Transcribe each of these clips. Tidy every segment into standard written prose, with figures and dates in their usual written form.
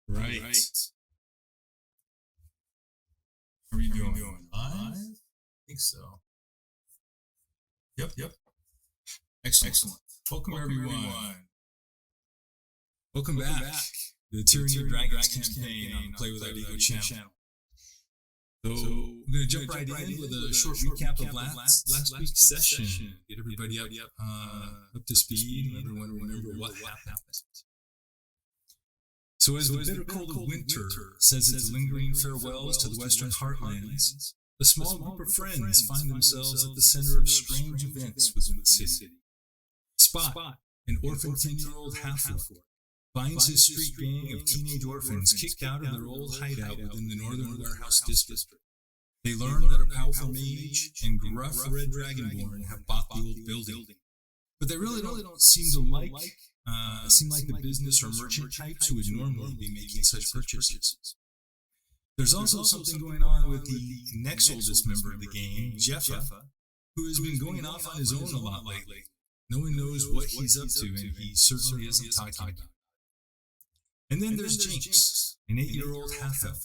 Right. How are you doing? I think so. Yep. Excellent. Welcome everyone. Welcome back to the Tyranny of Dragons campaign on the Play Without Ego channel. So we're going to jump right in with a short recap of last week's session. Get everybody up to speed and everyone remember what happened. So as the bitter cold of winter says its lingering farewells to the western heartlands, a small group of friends find themselves at the center of strange events within the city. Spot, an orphan 10-year-old half-orc, finds his street gang of teenage orphans kicked out of their old hideout within the northern warehouse district. They learn that a powerful mage and gruff red dragonborn have bought the old building, but they really don't seem to like the business or merchant types who would normally be making such purchases. There's also something going on with the next oldest member of the gang, Jeffa, who has been going off on his own a lot lately. No one knows what he's up to, and he certainly isn't talking about it. And then there's Jinx, an 8-year-old half-elf,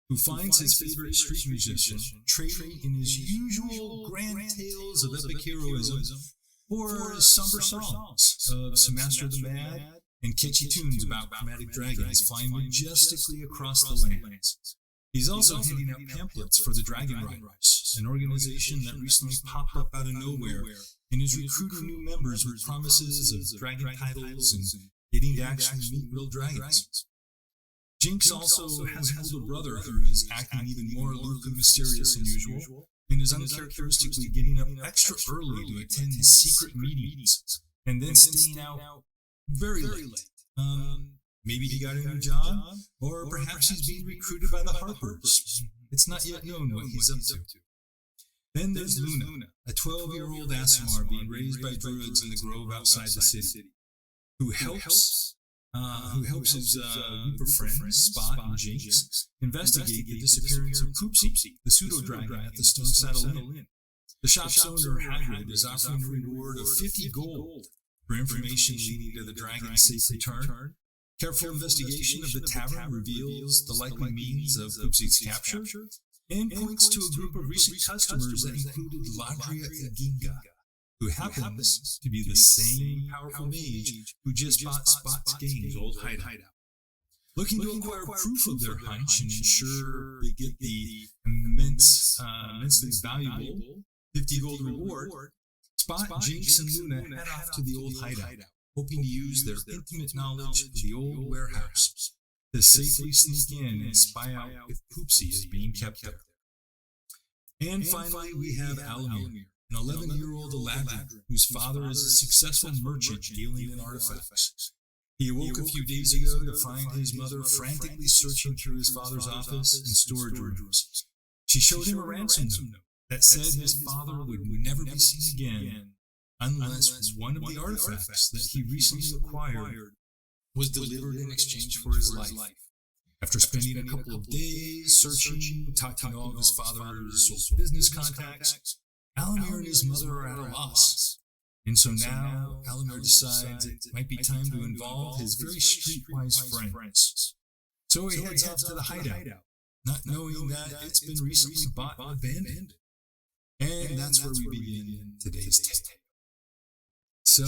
who finds his favorite street musician trading in his usual grand tales of epic heroism for somber songs of Master the Mad and catchy tunes about chromatic dragons flying majestically across the lands. He's also handing out pamphlets for the Dragon Riders, an organization that recently popped up out of nowhere and is recruiting new members with promises of dragon titles and getting to actually meet real dragons. Jinx also has an older brother who is acting even more aloof and mysterious than usual, and is uncharacteristically getting up extra early to attend secret meetings, and then staying out very late. Maybe he got a new job, or perhaps he's being recruited by the Harpers. It's not yet known what he's up to. Then there's Luna, a 12-year-old Aasimar being raised by druids in the grove outside the city, who helps his group of friends, Spot and Jinx, investigate the disappearance of Poopsie, the pseudo-dragon at the Stone Saddle Inn. The shop's owner, Hagrid, is offering a reward of 50 gold for information leading to the dragon's safe return. Careful investigation of the tavern reveals the likely means of Poopsie's capture, and points to a group of recent customers that included Ladria Iginga, who happens to be the same powerful mage who just bought Spot's gang's old hideout. Looking to acquire proof of their hunch and ensure they get the immensely valuable 50 gold reward, Spot, Jinx, and Luna head off to the old hideout, hoping to use their intimate knowledge of the old warehouse to safely sneak in and spy out if Poopsie is being kept there. And finally, we have Alamir, an 11-year-old Eladrin, whose father is a successful merchant dealing in artifacts. He awoke a few days ago to find his mother frantically searching through his father's office and storage rooms. She showed him a ransom note that said his father would never be seen again unless one of the artifacts that he recently acquired was delivered in exchange for his life. After spending a couple of days searching, talking to all of his father's business contacts, Alamir and his mother are at a loss. And so now Alamir decides it might be time to involve his very streetwise friends. So he heads off to the hideout, not knowing that it's been recently bought and abandoned. And that's where we begin today's tale. So,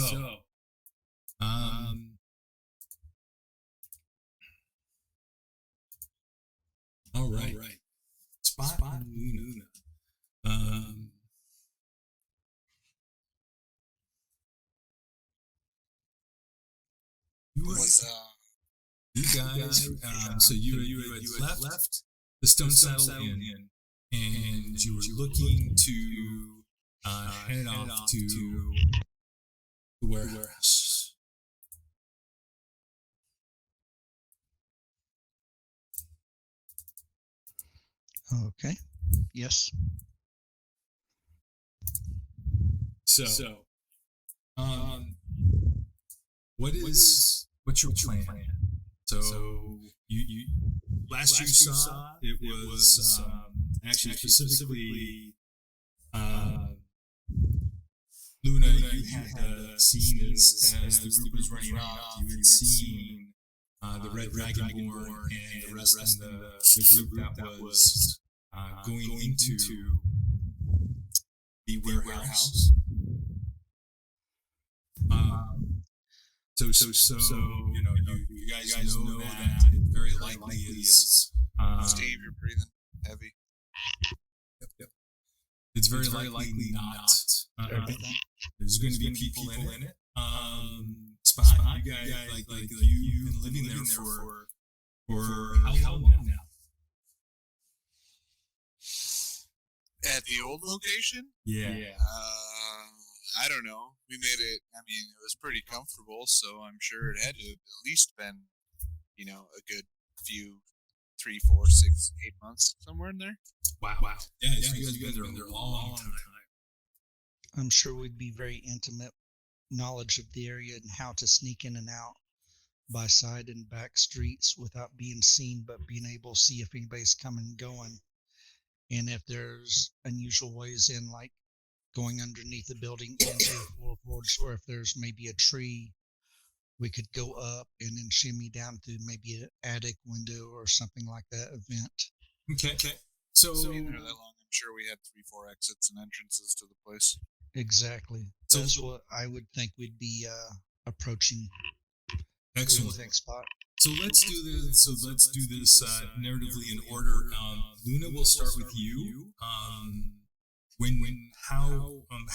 all right. Spot and Luna. You guys, so you had left the Stone Saddle Inn, and you were looking to head off to the warehouse. Okay. Yes. So, what's your plan? So you last you saw it was actually specifically Luna. You had seen as the group was running off. You had seen the Red Dragonborn, and the rest of the group that was going into the warehouse. So you know, you guys know that it very likely is. Steve, you're breathing heavy. Yep. It's very likely not. There's going to be people in it. Spot, you guys, like you've been living there for how long now? At the old location? Yeah. I don't know. We made it. I mean, it was pretty comfortable, so I'm sure it had to have at least been, a good few 3, 4, 6, 8 months, somewhere in there. Wow. Yeah, you guys have been there a long time. I'm sure we'd be very intimate knowledge of the area and how to sneak in and out by side and back streets without being seen, but being able to see if anybody's coming and going. And if there's unusual ways in, like going underneath the building into the floorboards, or if there's maybe a tree, we could go up and then shimmy down through maybe an attic window or something like that event. Okay. So being there that long, I'm sure we had 3, 4 exits and entrances to the place. Exactly. That's what I would think we'd be approaching. Excellent. What do you think, Spot? So let's do this. Narratively in order. Luna, we'll start with you.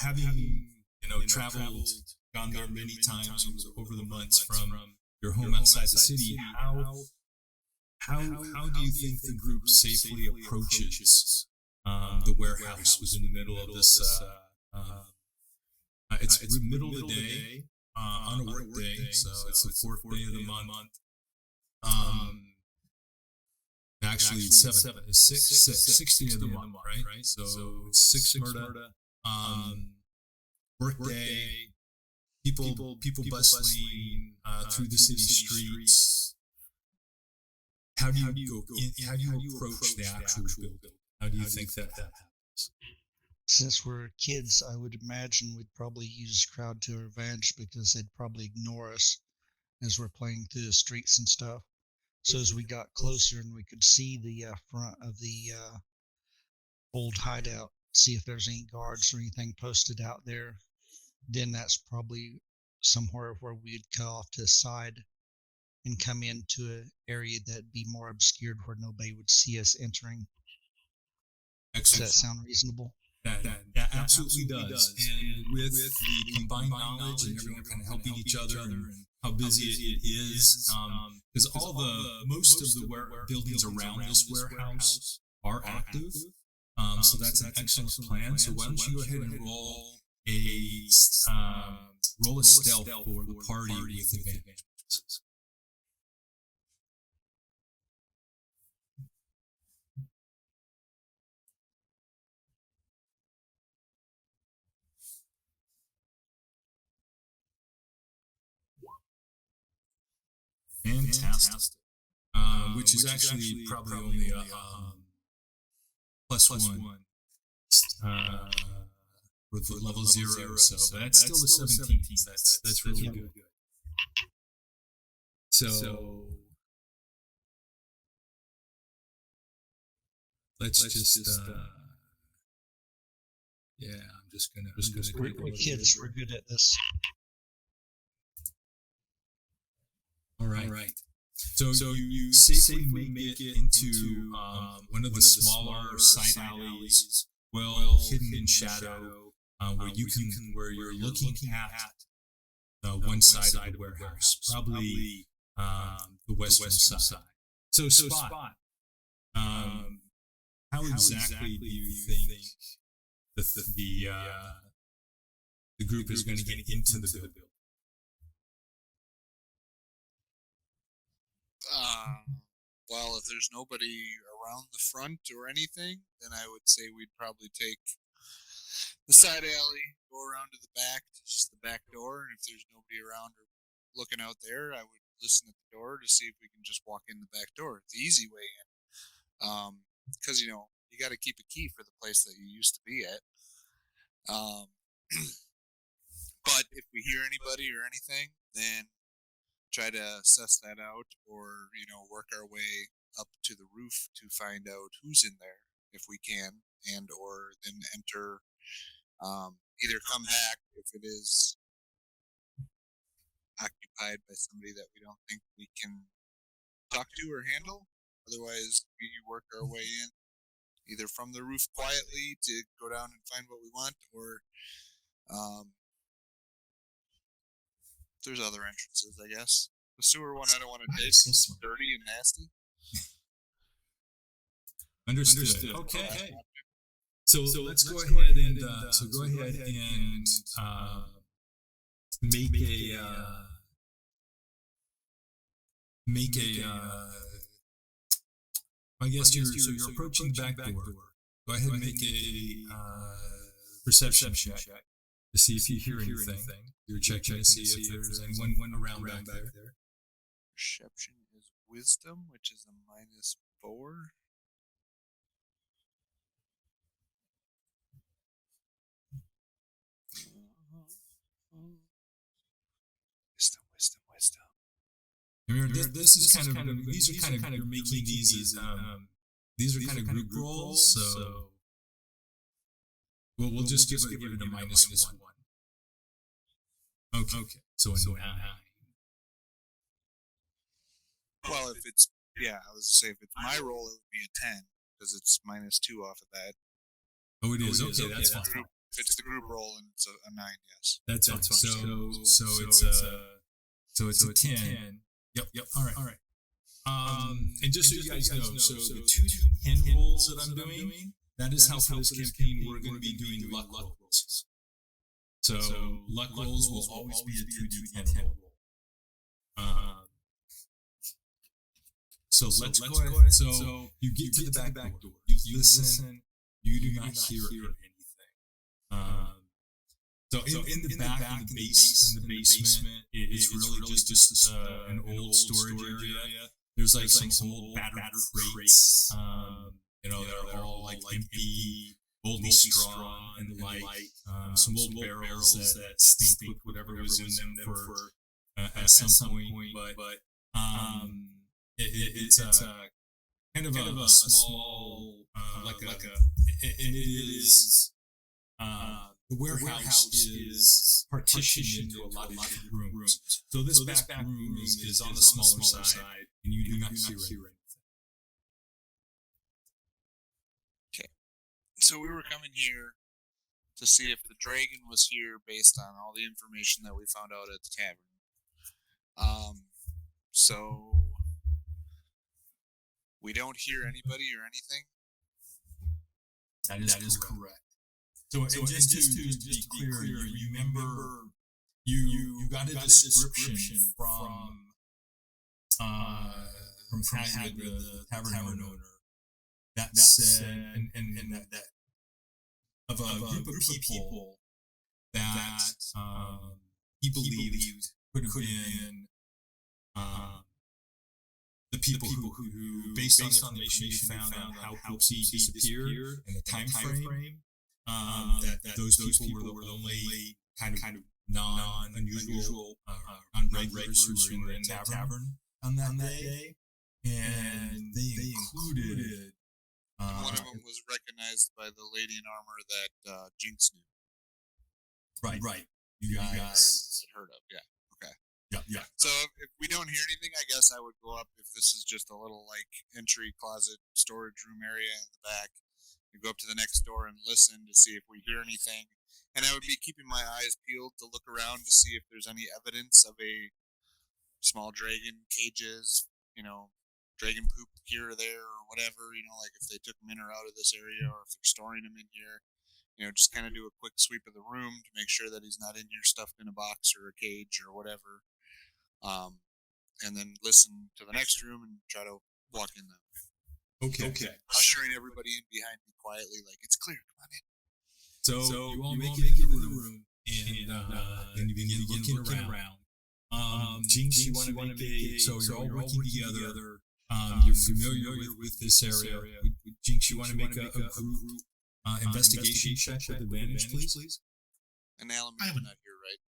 Having traveled, gone there many times over the months from your home outside the city, how do you think the group safely approaches the warehouse? Was in the middle of this. It's the middle of the day on a work day, so it's the 4th day of the month. Actually, it's 7th. It's 6th day of the month, right? So it's 6 Murda. Work day. People bustling through the city streets. How do you go? How do you approach the actual building? How do you think that happens? Since we're kids, I would imagine we'd probably use crowd to our advantage because they'd probably ignore us as we're playing through the streets and stuff. So as we got closer and we could see the front of the old hideout, see if there's any guards or anything posted out there, then that's probably somewhere where we'd cut off to the side and come into an area that'd be more obscured where nobody would see us entering. Excellent. Does that sound reasonable? That absolutely does. And with the combined knowledge and everyone kind of helping each other and how busy it is, because most of the buildings around this warehouse are active. So that's an excellent plan. So why don't you go ahead and roll a stealth for the party with advantage. Fantastic. Which is actually probably only a +1 with level 0, so that's still a 17. That's really good. So let's just I'm just gonna we're kids. We're good at this. All right. So you safely make it into one of the smaller side alleys, well hidden in shadow, where you're looking at one side of the warehouse, probably the western side. So Spot, how exactly do you think the group is going to get into the building? Well, if there's nobody around the front or anything, then I would say we'd probably take the side alley, go around to the back, just the back door, and if there's nobody around or looking out there, I would listen at the door to see if we can just walk in the back door. It's the easy way in. Because, you got to keep a key for the place that you used to be at. But if we hear anybody or anything, then try to suss that out, or work our way up to the roof to find out who's in there if we can, and or then enter. Either come back if it is occupied by somebody that we don't think we can talk to or handle. Otherwise, we work our way in either from the roof quietly to go down and find what we want, or there's other entrances, I guess. The sewer one I don't want to take. It's dirty and nasty. Understood. Okay. So let's go ahead and make a I guess you're approaching the back door. Go ahead and make a perception check to see if you hear anything. You're checking to see if there's anyone around back there. Perception is wisdom, which is a -4. Wisdom. Remember, this is kind of these are kind of you're making these these are kind of group roles, so we'll just give it a -1. Okay. So a 9. Well, if it's I was to say if it's my roll, it would be a 10 because it's -2 off of that. Oh, it is. Okay, that's fine. If it's the group roll and it's a 9, yes. That's fine. So it's a 10. Yep. All right. And just so you guys know, so the 2 10 rolls that I'm doing, that is how for this campaign we're going to be doing luck rolls. So luck rolls will always be a 2d10 roll. So let's go ahead. So you get to the back door. You listen. You do not hear anything. So in the back, in the basement, it's really just an old storage area. There's like some old battered crates. They're all like empty, oldly strong and light. Some old barrels that stink with whatever was in them for at some point. But it's a kind of a small it is. The warehouse is partitioned into a lot of different rooms. So this back room is on the smaller side, and you do not hear anything. Okay. So we were coming here to see if the dragon was here based on all the information that we found out at the tavern. So we don't hear anybody or anything? That is correct. So just to be clear, you remember you got a description from Hagrid, the tavern owner, that said, and that of a group of people that he believed could have been the people who based on the information you found on how Poopsie disappeared and the time frame. That those people were the only kind of non-unusual, non-regulars who were in the tavern on that day, and they included. One of them was recognized by the lady in armor that Jinx knew. Right. You guys had heard of, yeah. Okay. Yeah. So if we don't hear anything, I guess I would go up if this is just a little entry closet storage room area in the back. Go up to the next door and listen to see if we hear anything, and I would be keeping my eyes peeled to look around to see if there's any evidence of a small dragon, cages, dragon poop here or there or whatever, if they took them in or out of this area or if they're storing them in here, just kind of do a quick sweep of the room to make sure that he's not in here stuffed in a box or a cage or whatever, and then listen to the next room and try to walk in that way. Okay. Ushering everybody in behind me quietly, it's clear. Come on in. So you all make it into the room, and you begin looking around. Jinx, you want to make so you're all working together. You're familiar with this area. Jinx, you want to make a group investigation check with advantage, please? And Alan, you're not here, right?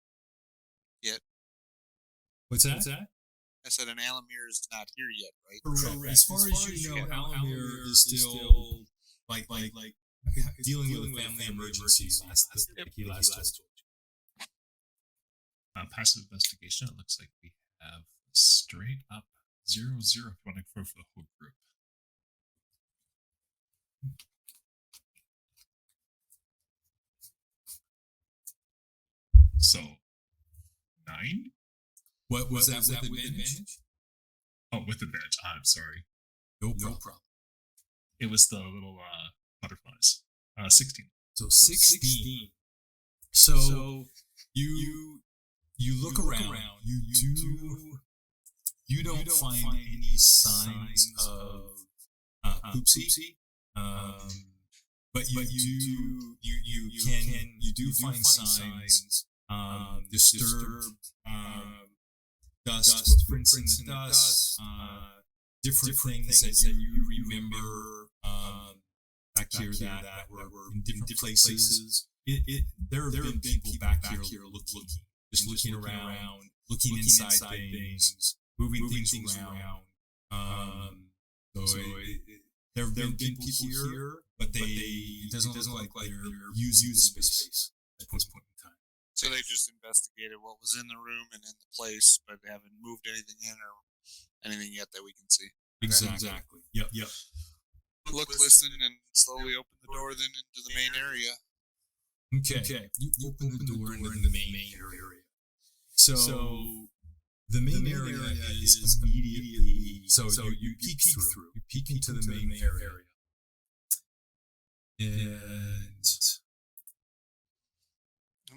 Yet. What's that? I said an Alamir is not here yet, right? Correct. As far as you know, Alamir is still like dealing with a family emergency. Last told you. Passive investigation. It looks like we have straight up 0-0 if you want to go for the whole group. So 9. What was that with advantage? Oh, with advantage. I'm sorry. No problem. It was the little butterflies. 16. So 16. So you look around. You don't find any signs of poopsie. But you do find signs, disturbed dust, footprints in the dust, different things that you remember back here that were in different places. There have been people back here looking around, looking inside things, moving things around. There have been people here, but it doesn't look like they're using the space at this point in time. So they just investigated what was in the room and in the place, but they haven't moved anything in or anything yet that we can see. Exactly. Yep. Look, listen, and slowly open the door then into the main area. Okay. You open the door into the main area. So the main area is immediately. So you peek through. You peek into the main area. And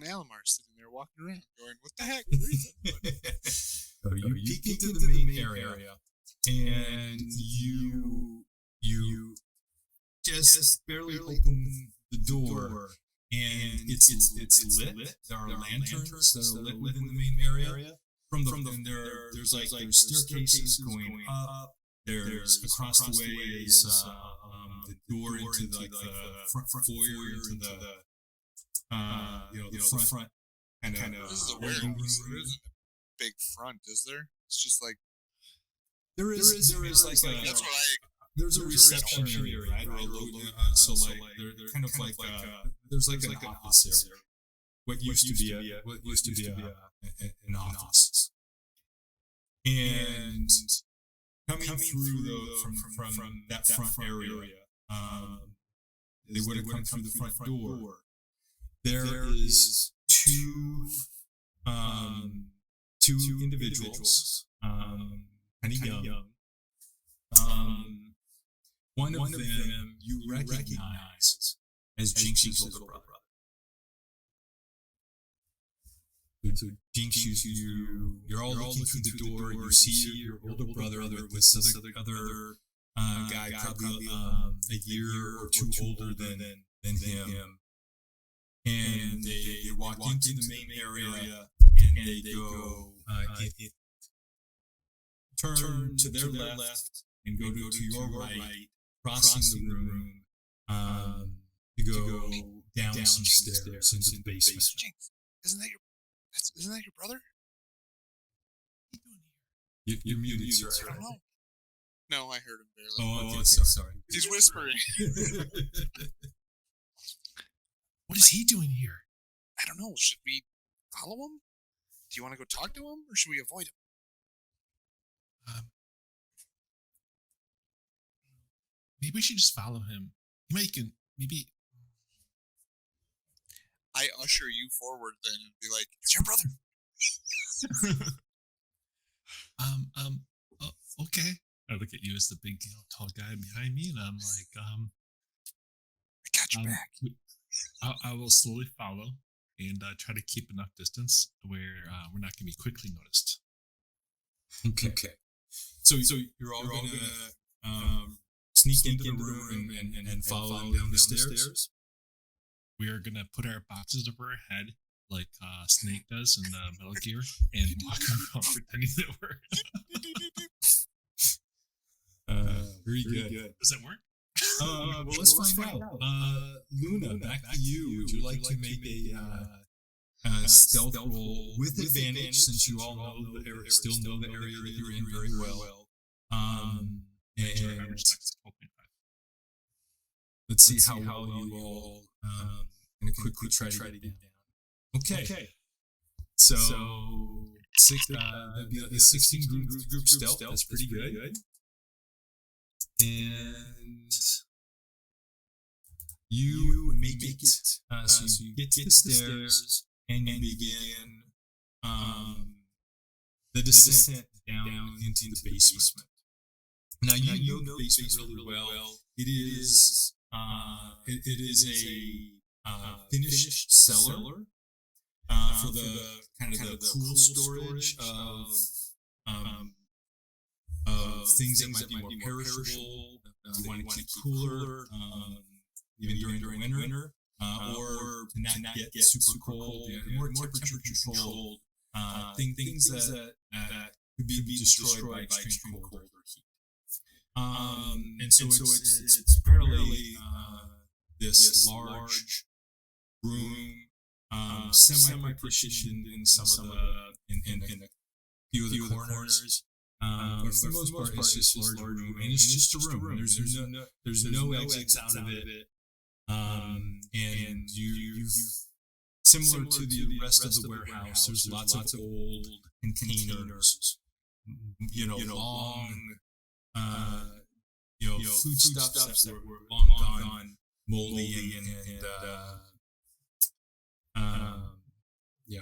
Alamar sitting there walking around going, what the heck? So you peek into the main area, and you just barely open the door, and it's lit. There are lanterns that are lit within the main area. There's staircases going up. There's across the way is the door into the front foyer into the front kind of. This is a weird room. There isn't a big front, is there? It's just like there is like a. That's what There's a reception area, right? So they're kind of like there's like an office area. What used to be an office. And coming through from that front area, they would have come through the front door. There is two individuals, kind of young. One of them you recognize as Jinx's older brother. So Jinx, you're all looking through the door. You see your older brother with this other guy, probably a year or two older than him. And they walk into the main area, and they go turn to their left and go to your right, crossing the room to go down some stairs into the basement. Jinx, isn't that your brother? What are you doing here? You're muted, sir. I don't know. No, I heard him barely. Oh, okay, sorry. He's whispering. What is he doing here? I don't know. Should we follow him? Do you want to go talk to him, or should we avoid him? Maybe we should just follow him. Maybe. I usher you forward then and be like, "It's your brother." Okay. I look at you as the big, tall guy behind me, and I'm like, I got your back. I will slowly follow and try to keep enough distance where we're not going to be quickly noticed. Okay. So you're all gonna sneak into the room and follow them down the stairs. We are going to put our boxes over our head like Snake does in Metal Gear and walk around pretending that we're... Very good. Does that work? Well, let's find out. Luna, back to you. Would you like to make stealth roll with advantage, since you all know the area, still know the area that you're in very well. Your average dex is 12.5. Let's see how well you all going to quickly try to get it down. Okay. So, that'd be a 16 group stealth. That's pretty good. And you make it. So you get to the stairs and you begin the descent down into the basement. Now you know the basement really well. It is a finished cellar for the kind of the cool storage of things that might be more perishable. You want to keep cooler, even during the winter, or to not get super cold. More temperature controlled things that could be destroyed by extreme cold or heat. And so it's apparently this large room, semi-partitioned in some of in a few of the corners. But for the most part, it's just this large room, and it's just a room. There's no exits out of it. And you similar to the rest of the warehouse, there's lots of old containers, long, foodstuffs that were long gone, moldy, and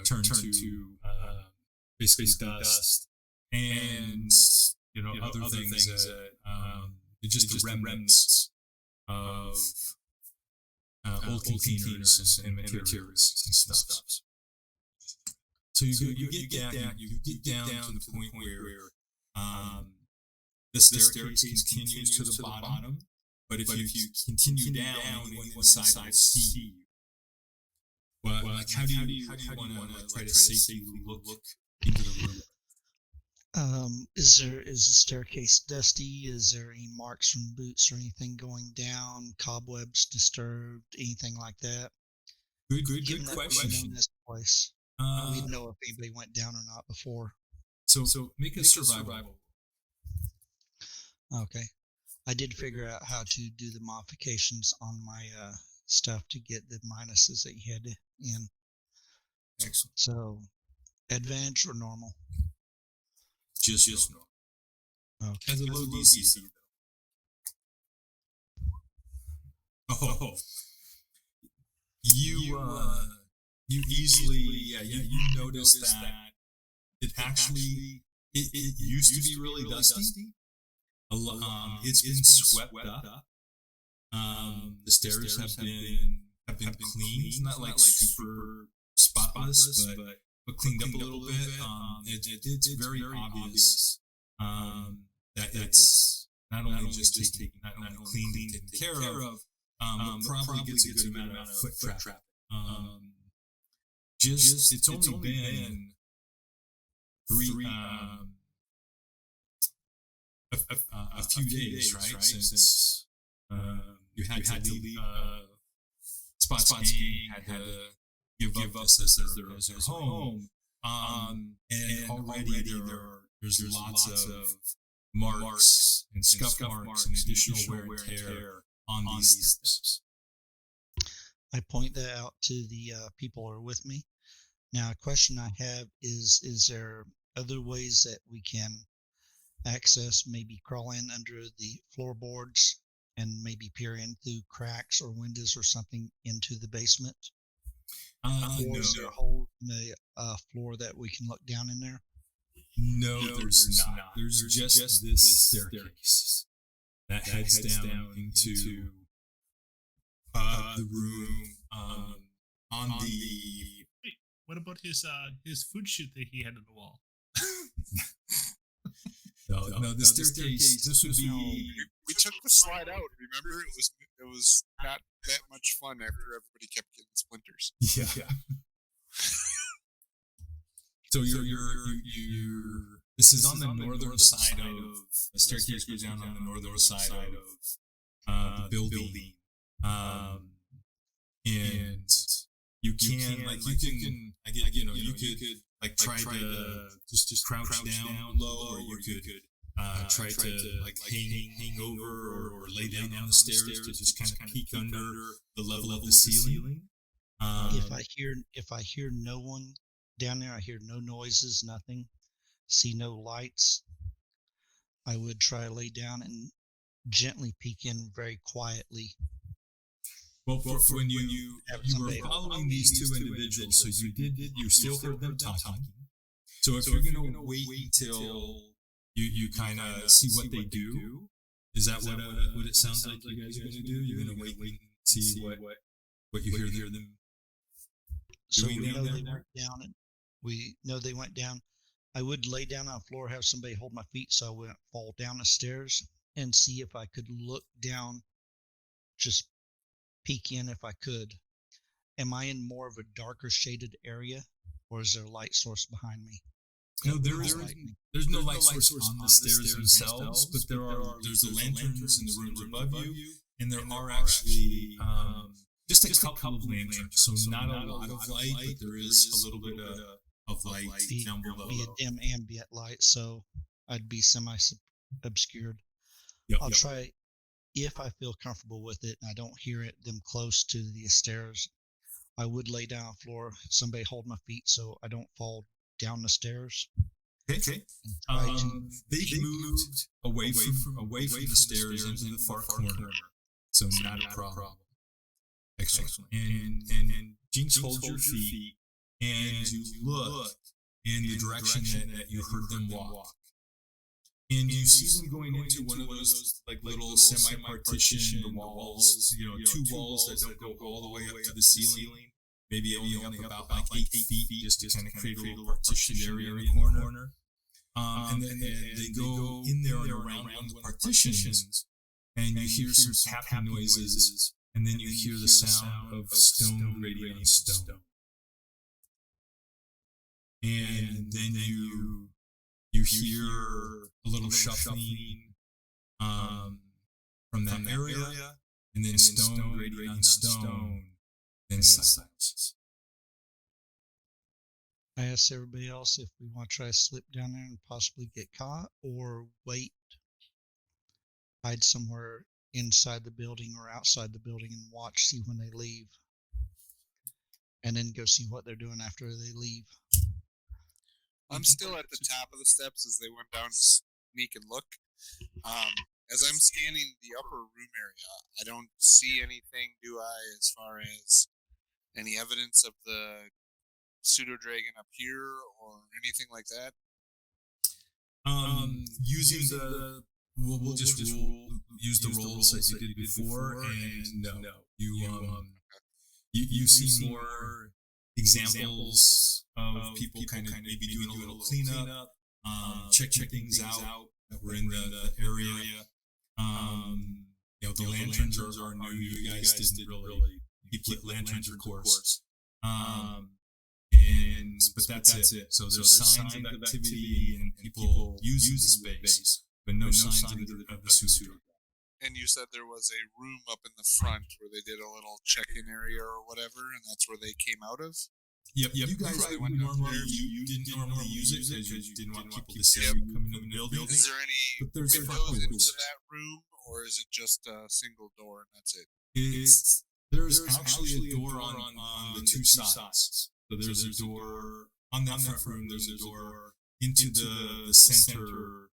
turned to basically dust, and other things that just the remnants of old containers and materials and stuff. So you get down to the point where the staircase continues to the bottom, but if you continue down, anyone inside will see you. But how do you want to try to safely look into the room? Is the staircase dusty? Is there any marks from boots or anything going down? Cobwebs disturbed? Anything like that? Good question. We know this place. We know if anybody went down or not before. So make a survival. Okay. I did figure out how to do the modifications on my stuff to get the minuses that you had in. Excellent. So, advantage or normal? Just normal. Okay. Has a low DC. Oh. You easily you notice that it actually it used to be really dusty. It's been swept up. The stairs have been cleaned. It's not like super spotless, but cleaned up a little bit. It's very obvious that it's not only cleaned and taken care of, but probably gets a good amount of foot traffic. It's only been a few days, right? Since you had to leave Spot's gang, had to give up this as their home. And already there's lots of marks and scuff marks and additional wear and tear on these steps. I point that out to the people who are with me. Now, a question I have is there other ways that we can access, maybe crawl in under the floorboards and maybe peer in through cracks or windows or something into the basement? Or is there a hole in the floor that we can look down in there? No, there's not. There's just this staircase that heads down into the room on the... Wait, what about his food chute that he had on the wall? No, the staircase. This would be. We took the slide out. Remember, it was not that much fun after everybody kept getting splinters. Yeah. So you're. This is on the northern side of the staircase. Goes down on the northern side of the building, and you can you could like try to just crouch down low, or you could try to like hang over or lay down on the stairs to just kind of peek under the level of the ceiling. If I hear no one down there, I hear no noises, nothing, see no lights, I would try to lay down and gently peek in very quietly. Well, when you were following these two individuals, so you still heard them talking. So if you're going to wait until you kind of see what they do, is that what it sounds like you guys are going to do? You're going to wait and see what you hear them. So we know they went down, and we know they went down. I would lay down on the floor, have somebody hold my feet so I wouldn't fall down the stairs, and see if I could look down, just peek in if I could. Am I in more of a darker shaded area, or is there a light source behind me? No, there's no light source on the stairs themselves, but there's the lanterns in the rooms above you, and there are actually just a couple of lanterns, so not a lot of light, but there is a little bit of light down below. Be a dim ambient light, so I'd be semi-obscured. Yep, I'll try, if I feel comfortable with it and I don't hear them close to the stairs, I would lay down on the floor, somebody hold my feet so I don't fall down the stairs. Okay. They've moved away from the stairs into the far corner, so not a problem. Excellent. And Jinx holds your feet, and you look in the direction that you heard them walk. And you see them going into one of those like little semi-partitioned walls, two walls that don't go all the way up to the ceiling. Maybe only up about like 8 feet, just to kind of create a little partitioned area in the corner. And then they go in there and around one of the partitions, and you hear some tapping noises, and then you hear the sound of stone grating on stone. And then you hear a little shuffling from that area, and then stone grating on stone, and silence. I asked everybody else if we want to try to slip down there and possibly get caught, or wait, hide somewhere inside the building or outside the building and watch, see when they leave, and then go see what they're doing after they leave. I'm still at the top of the steps as they went down to sneak and look. As I'm scanning the upper room area, I don't see anything, do I, as far as any evidence of the pseudo-dragon up here or anything like that? Using we'll just use the rolls that you did before, and no, you see more examples of people kind of maybe doing a little cleanup, checking things out that were in the area. The lanterns are new. You guys didn't really keep lanterns, of course. But that's it. So there's signs of activity and people using the space, but no signs of the pseudo. And you said there was a room up in the front where they did a little check-in area or whatever, and that's where they came out of? Yep. You guys you didn't normally use it because you didn't want people to see you coming into the building. Is there any windows into that room, or is it just a single door and that's it? There's actually a door on the two sides. So there's a door on that front room. There's a door into the center,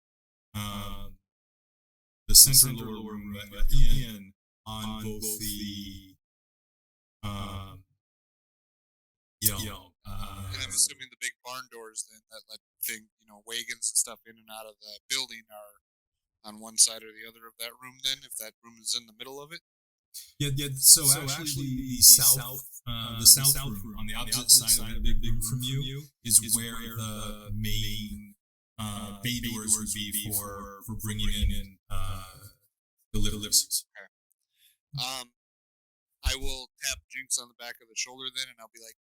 lower room that you're in on both the and I'm assuming the big barn doors then that let wagons and stuff in and out of the building are on one side or the other of that room. Then, if that room is in the middle of it. Yeah. So actually, the south room on the opposite side of that big room from you is where the main bay doors would be for bringing in deliveries. Okay. I will tap Jinx on the back of the shoulder then, and I'll be like,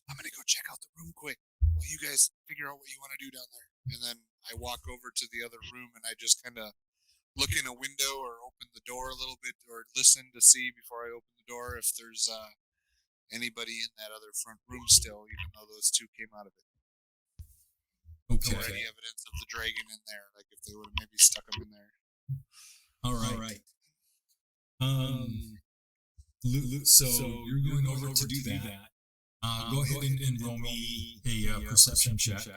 "I'm gonna go check out the room quick while you guys figure out what you want to do down there." And then I walk over to the other room and I just kind of look in a window or open the door a little bit or listen to see before I open the door if there's anybody in that other front room still, even though those two came out of it. Okay. Or any evidence of the dragon in there, like if they would have maybe stuck them in there. All right. So you're going over to do that. Go ahead and roll me a perception check.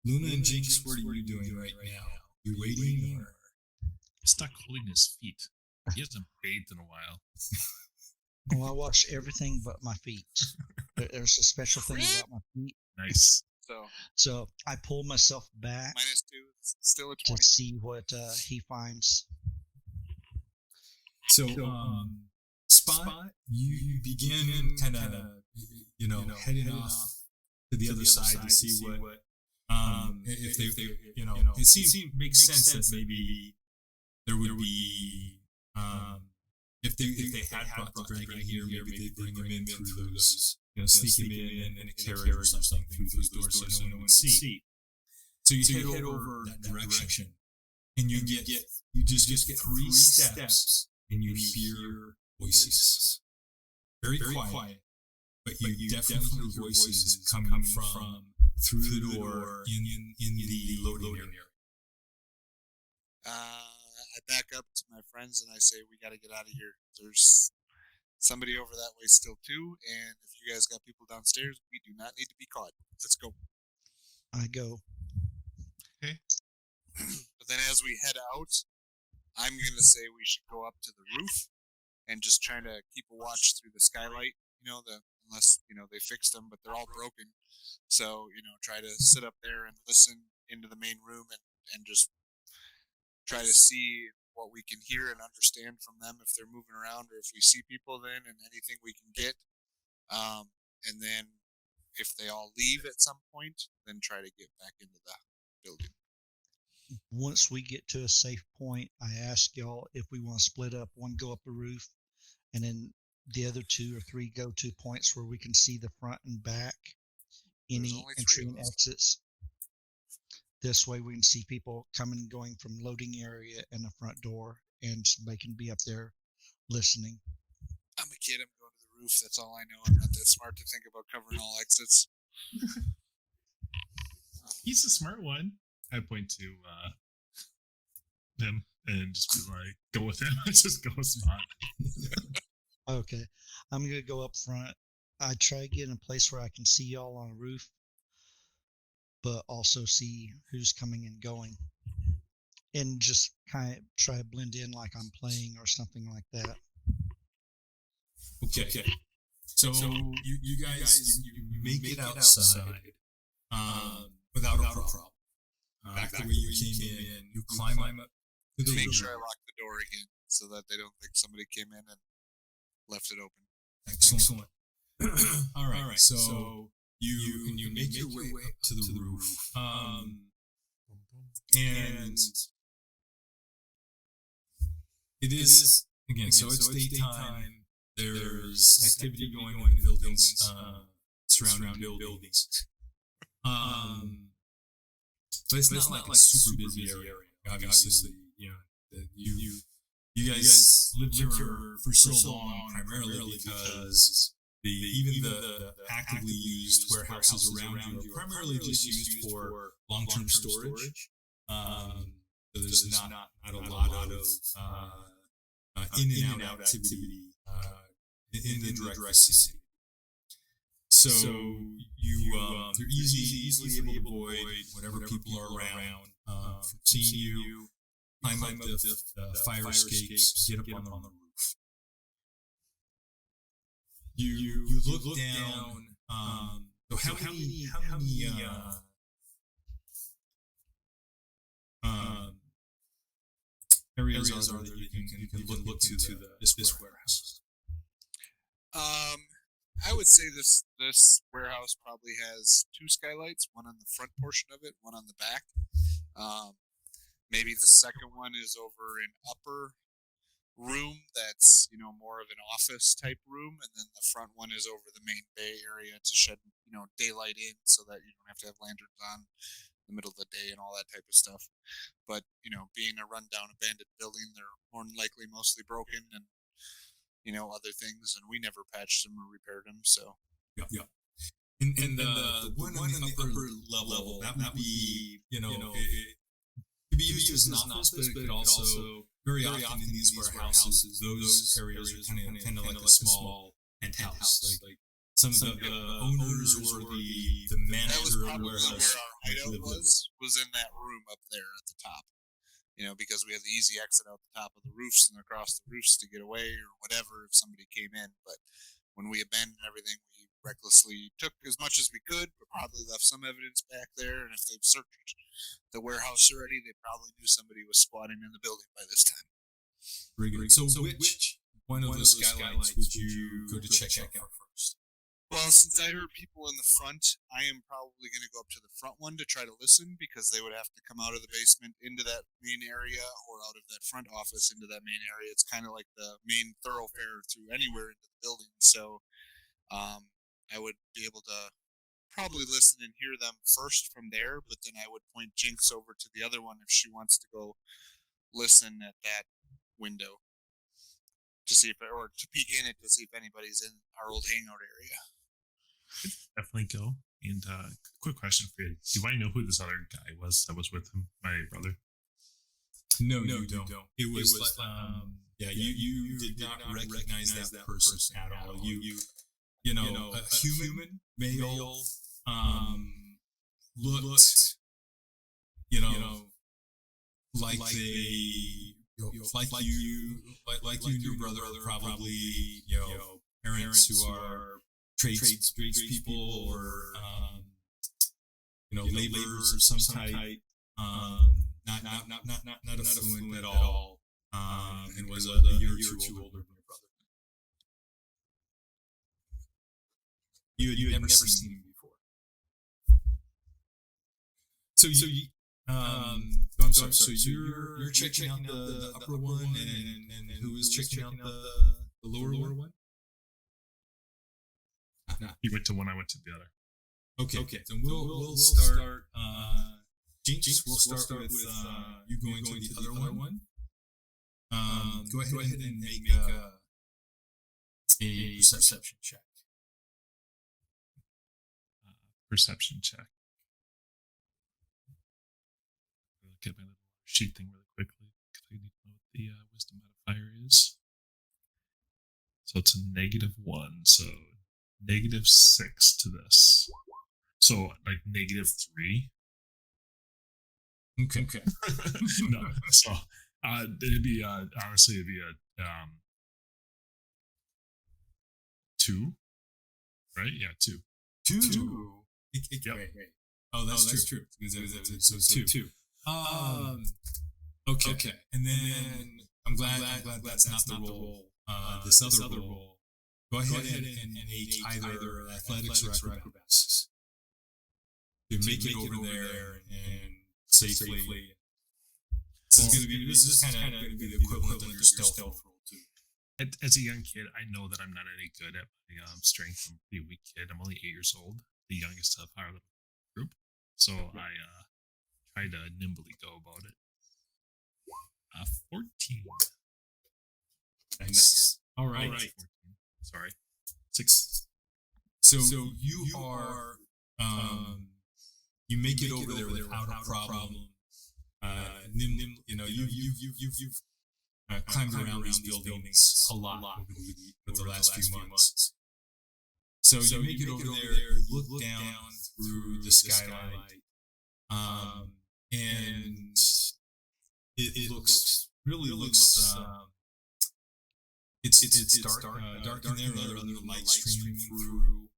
Luna and Jinx, what are you doing right now? You waiting or? Stuck holding his feet. He hasn't bathed in a while. Well, I wash everything but my feet. There's a special thing about my feet. Nice. So I pull myself back -2, it's still a 20. to see what he finds. So, Spot, you begin kind of, heading off to the other side to see what, if they, it seems makes sense that maybe there would be, if they had brought the dragon here, maybe they bring him in through those, sneak him in a carriage or something through those doors so no one would see. So you head over that direction, and you just get 3 steps, and you hear voices. Very quiet, but you definitely hear voices coming from through the door in the loading area. I back up to my friends and I say, we got to get out of here. There's somebody over that way still too, and if you guys got people downstairs, we do not need to be caught. Let's go. I go. Okay. But then as we head out, I'm going to say we should go up to the roof and just try to keep a watch through the skylight, unless, they fixed them, but they're all broken. So, try to sit up there and listen into the main room and just try to see what we can hear and understand from them if they're moving around or if we see people then and anything we can get. And then if they all leave at some point, then try to get back into the building. Once we get to a safe point, I ask y'all if we want to split up. One go up the roof, and then the other 2 or 3 go to points where we can see the front and back, any entry and exits. This way we can see people coming and going from loading area and the front door, and somebody can be up there listening. I'm a kid. I'm going to the roof. That's all I know. I'm not that smart to think about covering all exits. He's a smart one. I point to him and just be like, go with him. Just go with Spot. Okay. I'm going to go up front. I try to get in a place where I can see y'all on a roof, but also see who's coming and going. And just kind of try to blend in like I'm playing or something like that. Okay. So you guys you make it outside without a problem. Back the way you came in, you climb up to the Make roof. sure I lock the door again so that they don't think somebody came in and left it open. Excellent. All right. So you make your way up to the roof. And it is again. So it's daytime. There's activity going on in the buildings, surrounding buildings. But it's not like a super busy area. Obviously, you guys lived here for so long, primarily because even the actively used warehouses around you are primarily just used for long-term storage. So there's not a lot of in and out activity in the direct vicinity. So you're easily able to avoid whatever people are around from seeing you. Climb up the fire escapes, get up on the roof. You look down. So how many areas are there that you can look to this warehouse? I would say this warehouse probably has 2 skylights, one on the front portion of it, one on the back. Maybe the second one is over an upper room that's, more of an office type room, and then the front one is over the main bay area to shed, daylight in so that you don't have to have lanterns on in the middle of the day and all that type of stuff. But, being a rundown abandoned building, they're more than likely mostly broken, and other things, and we never patched them or repaired them. So yeah. And the one on the upper level, that would be, it could be used as an office, but it could also, very often in these warehouses, those areas are kind of like a small penthouse. Like some of the owners or the manager of the warehouse where our hideout was in that room up there at the top. Because we had the easy exit out the top of the roofs and across the roofs to get away or whatever if somebody came in. But when we abandoned everything, we recklessly took as much as we could, but probably left some evidence back there. And if they've searched the warehouse already, they probably knew somebody was squatting in the building by this time. Very good. So which one of those skylights would you go to check out first? Well, since I heard people in the front, I am probably going to go up to the front one to try to listen, because they would have to come out of the basement into that main area or out of that front office into that main area. It's kind of like the main thoroughfare through anywhere into the building. So I would be able to probably listen and hear them first from there, but then I would point Jinx over to the other one if she wants to go listen at that window to see or to peek in it to see if anybody's in our old hangout area. Definitely go. And quick question for you: do I know who this other guy was that was with him? My brother. No, you don't. It was you did not recognize that person at all. You know, a human male looked, like they, like you and your brother are probably, parents who are tradespeople or laborers of some type. Not affluent at all, and was a year or two older than your brother. You had never seen him before. So I'm sorry. So you're checking out the upper one, and who is checking out the lower one? He went to one, I went to the other. Okay. Then we'll start. Jinx, we'll start with you going to the other one. Go ahead and make a perception check. Perception check. I'll look at my little sheet thing really quickly because I need to know what the wisdom modifier is. So it's a -1, so -6 to this. So like -3. Okay. No, so it'd be honestly it'd be a 2, right? Yeah, 2. 2. Yep. Wait. Oh, that's true. So 2. Okay. And then I'm glad that's not the roll. This other roll. Go ahead and make either athletics or acrobatics. You make it over there and safely. This is kind of going to be the equivalent of your stealth roll too. As a young kid, I know that I'm not any good at my strength. I'm a pretty weak kid. I'm only 8 years old, the youngest of our little group. So I try to nimbly go about it. 14. Nice. All right. 14. Sorry. 6. So you are, you make it over there without a problem. You've climbed around these buildings a lot over the last few months. So you make it over there, you look down through the skylight, and it looks it's dark in there. Other light streaming through,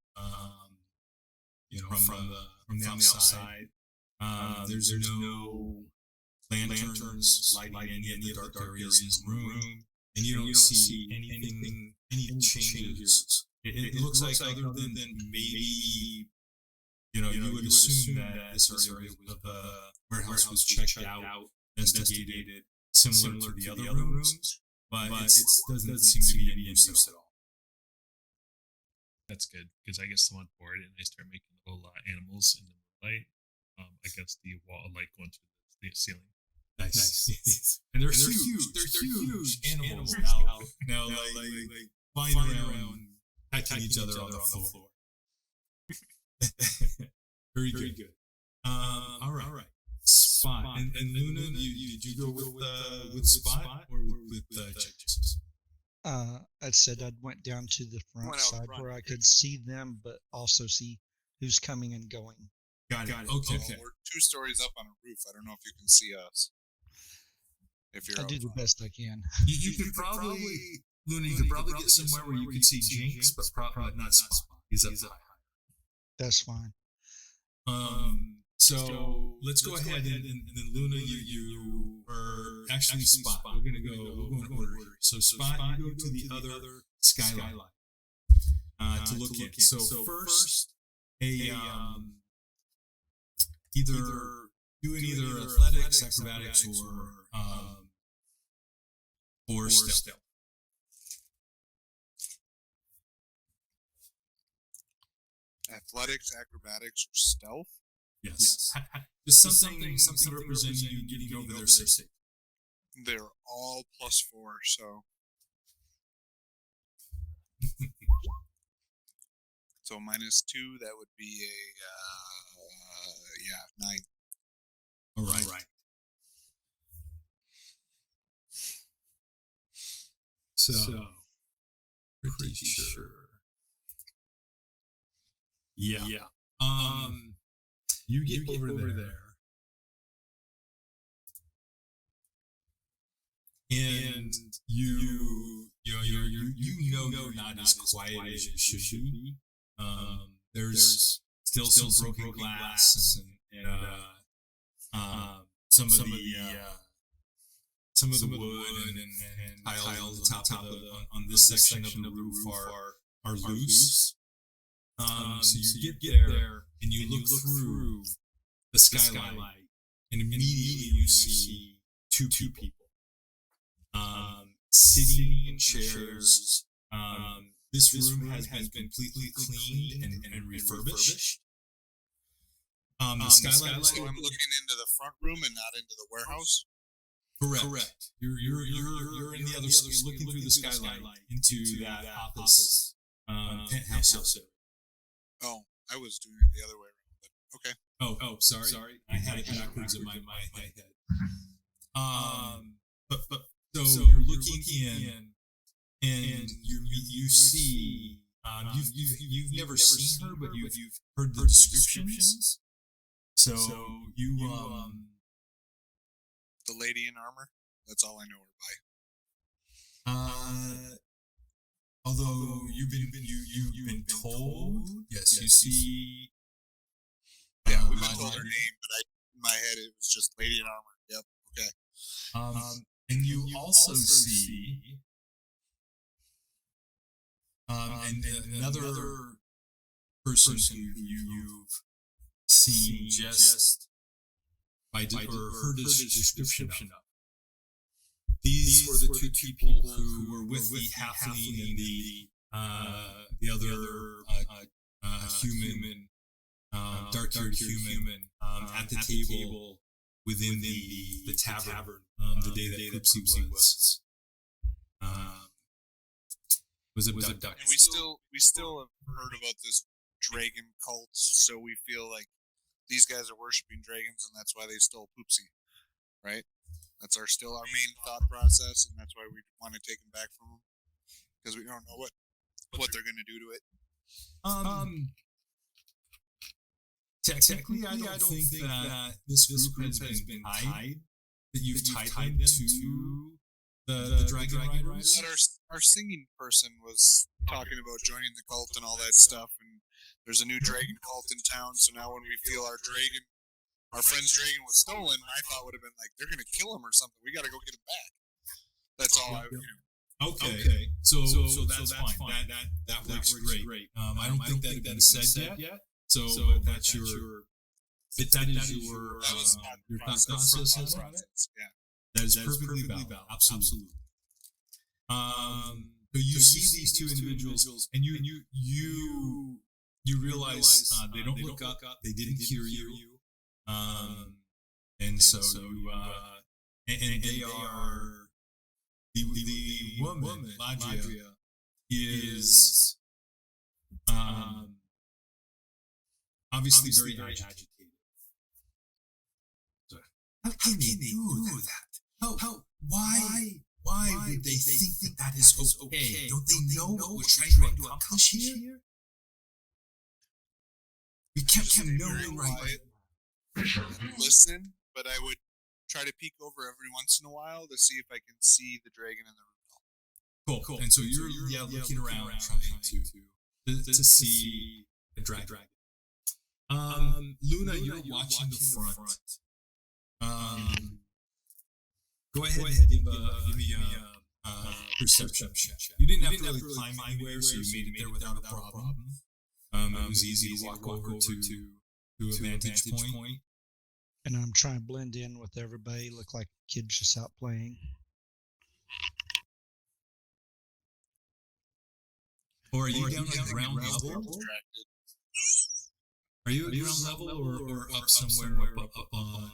from the outside. There's no lanterns lighting any of the dark areas in the room, and you don't see any changes. It looks like other than maybe, you would assume that this area of the warehouse was checked out, investigated, similar to the other rooms, but it doesn't seem to be any use at all. That's good, because I get someone bored and I start making little animals in the light against the wall, like going through the ceiling. Nice. And they're huge. They're huge animals now like flying around, pecking each other on the floor. Very good. All right. Spot. And Luna, did you go with Spot or with Judges? I said I went down to the front side where I could see them, but also see who's coming and going. Got it. Okay. Well, we're 2 stories up on a roof. I don't know if you can see us. If you're I do the best I can. You could probably, Luna, you could probably get somewhere where you could see Jinx, but probably not Spot. He's up high. That's fine. So let's go ahead and then Luna, you are actually Spot. We'll go in order here. So Spot, you go to the other skylight to look in. So first, either athletics, acrobatics, or stealth. Athletics, acrobatics, or stealth? Yes. Just something representing you getting over there safe. They're all +4, so. So -2, that would be a 9. All right. So pretty sure. Yeah. You get over there, and you know you're not as quiet as you should be. There's still some broken glass and some of the wood and tiles on top on this section of the roof are loose. So you get there and you look through the skylight, and immediately you see 2 people sitting in chairs. This room has been completely cleaned and refurbished. The skylight. So I'm looking into the front room and not into the warehouse. Correct. You're in the other. You're looking through the skylight into that office penthouse. Oh, I was doing it the other way around, but okay. Oh, sorry. I had it backwards in my head. But so you're looking in, and you see. You've never seen her, but you've heard the descriptions. So you the lady in armor. That's all I know her by. Although you've been told, yes, you see. Yeah, we've been told her name, but in my head it was just lady in armor. Yep. Okay. And you also see. And another person who you've seen just by or heard a description of. These were the 2 people who were with the halfling and the other human, dark-haired human at the table within the tavern the day that Cripsy was abducted. And we still have heard about this dragon cult, so we feel like these guys are worshiping dragons, and that's why they stole Poopsie, right? That's still our main thought process, and that's why we want to take them back from them, because we don't know what they're going to do to it. Technically, I don't think that this group has been tied. That you've tied them to the Dragon Riders. But our singing person was talking about joining the cult and all that stuff, and there's a new dragon cult in town. So now when we feel our friend's dragon was stolen, my thought would have been like, they're going to kill him or something. We got to go get him back. That's all I. Okay. So that's fine. That works great. I don't think that had been said yet. So that's your. If that is your thought process on it, yeah, that is perfectly valid. Absolutely. So you see these 2 individuals, and you realize they don't look up. They didn't hear you. And so and they are the woman, Ladria, is obviously very agitated. How can they do that? Why would they think that is okay? Don't they know what we're trying to accomplish here? We kept him knowing right. Listen, but I would try to peek over every once in a while to see if I can see the dragon in the room. Cool. And so you're looking around trying to see the dragon. Luna, you're watching the front. Go ahead and give me a perception check. You didn't have to really climb anywhere, so you made it there without a problem. It was easy to walk over to a vantage point. And I'm trying to blend in with everybody, look like kids just out playing. Or are you down at ground level? Are you at ground level or up somewhere up on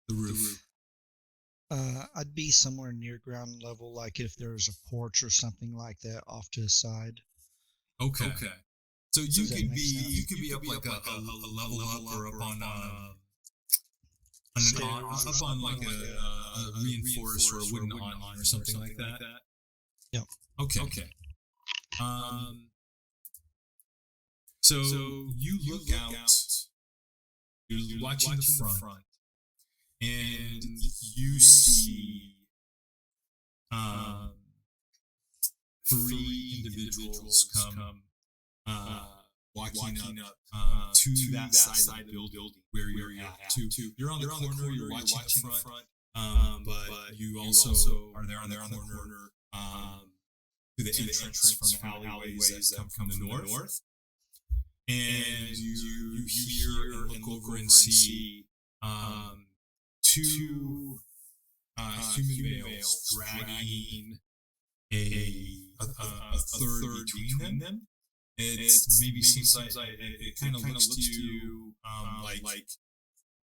the roof? I'd be somewhere near ground level, like if there was a porch or something like that off to the side. Okay. So you could be up like a level up or up on like a reinforced or a wooden awning or something like that. Yep. Okay. So you look out. You're watching the front, and you see 3 individuals come walking up to that side of the building where you're at. You're on the corner. You're watching the front, but you also are there on the corner to the entrance from the alleyways that come from the north. And you hear and look over and see 2 human males dragging a third between them. It maybe seems like it kind of looks to you like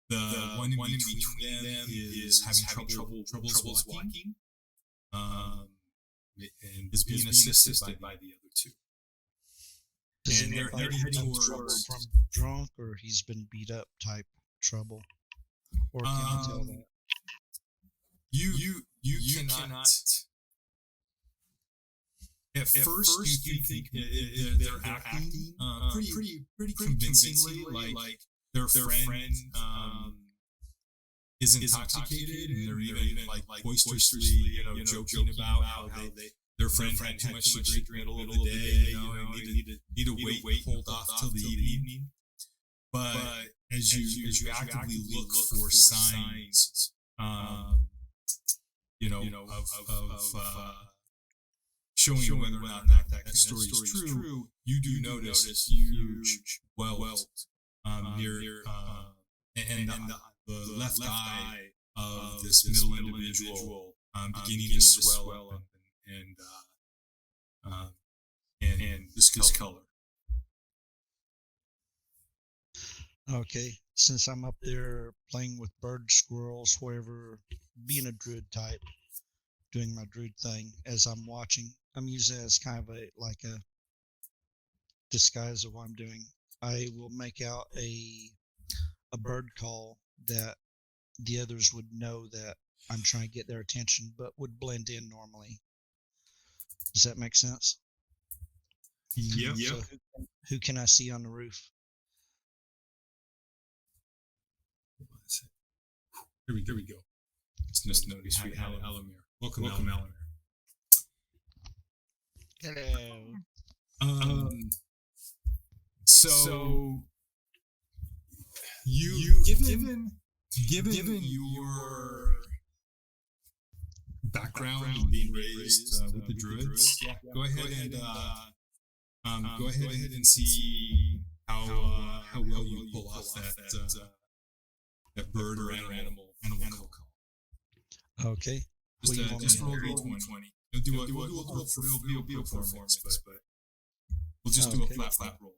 the one in between them is having troubles walking, and is being assisted by the other 2. And they're heading towards from drunk or he's been beat up type trouble, or can you tell that? You cannot. At first, you think they're acting pretty convincingly, like their friend is intoxicated, and they're even like boisterously, joking about how their friend had too much to drink in the middle of the day, and need to wait, hold off till the evening. But as you actively look for signs, of showing whether or not that story is true, you do notice this huge welt near and the left eye of this middle individual beginning to swell up and this color. Okay, since I'm up there playing with bird squirrels, wherever, being a druid type, doing my druid thing as I'm watching, I'm using it as kind of a disguise of what I'm doing. I will make out a bird call that the others would know that I'm trying to get their attention, but would blend in normally. Does that make sense? Yep. So who can I see on the roof? Here we go. Just notice we have Alamir. Welcome Alamir. Hello. So you given your background in being raised with the druids, go ahead and see how well you pull off that bird or animal call. Okay. Just roll D20. We'll do a real performance, but we'll just do a flat roll.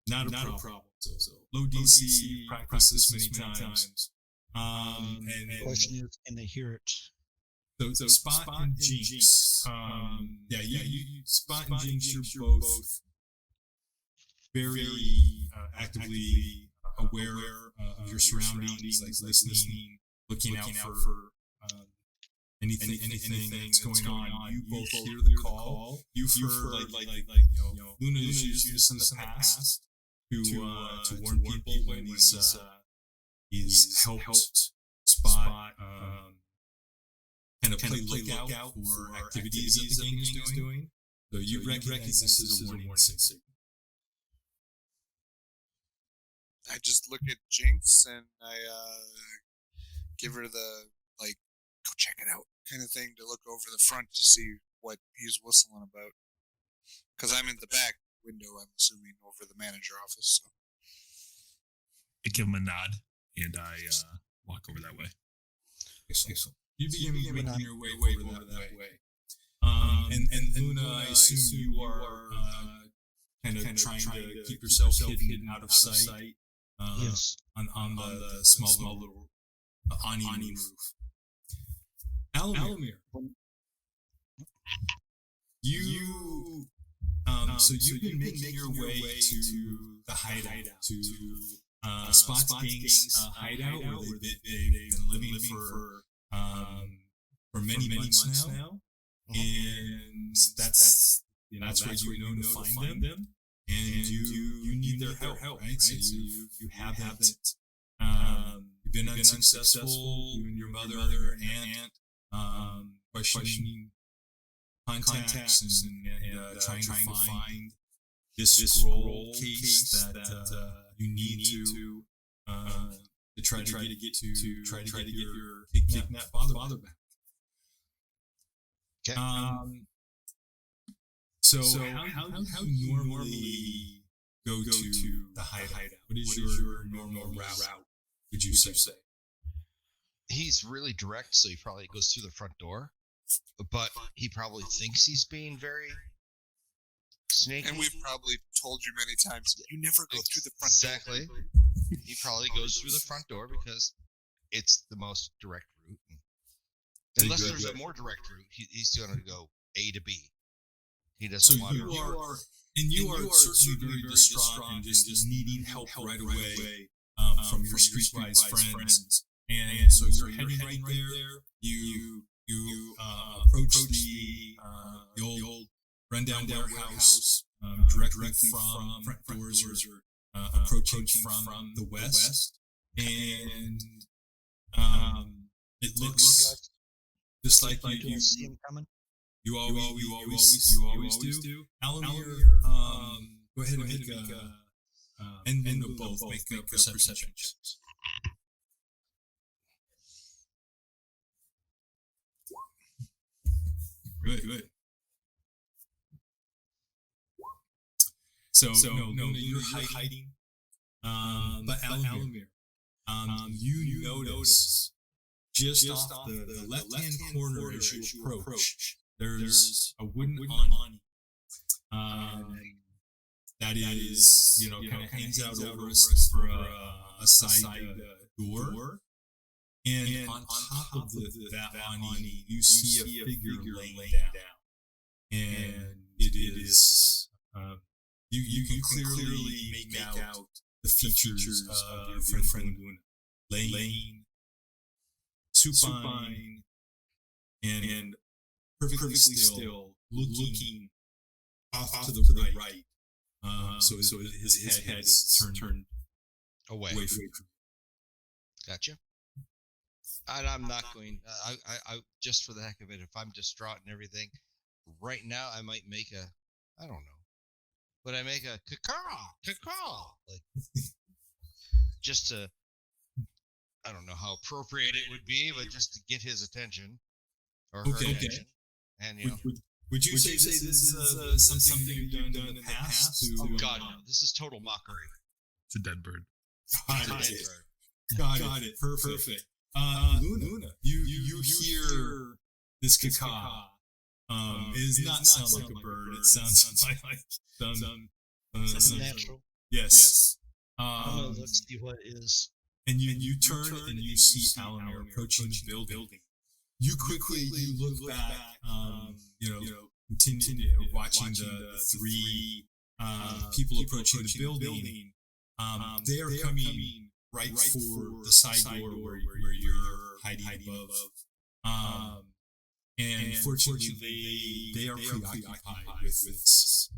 Not a problem. So low DC, practice this many times. And The question is, can they hear it? So Spot and Jinx. You Spot and Jinx, you're both very actively aware of your surroundings, like listening, looking out for anything that's going on. You both hear the call. You've heard like Luna has used this in the past to warn people when he's helped Spot kind of play lookout for activities that the gang is doing. So you recognize this as a warning signal. I just look at Jinx and I give her the go check it out kind of thing to look over the front to see what he's whistling about. Because I'm in the back window, I'm assuming, over the manager office. So. I give him a nod and I walk over that way. Excellent. You begin making your way over that way. And Luna, I assume you are kind of trying to keep yourself hidden out of sight. Yes. On the small little awning roof. Alamir, so you've been making your way to the hideout, to Spot's gang's hideout, where they've been living for many months now, and that's where you're known to find them, and you need their help, right? So you haven't you've been unsuccessful. You and your mother and your aunt questioning contacts and trying to find this scroll case that you need to try to get your kidnapped father back. Okay. So how do you normally go to the hideout? What is your normal route? Would you say? He's really direct, so he probably goes through the front door, but he probably thinks he's being very sneaky. And we've probably told you many times, you never go through the front door. Exactly. He probably goes through the front door because it's the most direct route. Unless there's a more direct route, he's going to go A to B. He doesn't want to. You are certainly very distraught and just needing help right away from your streetwise friends. And so you're heading right there. You approach the old rundown warehouse directly from front doors are approaching from the west, and it looks just like you see him coming. You always do. Alamir, go ahead and make and both make perception checks. Good. So no, you're hiding. But Alamir, you notice just off the left-hand corner as you approach, there's a wooden awning that is, kind of hangs out over a side door. And on top of that awning, you see a figure laying down. And it is, you can clearly make out the features of your friend Luna. Laying supine and perfectly still, looking off to the right. So his head is turned away from you. Gotcha. And I'm not going. I just for the heck of it, if I'm distraught and everything, right now I might make I don't know, but I make a caw, like just to, I don't know how appropriate it would be, but just to get his attention or her attention, and Would you say this is something you've done in the past? Oh God, no! This is total mockery. It's a dead bird. Got it. Perfect. Luna, you hear this caw. It does not sound like a bird. It sounds like natural. Yes. I'm gonna look see what is. And you turn and you see Alamir approaching the building. You quickly look back, continue watching the three people approaching the building. They are coming right for the side door where you're hiding above. And fortunately, they are preoccupied with this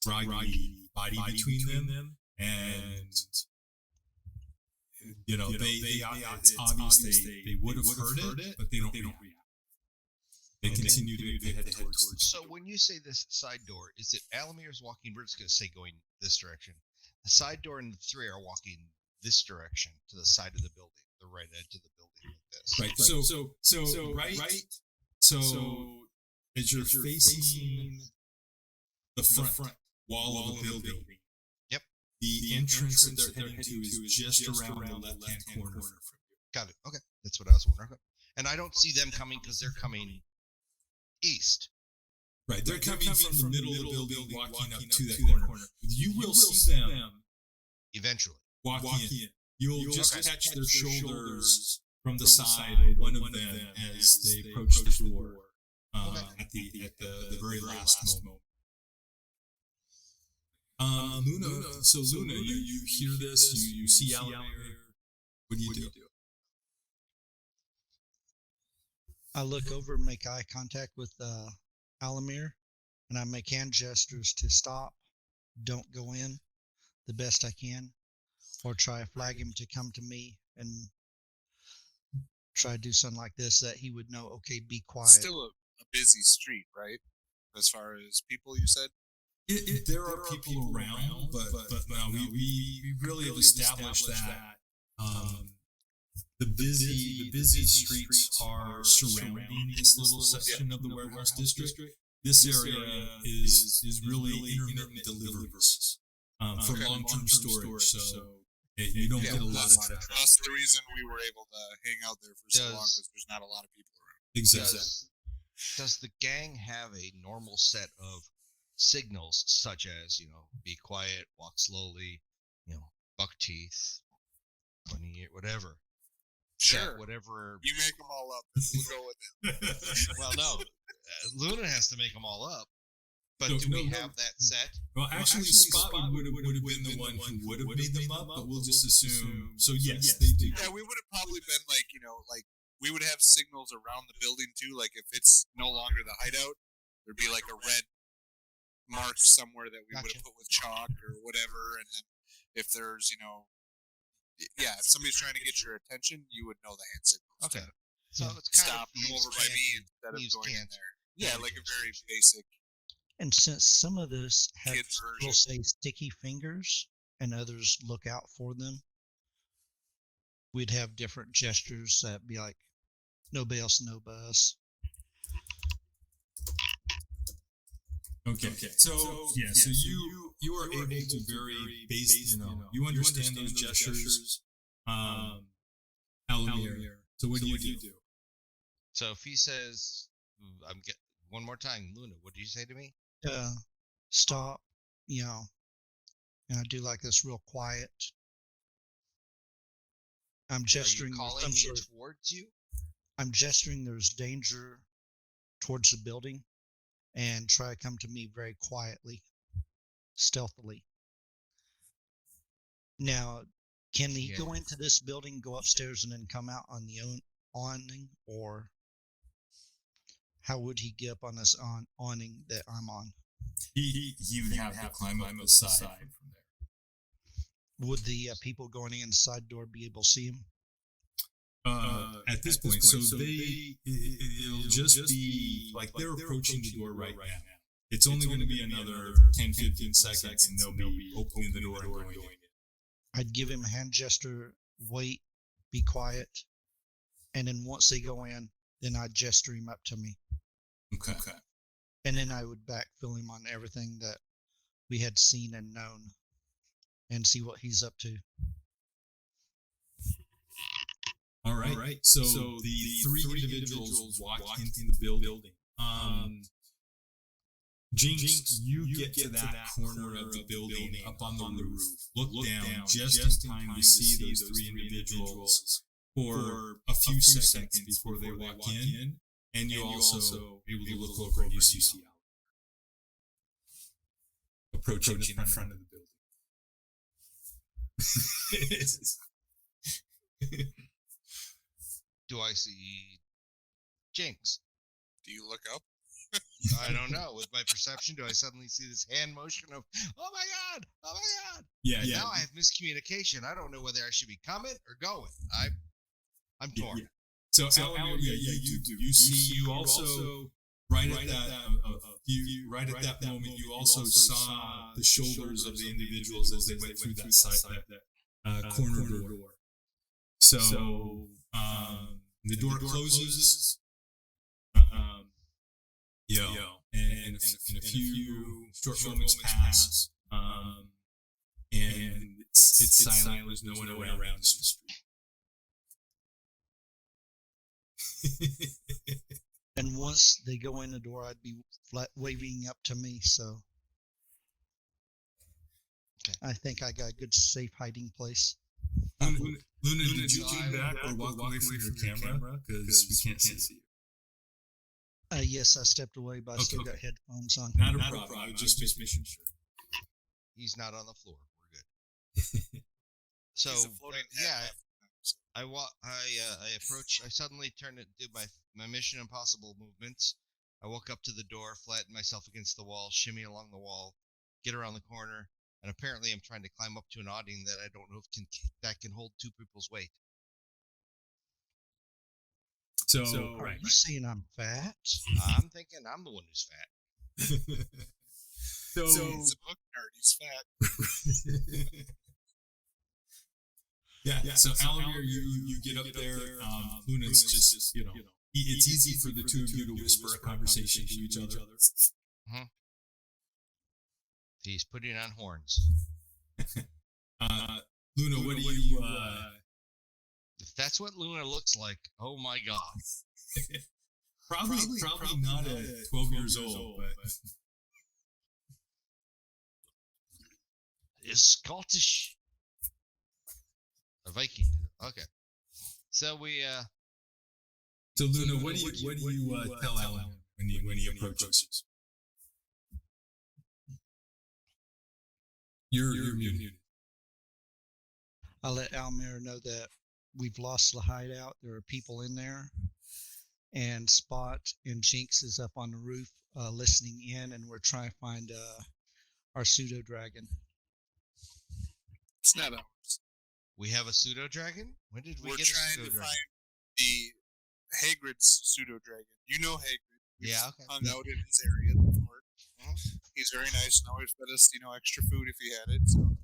groggy body between them, and it's obvious they would have heard it, but they don't react. They continue to head towards the door. So when you say this side door, is it Alamir's walking? We're just going to say going this direction. The side door and the three are walking this direction to the side of the building, the right edge of the building, like this. Right. So as you're facing the front wall of the building, yep, the entrance that they're heading to is just around the left-hand corner from you. Got it. Okay, that's what I was wondering. And I don't see them coming because they're coming east. Right, they're coming from the middle of the building, walking up to that corner. You will see them eventually walking in. You'll just catch their shoulders from the side of one of them as they approach the door at the very last moment. Luna, you hear this, you see Alamir. What do you do? I look over and make eye contact with Alamir, and I make hand gestures to stop, don't go in the best I can, or try to flag him to come to me and try to do something like this that he would know, okay, be quiet. Still a busy street, right? As far as people, you said? There are people around, but no, we really have established that the busy streets are surrounding this little section of the warehouse district. This area is really intermittent deliveries for long-term storage, so you don't get a lot of traffic. That's the reason we were able to hang out there for so long, because there's not a lot of people around. Exactly. Does the gang have a normal set of signals, such as, be quiet, walk slowly, buck teeth, funny ear, whatever? Sure. Whatever. You make them all up. We'll go with it. Well, no. Luna has to make them all up. But do we have that set? Well, actually Spotty would have been the one who would have made them up, but we'll just assume. So yes, they do. Yeah, we would have probably been like we would have signals around the building too. Like if it's no longer the hideout, there'd be like a red mark somewhere that we would have put with chalk or whatever. And then if there's, if somebody's trying to get your attention, you would know the hand signals. Okay. So it's kind stop them over by me instead of going in there. Yeah, like a very basic. And since some of those have, we'll say, sticky fingers and others look out for them, we'd have different gestures that be like, nobody else know but us. Okay. So you are able to very basic, you understand those gestures, Alamir. So what do you do? So if he says, one more time, Luna, what do you say to me? Stop, and I do like this real quiet. I'm gesturing. Are you calling me towards you? I'm gesturing there's danger towards the building, and try to come to me very quietly, stealthily. Now, can he go into this building, go upstairs, and then come out on the awning, or how would he get up on this awning that I'm on? He would have to climb up the side from there. Would the people going in the side door be able to see him? At this point, so it'll just be like they're approaching the door right now. It's only going to be another 10-15 seconds, and they'll be opening the door and going in. I'd give him a hand gesture, wait, be quiet, and then once they go in, then I'd gesture him up to me. Okay. And then I would backfill him on everything that we had seen and known, and see what he's up to. All right. So the three individuals walk into the building. Jinx, you get to that corner of the building up on the roof. Look down just in time to see those three individuals for a few seconds before they walk in, and you also able to look over and you see Al approaching the front of the building. Do I see Jinx? Do you look up? I don't know. With my perception, do I suddenly see this hand motion of, oh my god, oh my god? Yeah. Now I have miscommunication. I don't know whether I should be coming or going. I'm torn. Yeah. So Alan, you do. You see. You also right at that moment. You also saw the shoulders of the individuals as they went through that corner door. So the door closes. And a few short moments pass. And it's silent. There's no one around the street. And once they go in the door, I'd be waving up to me. So okay. I think I got a good safe hiding place. Luna, did you lean back or walk away from your camera? Because we can't see you. Yes, I stepped away, but I still got headphones on. Not a problem. I was just making sure. He's not on the floor. We're good. So I approach. I suddenly turn it, do my Mission Impossible movements. I walk up to the door, flatten myself against the wall, shimmy along the wall, get around the corner, and apparently I'm trying to climb up to an awning that I don't know if that can hold two people's weight. So are you saying I'm fat? I'm thinking I'm the one who's fat. So He's a book nerd. He's fat. Yeah. So Alamir, you get up there. Luna's just it's easy for the two of you to whisper a conversation to each other. Mm-hmm. He's putting on horns. Luna, what do you? If that's what Luna looks like, oh my god. Probably not at 12 years old, but Is Scottish. A Viking. Okay. So we So Luna, what do you tell Alan when he approaches? You're muted. I'll let Almir know that we've lost the hideout. There are people in there. And Spot and Jinx is up on the roof listening in, and we're trying to find our pseudo dragon. It's not ours. We have a pseudo dragon? When did we We're get a trying pseudo to dragon? find the Hagrid's pseudo dragon. You know Hagrid. We Yeah, just okay. hung out in his area before. He's very nice and always fed us, extra food if he had it. So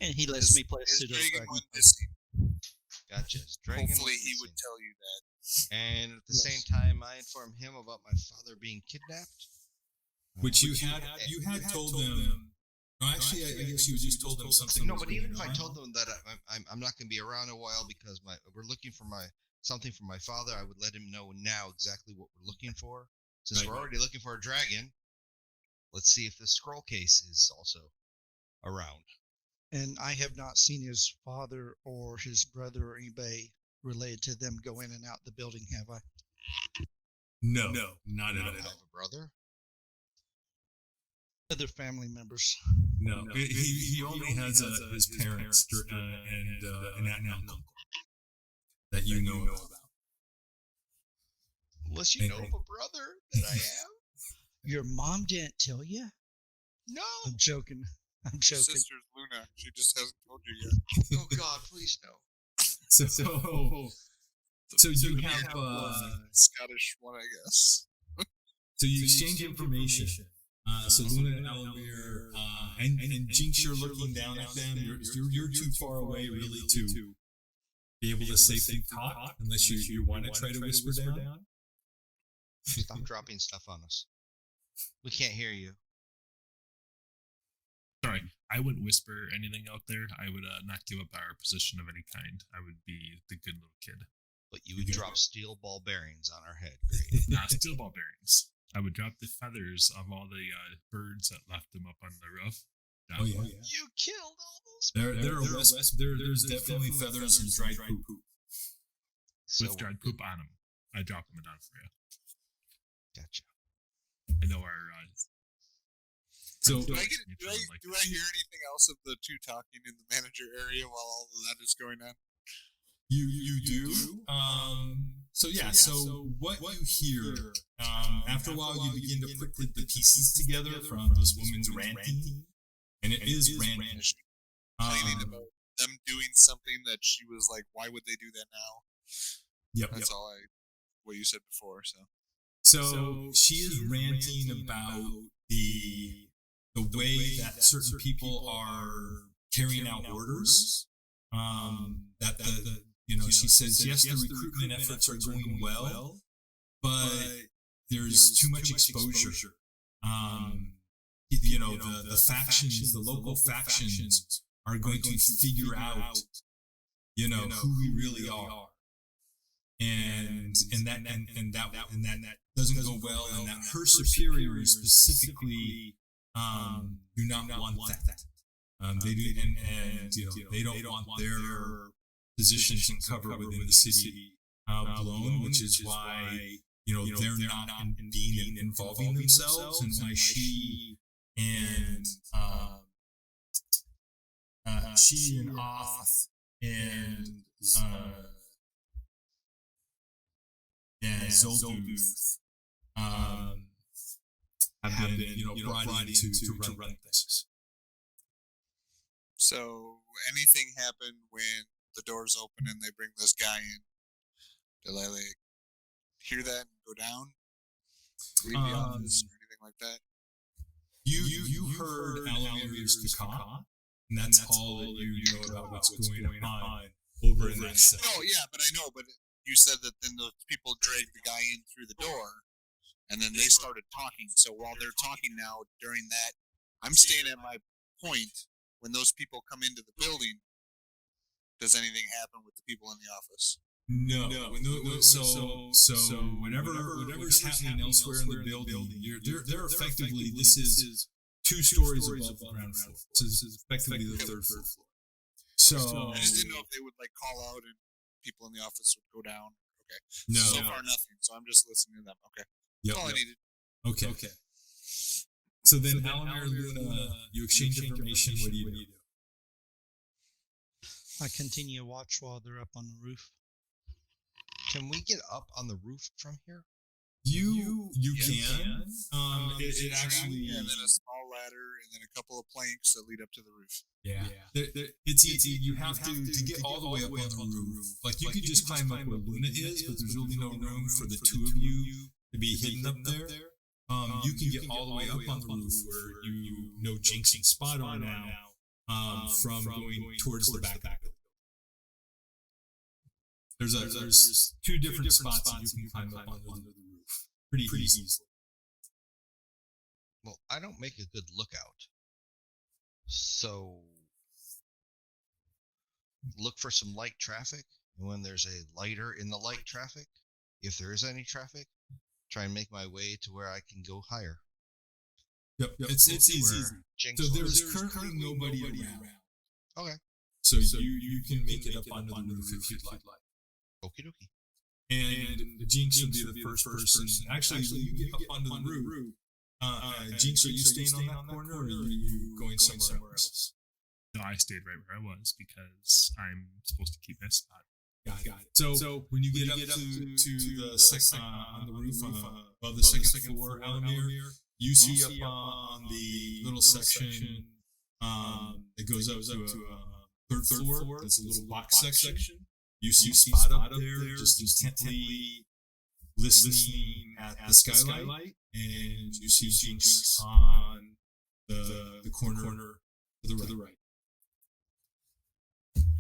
And he lets me play his pseudo dragon dragon. went missing. Gotcha. His dragon Hopefully went he would missing. tell you that. And at the Yes. same time, I informed him about my father being kidnapped. Which you had told them. No, actually, I guess you just told them something. No, was but even if going I on. told them that I'm not going to be around a while because we're looking for something from my father, I would let him know now exactly what we're looking for. Since Right. we're already looking for a dragon, let's see if the scroll case is also around. And I have not seen his father or his brother or anybody related to them go in and out the building, have I? No, not You at don't all. have a brother? Other family members. No, he only has his parents and an aunt and uncle that you know about. Unless you know of a brother that I have? Your mom didn't tell you? No. I'm joking. I'm Your joking. sister's Luna. She just hasn't told you yet. Oh God, please no. So you have Scottish one, I guess. so you exchange information. So Luna and Alamir and Jinx, you're looking down at them. You're too far away really to be able to safely talk unless you want to try to whisper down. Stop dropping stuff on us. We can't hear you. Sorry, I wouldn't whisper anything out there. I would not give up our position of any kind. I would be the good little kid. But you would drop steel ball bearings on our head. Great. Steel ball bearings. I would drop the feathers of all the birds that left them up on the roof. Oh yeah. You killed all those. There's definitely feathers and dried poop. So With dried poop on them. I drop them down for you. Gotcha. I know our. So Do I hear anything else of the two talking in the manager area while all of that is going on? you do. So what you hear after a while, you begin to put the pieces together from this woman's ranting, and it is ranting. Complaining about them doing something that she was like, why would they do that now? Yep. That's all what you said before. So she is ranting about the way that certain people are carrying out orders. That she says, yes, the recruitment efforts are going well, but there's too much exposure. The factions, the local factions are going to figure out, who we really are. And that doesn't go well, and that her superiors specifically do not want that. They do, and they don't want their positions and cover within the city blown, which is why they're not being involving themselves, and why she and Oth and Zolduth have been brought in to run things. So anything happen when the doors open and they bring this guy in? Did I hear that and go down? Leave the office or anything like that? You heard Alamir's caca, and that's all that you know about what's going on over in that section. Oh yeah, but I know. But you said that then those people dragged the guy in through the door, and then they started talking. So while they're talking now, during that, I'm staying at my point. When those people come into the building, does anything happen with the people in the office? No. So whatever's happening elsewhere in the building, they're effectively, this is 2 stories above the ground floor. This is effectively the 3rd floor. So I just didn't know if they would call out and people in the office would go down. Okay. No. So far nothing. So I'm just listening to them. Okay. That's all I needed. Okay. So then, Alamir, Luna, you exchange information. What do you do? I continue watch while they're up on the roof. Can we get up on the roof from here? You can. It actually, and then a small ladder, and then a couple of planks that lead up to the roof. Yeah. It's easy. You have to get all the way up on the roof. Like you could just climb up where Luna is, but there's really no room for the 2 of you to be hidden up there. You can get all the way up on the roof where you know Jinx and Spot are now from going towards the back. There's 2 different spots that you can climb up onto the roof. Pretty easily. Well, I don't make a good lookout. So look for some light traffic. And when there's a lighter in the light traffic, if there is any traffic, try and make my way to where I can go higher. Yep. It's easy. So there's currently nobody around. Okay. So you can make it up onto the roof if you'd like. Okie dokie. And Jinx will be the first person. Actually, when you get up onto the roof, Jinx, are you staying on that corner, or are you going somewhere else? No, I stayed right where I was because I'm supposed to keep my spot. Got it. So when you get up to the second on the roof above the second floor, Alamir, you see up on the little section that goes up to a 3rd floor. That's a little box section. You see Spot up there, just intently listening at the skylight, and you see Jinx on the corner to the right.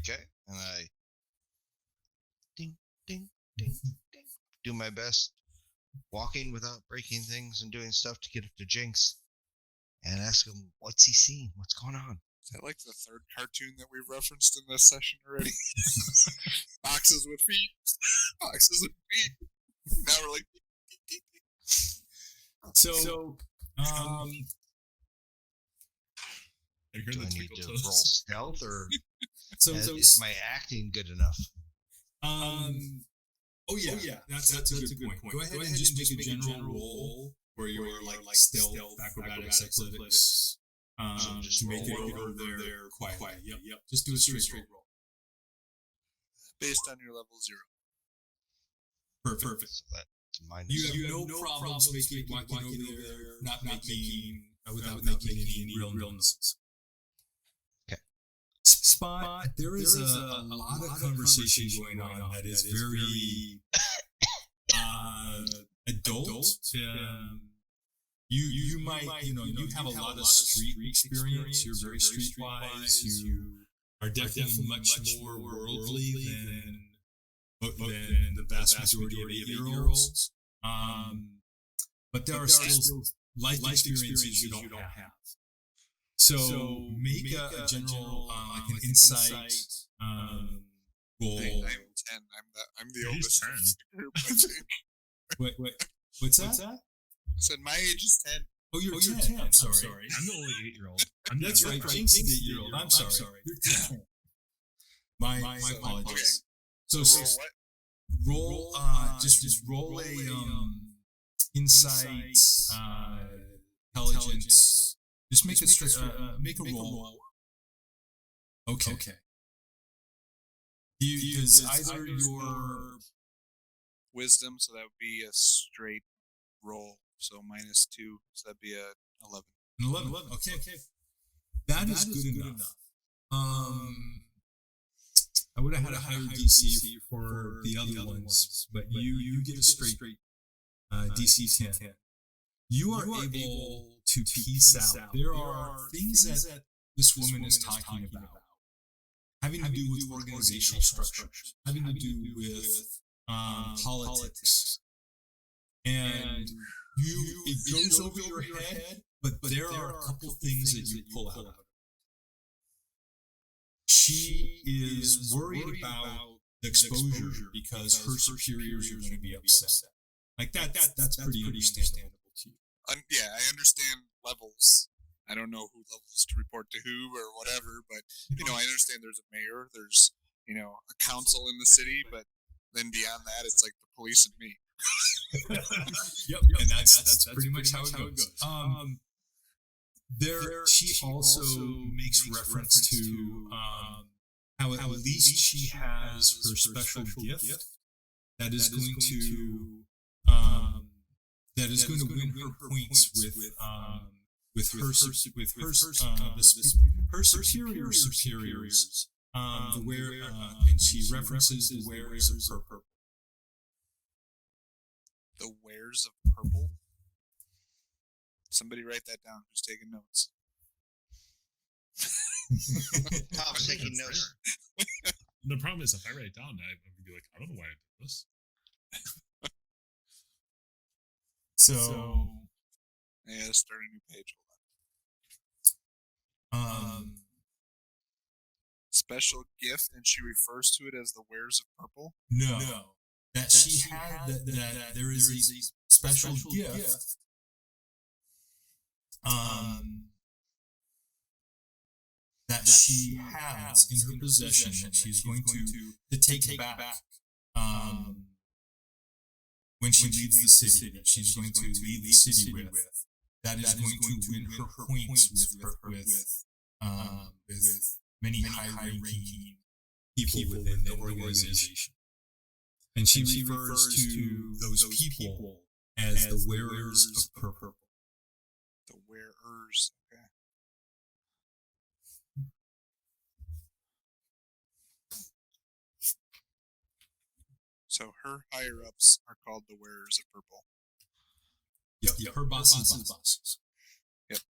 Okay, and I ding, ding, ding, ding. Do my best, walking without breaking things and doing stuff to get up to Jinx, and ask him, what's he seeing? What's going on? Is that like the 3rd cartoon that we've referenced in this session already? Boxes with feet. Boxes with feet. Now we're like... So, I heard Do I the need twinkle to roll toes. stealth, or so is my acting good enough? Oh yeah, that's a good point. Go ahead and just make a general roll where you're like stealth, acrobatics, athletics, So just to make it roll over there quiet. Yep. Just do a straight roll. Based on your level 0. Perfect. So that's minus. You have no problems walking over there, not making without making any real noise. Okay. Spot. There is a lot of conversation going on that is very adult. You might you have a lot of street experience. You're very streetwise. You are definitely much more worldly than the vast majority of 8-year-olds. But there are still life experiences you don't have. So make a general like an insight roll. I'm 10. I'm the He's oldest. 10. of the group, I think. What's that? I said my age is 10. Oh, you're 10. I'm sorry. I'm the only 8-year-old. That's right. Jinx is 8-year-old. I'm sorry. You're 10. My apologies. So So roll what? roll just roll a insight intelligence. Just make a roll. Okay. Does either your Wisdom, so that would be a straight roll. So -2, so that'd be a 11. 11? Okay. That is good enough. I would have had a higher DC for the other ones, but you get a straight DC 10. You are able to piece out. There are things that this woman is talking about, having to do with organizational structures, having to do with politics, and it goes over your head. But there are a couple things that you pull out of it. She is worried about the exposure because her superiors are going to be upset. Like that's pretty understandable to you. Yeah, I understand levels. I don't know who levels to report to who or whatever, but I understand there's a mayor, there's a council in the city, but then beyond that, it's like the police and me. Yep. And that's pretty much how it goes. She also makes reference to how at least she has her special gift that is going to win her points with her superiors. And she references the wearers of purple. The wares of purple. Somebody write that down. Who's taking notes? Tom's taking notes. The problem is, if I write it down, I would be like, I don't know why I did this. So I gotta start a new page. Hold on. Special gift, and she refers to it as the wares of purple. No. That she had that there is a special gift. That she has in her possession that she's going to take back when she leaves the city, that she's going to leave the city with, that is going to win her points with many high-ranking people within the organization. And she refers to those people as the wearers of purple. The wearers. Okay. So her higher-ups are called the wearers of purple. Yep. Her bosses. Yep.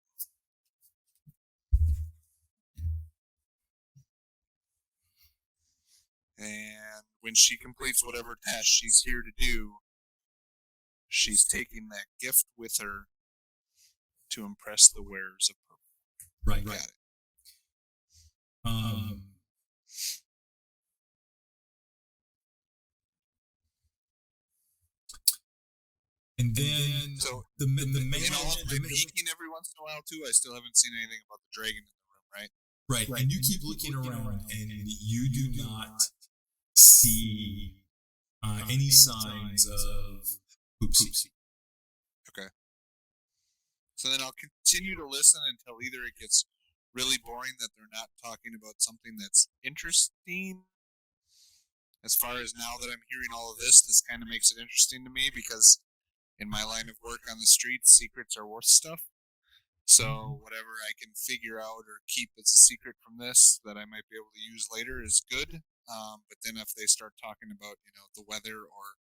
And when she completes whatever task she's here to do, she's taking that gift with her to impress the wearers of purple. Right. Got it. And then So the in all manager, of my peeking every once in a while too, I still haven't seen anything about the dragon in the room, right? right, and you keep looking around, and you do not see any signs of Poopsie. Okay. So then I'll continue to listen until either it gets really boring that they're not talking about something that's interesting. As far as now that I'm hearing all of this kind of makes it interesting to me because in my line of work on the streets, secrets are worth stuff. So whatever I can figure out or keep as a secret from this that I might be able to use later is good. But then if they start talking about, the weather or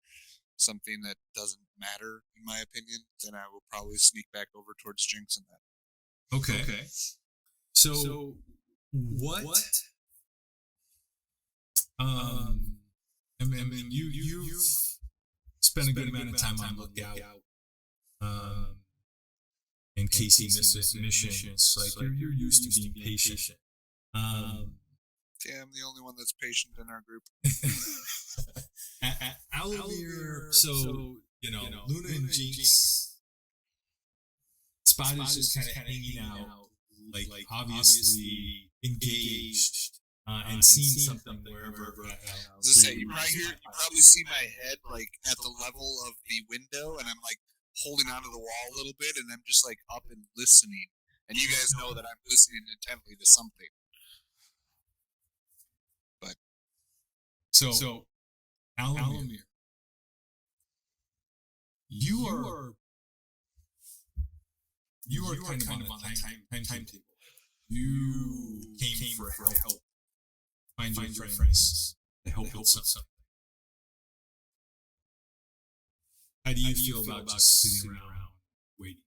something that doesn't matter, in my opinion, then I will probably sneak back over towards Jinx and that. Okay. So what? I mean, you've spent a good amount of time on Lookout, and casing missions. Like you're used to being patient. Yeah, I'm the only one that's patient in our group. Alamir, so Luna and Jinx, Spot is just kind of hanging out, like obviously engaged, and seeing something wherever. As I say, you probably see my head like at the level of the window, and I'm like holding onto the wall a little bit, and I'm just like up and listening. And you guys know that I'm listening intently to something. But so Alamir, you are kind of on a timetable. You came for help. Find your friends to help with something. How do you feel about just sitting around waiting?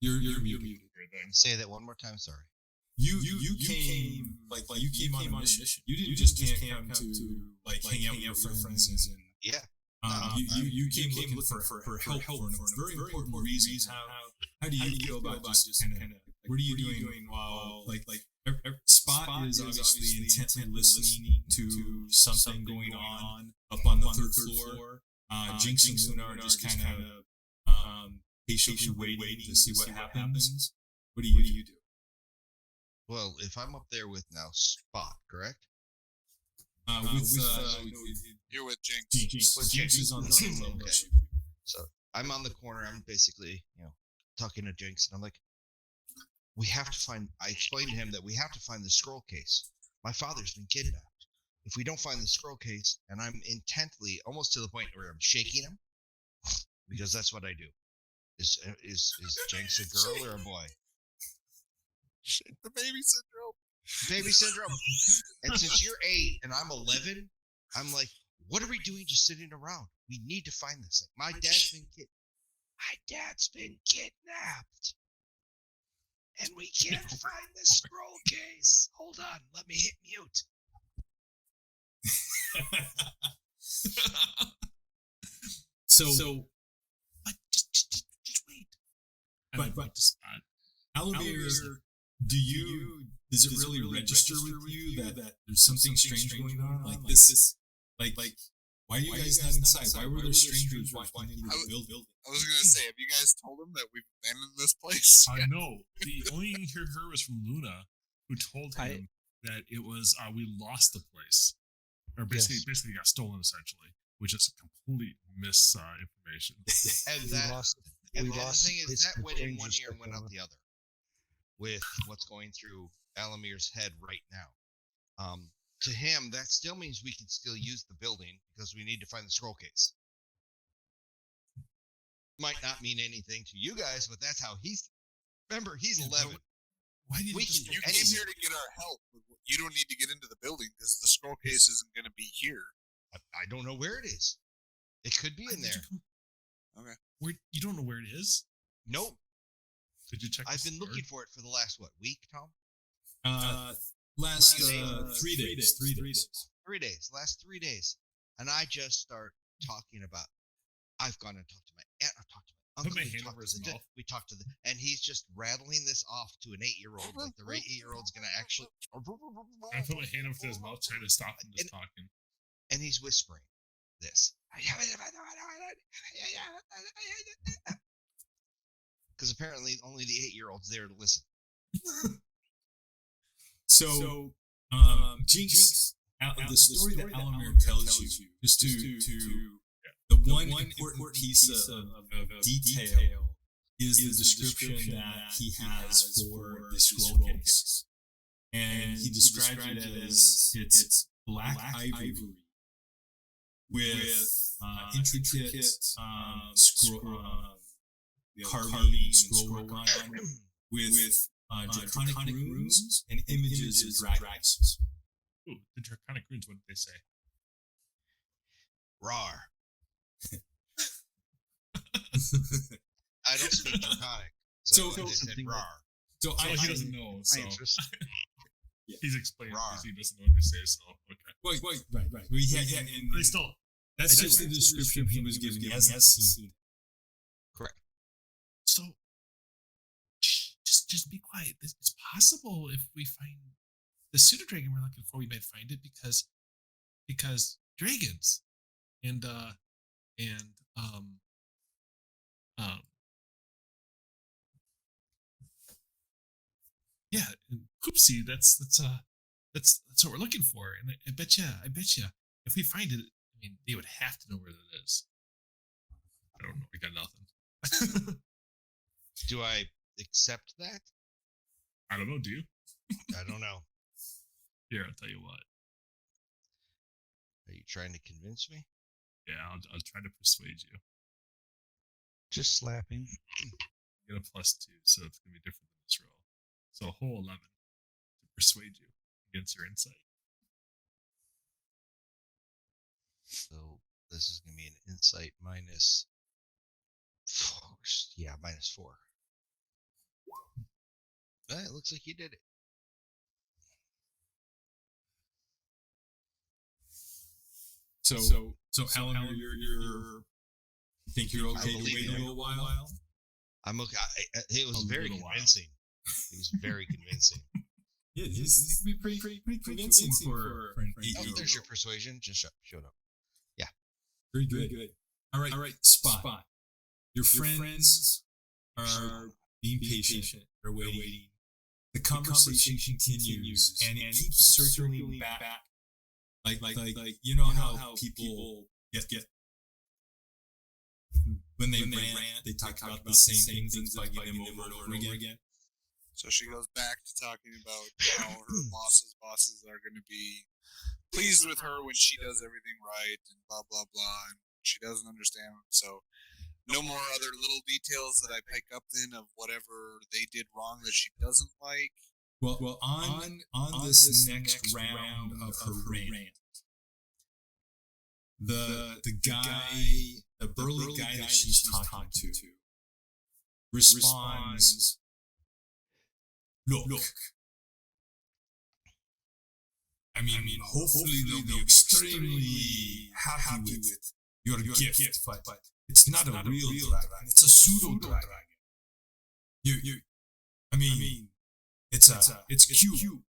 You're muted. Say that one more time. Sorry. You came you came on a mission. You didn't just come to hang out with your friends and Yeah. you came looking for help for a very important reason. How do you feel about just kind of what are you doing while Spot is obviously intently listening to something going on up on the third floor. Jinx and Luna are just kind of patiently waiting to see what happens. What do you do? Well, if I'm up there with now Spot, correct? you're with Jinx. Jinx is on the same level. Okay. So I'm on the corner. I'm basically, talking to Jinx, and I'm like, I explained to him that we have to find the scroll case. My father's been kidnapped. If we don't find the scroll case, and I'm intently, almost to the point where I'm shaking him, because that's what I do. Is Jinx a girl or a boy? The baby syndrome. Baby syndrome. And since you're 8 and I'm 11, I'm like, what are we doing just sitting around? We need to find this thing. My dad's been kidnapped. And we can't find the scroll case. Hold on, let me hit mute. So just wait. But Alamir, does it really register with you that there's something strange going on? Like this, why are you guys not inside? Why were there strangers walking into the building? I was gonna say, have you guys told him that we've abandoned this place? I know. The only thing you heard was from Luna, who told him that it was we lost the place, or basically got stolen essentially, which is a complete misinformation. And the thing is, that went in one ear and went out the other. With what's going through Alamir's head right now. To him, that still means we can still use the building because we need to find the scroll case. Might not mean anything to you guys, but that's how remember, he's 11. Why did You came here to get our help. You don't need to get into the building because the scroll case isn't going to be here. I don't know where it is. It could be in there. Okay. You don't know where it is? Nope. Did you check? I've been looking for it for the last, week, Tom? Last 3 days. 3 days. 3 days. Last 3 days. And I just start talking about, I've gone and talked to my aunt, I've talked to my uncle, Put my hand over his mouth. we talked to and he's just rattling this off to an 8-year-old, like the 8-year-old's going to actually... I put my hand over his mouth, trying to stop him just talking. And he's whispering. this. Because apparently only the 8-year-old's there to listen. So, Jinx, the story that Alamir tells you, just to the one important piece of detail is the description that he has for the scroll case. And he describes it as it's black ivory with intricate carving and scroll work on it, with draconic runes and images of dragons. Ooh, the draconic runes, what did they say? Rawr. I don't speak draconic. So I just said rawr. So he doesn't know. So Yeah. He's explaining Rawr. because he doesn't know what to say. So okay. Right. Well, But still, that's just the description he was given. He hasn't seen it. Correct. So just be quiet. It's possible if we find the pseudo dragon we're looking for, we might find it because dragons and yeah, and Poopsie, that's what we're looking for. And I bet you, if we find it, I mean, they would have to know where it is. I don't know. I got nothing. Do I accept that? I don't know. Do you? I don't know. Here, I'll tell you what. Are you trying to convince me? Yeah, I'll try to persuade you. Just slap him. You get a +2, so it's gonna be different than this roll. So a whole 11 to persuade you against your insight. So this is going to be an insight minus 4. Yeah, minus 4. It looks like you did it. So Alan, you think you're okay to wait a little while? I'm okay. It was very convincing. It was very convincing. Yeah, this would be pretty convincing for an 8-year-old. There's your persuasion. Just showed up. Yeah. Very good. All right. Spot. Your friends are being patient. They're waiting. The conversation continues, and it keeps circling back. Like you know how people get when they rant, they talk about the same things by getting them over and over again. So she goes back to talking about how her bosses are going to be pleased with her when she does everything right and blah, blah, blah. And she doesn't understand. So no more other little details that I pick up then of whatever they did wrong that she doesn't like. Well, on this next round of her rant, the burly guy that she's talking to responds, Look. I mean, hopefully they'll be extremely happy with your gift, but it's not a real dragon. It's a pseudo dragon. I mean, it's cute,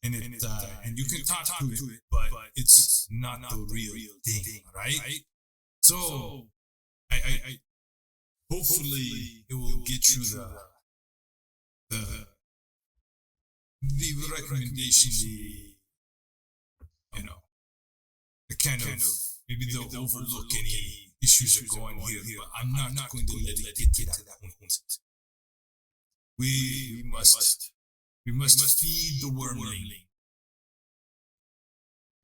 and you can talk to it, but it's not the real thing, right? So, I hopefully it will get you the recommendation, the kind of, maybe they'll overlook any issues that go on here, but I'm not going to let it get to that point. We must feed the wormling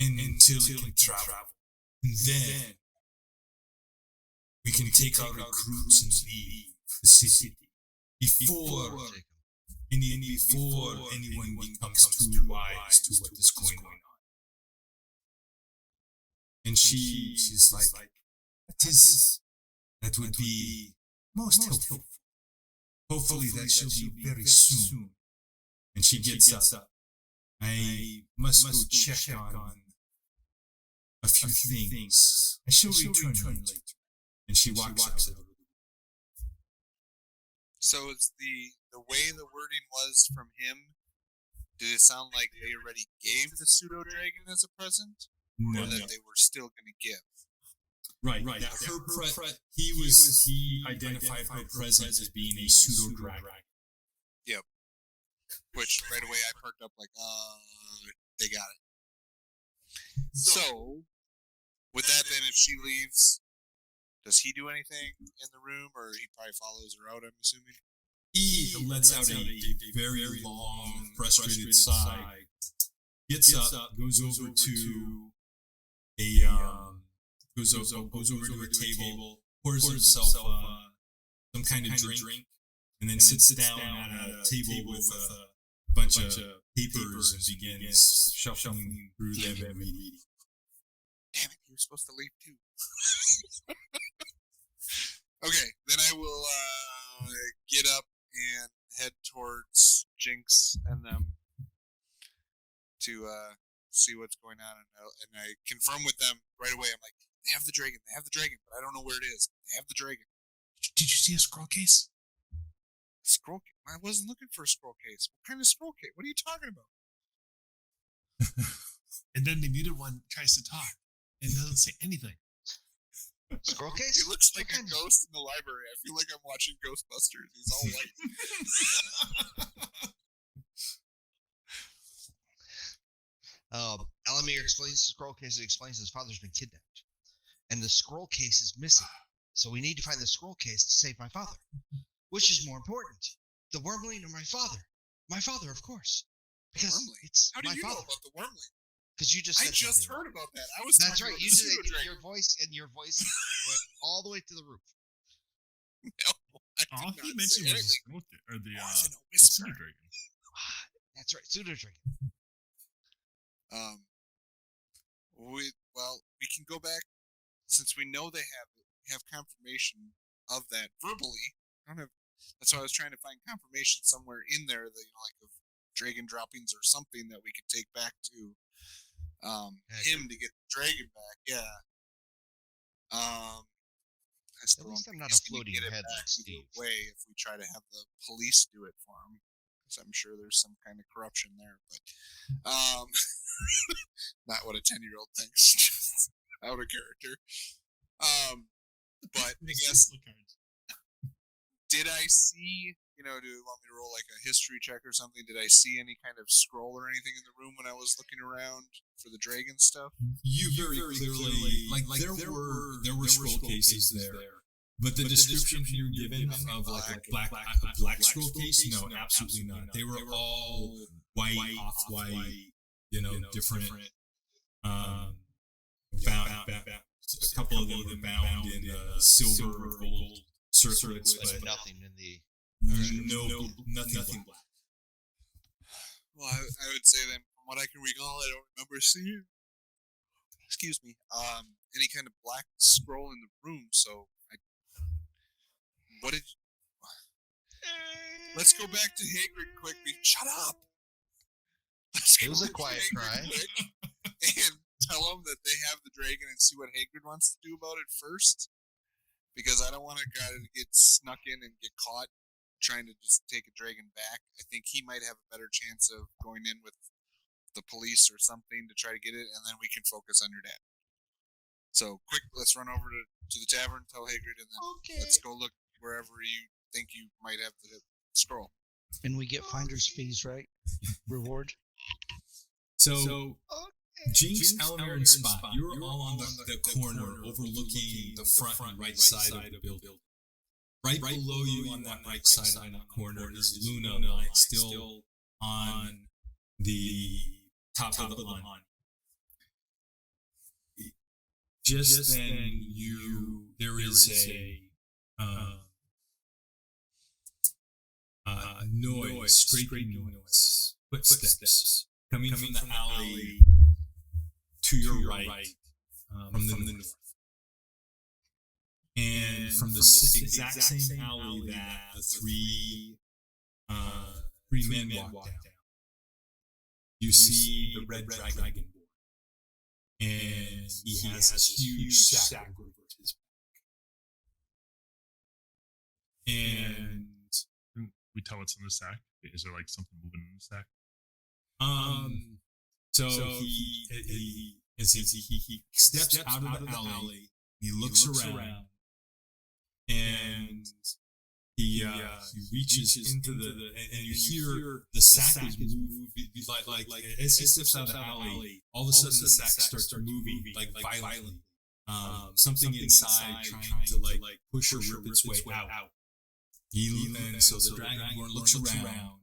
until it can travel. And then we can take our recruits and leave the city before anyone becomes too wise to what is going on. And she's like, that would be most helpful. Hopefully that shall be very soon. And she gets up. I must go check on a few things. I shall return later. And she walks out. So is the way the wording was from him, did it sound like they already gave the pseudo dragon as a present? No. Or that they were still going to give? Right. He identified her presence as being a pseudo dragon. Yep. Which right away I perked up like, they got it. So, with that, then if she leaves, does he do anything in the room, or he probably follows her out? I'm assuming. He lets out a very long, frustrated sigh. Gets up, goes over to goes over to a table, pours himself some kind of drink, and then sits down at a table with a bunch of papers and begins shuffling through them and reading. Damn it, you were supposed to leave too. Okay, then I will get up and head towards Jinx and them to see what's going on, and I confirm with them right away. I'm like, they have the dragon, but I don't know where it is. They have the dragon. Did you see a scroll case? Scroll case? I wasn't looking for a scroll case. What kind of scroll case? What are you talking about? And then the muted one tries to talk and doesn't say anything. Scroll case? He looks like a ghost in the library. I feel like I'm watching Ghostbusters. He's all white. Alamir explains the scroll case. It explains his father's been kidnapped, and the scroll case is missing. So we need to find the scroll case to save my father. Which is more important, the wormling or my father? My father, of course, because Wormling? it's How do my you father. know about the wormling? Because you just I said just something heard about that. I was That's talking right. about You the did pseudo-dragon. your voice went all the way to the roof. No, I did All not he say mentioned was the anything. scroll or the Oh, I said a the whisper. pseudo dragon. That's right, pseudo dragon. We can go back since we know they have confirmation of that verbally. I don't have. That's why I was trying to find confirmation somewhere in there that like of dragon droppings or something that we could take back to him to get the dragon back. Yeah. I still At least don't I'm think not he's a gonna floating get it head back like either Steve. way if we try to have the police do it for him, because I'm sure there's some kind of corruption there. But not what a 10-year-old thinks. Just out of character. But I guess, did I see, do you want me to roll like a history check or something? Did I see any kind of scroll or anything in the room when I was looking around for the dragon stuff? You very clearly, like there were scroll cases there. But the description you're given of like a black scroll case, no, absolutely not. They were all white, off-white, different. A couple of them were bound in silver or gold circlets, But but nothing in the. nothing black. Well, I would say then, from what I can recall, I don't remember seeing. Excuse me. Any kind of black scroll in the room. So, let's go back to Hagrid quick. Shut up. It was a quiet cry. And tell them that they have the dragon and see what Hagrid wants to do about it first. Because I don't want a guy to get snuck in and get caught trying to just take a dragon back. I think he might have a better chance of going in with the police or something to try to get it, and then we can focus on your dad. So, quick, let's run over to the tavern, tell Hagrid, and then let's go look wherever you think you might have the scroll. And we get finder's fees, right? Reward. So Jinx, Alamir, and Spot, you're all on the corner overlooking the front and right side of the building. Right below you on that right side of that corner is Luna lying still on the top of the line. Just then, there is a noise, scraping noise, footsteps coming from the alley to your right, from the north. And from the exact same alley that the three men walked down, you see the red dragon board. And he has this huge sack over his back. And we tell what's in the sack. Is there like something moving in the sack? So he steps out of the alley He looks around, and he reaches into and you hear the sack is moving, like as he steps out of the alley, all of a sudden the sack starts moving, like violently. Something inside trying to like push or rip its way out. And so the Dragonborn looks around,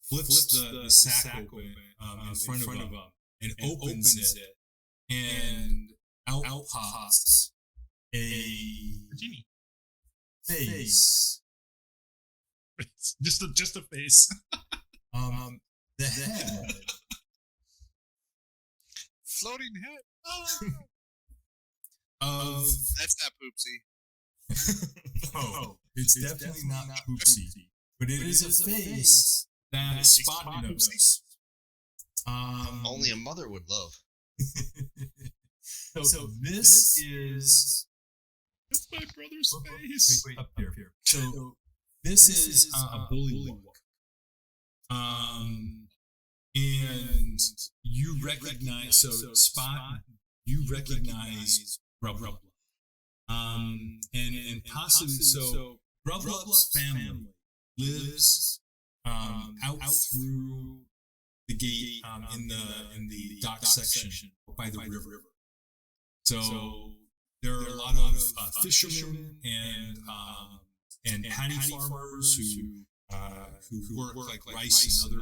flips the sack open in front of him, and opens it, and out pops a Genie. face. Just a face. The head Floating head. of That's not Poopsie. no, it's definitely not Poopsie, but it is a face that Spot knows. Only a mother would love. So this is It's my brother's face. wait, up here. So this is a bullywug. And you recognize, so Spot, you recognize Grubblub. And possibly, so Grublub's family lives out through the gate in the dock section by the river. So there are a lot of fishermen and paddy farmers who work like rice and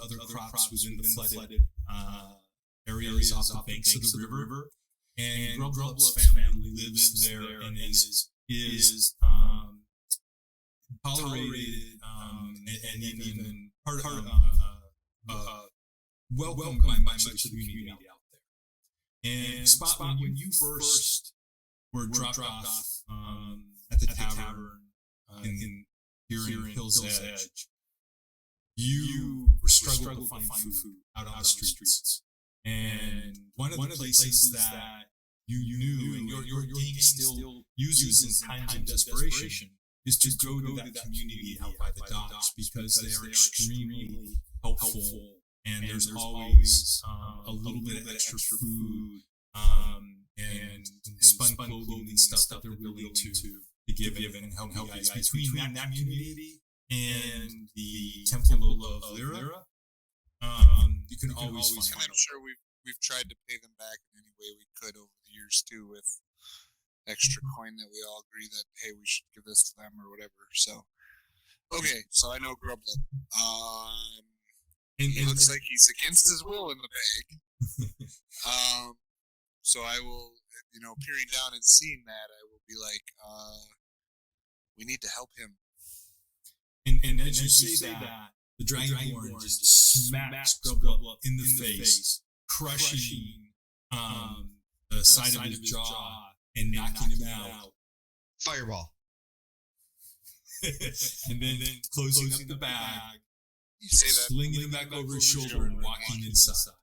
other crops within the flooded areas off the banks of the river. And Grublub's family lives there and is tolerated and even welcomed by much of the community out there. And Spot, when you first were dropped off at the tavern here in Hill's Edge, you were struggling to find food out on the streets. And one of the places that you knew, and your gang still uses in times of desperation, is to go to that community out by the docks, because they are extremely helpful, and there's always a little bit of extra food and spun clothing and stuff that they're willing to give and help you guys. Between that community and the Temple of Lyra, you can always find. And I'm sure we've tried to pay them back in any way we could over the years too, with extra coin that we all agree that, hey, we should give this to them or whatever. So okay, so I know Grublub. It looks like he's against his will in the bag. So I will, peering down and seeing that, I will be like, we need to help him. And as you say that, the Dragonborn just smacks Grublub in the face, crushing the side of his jaw and knocking him out. Fireball. And then closing up the bag, You say that. slinging him back over his shoulder and walking inside. Oh,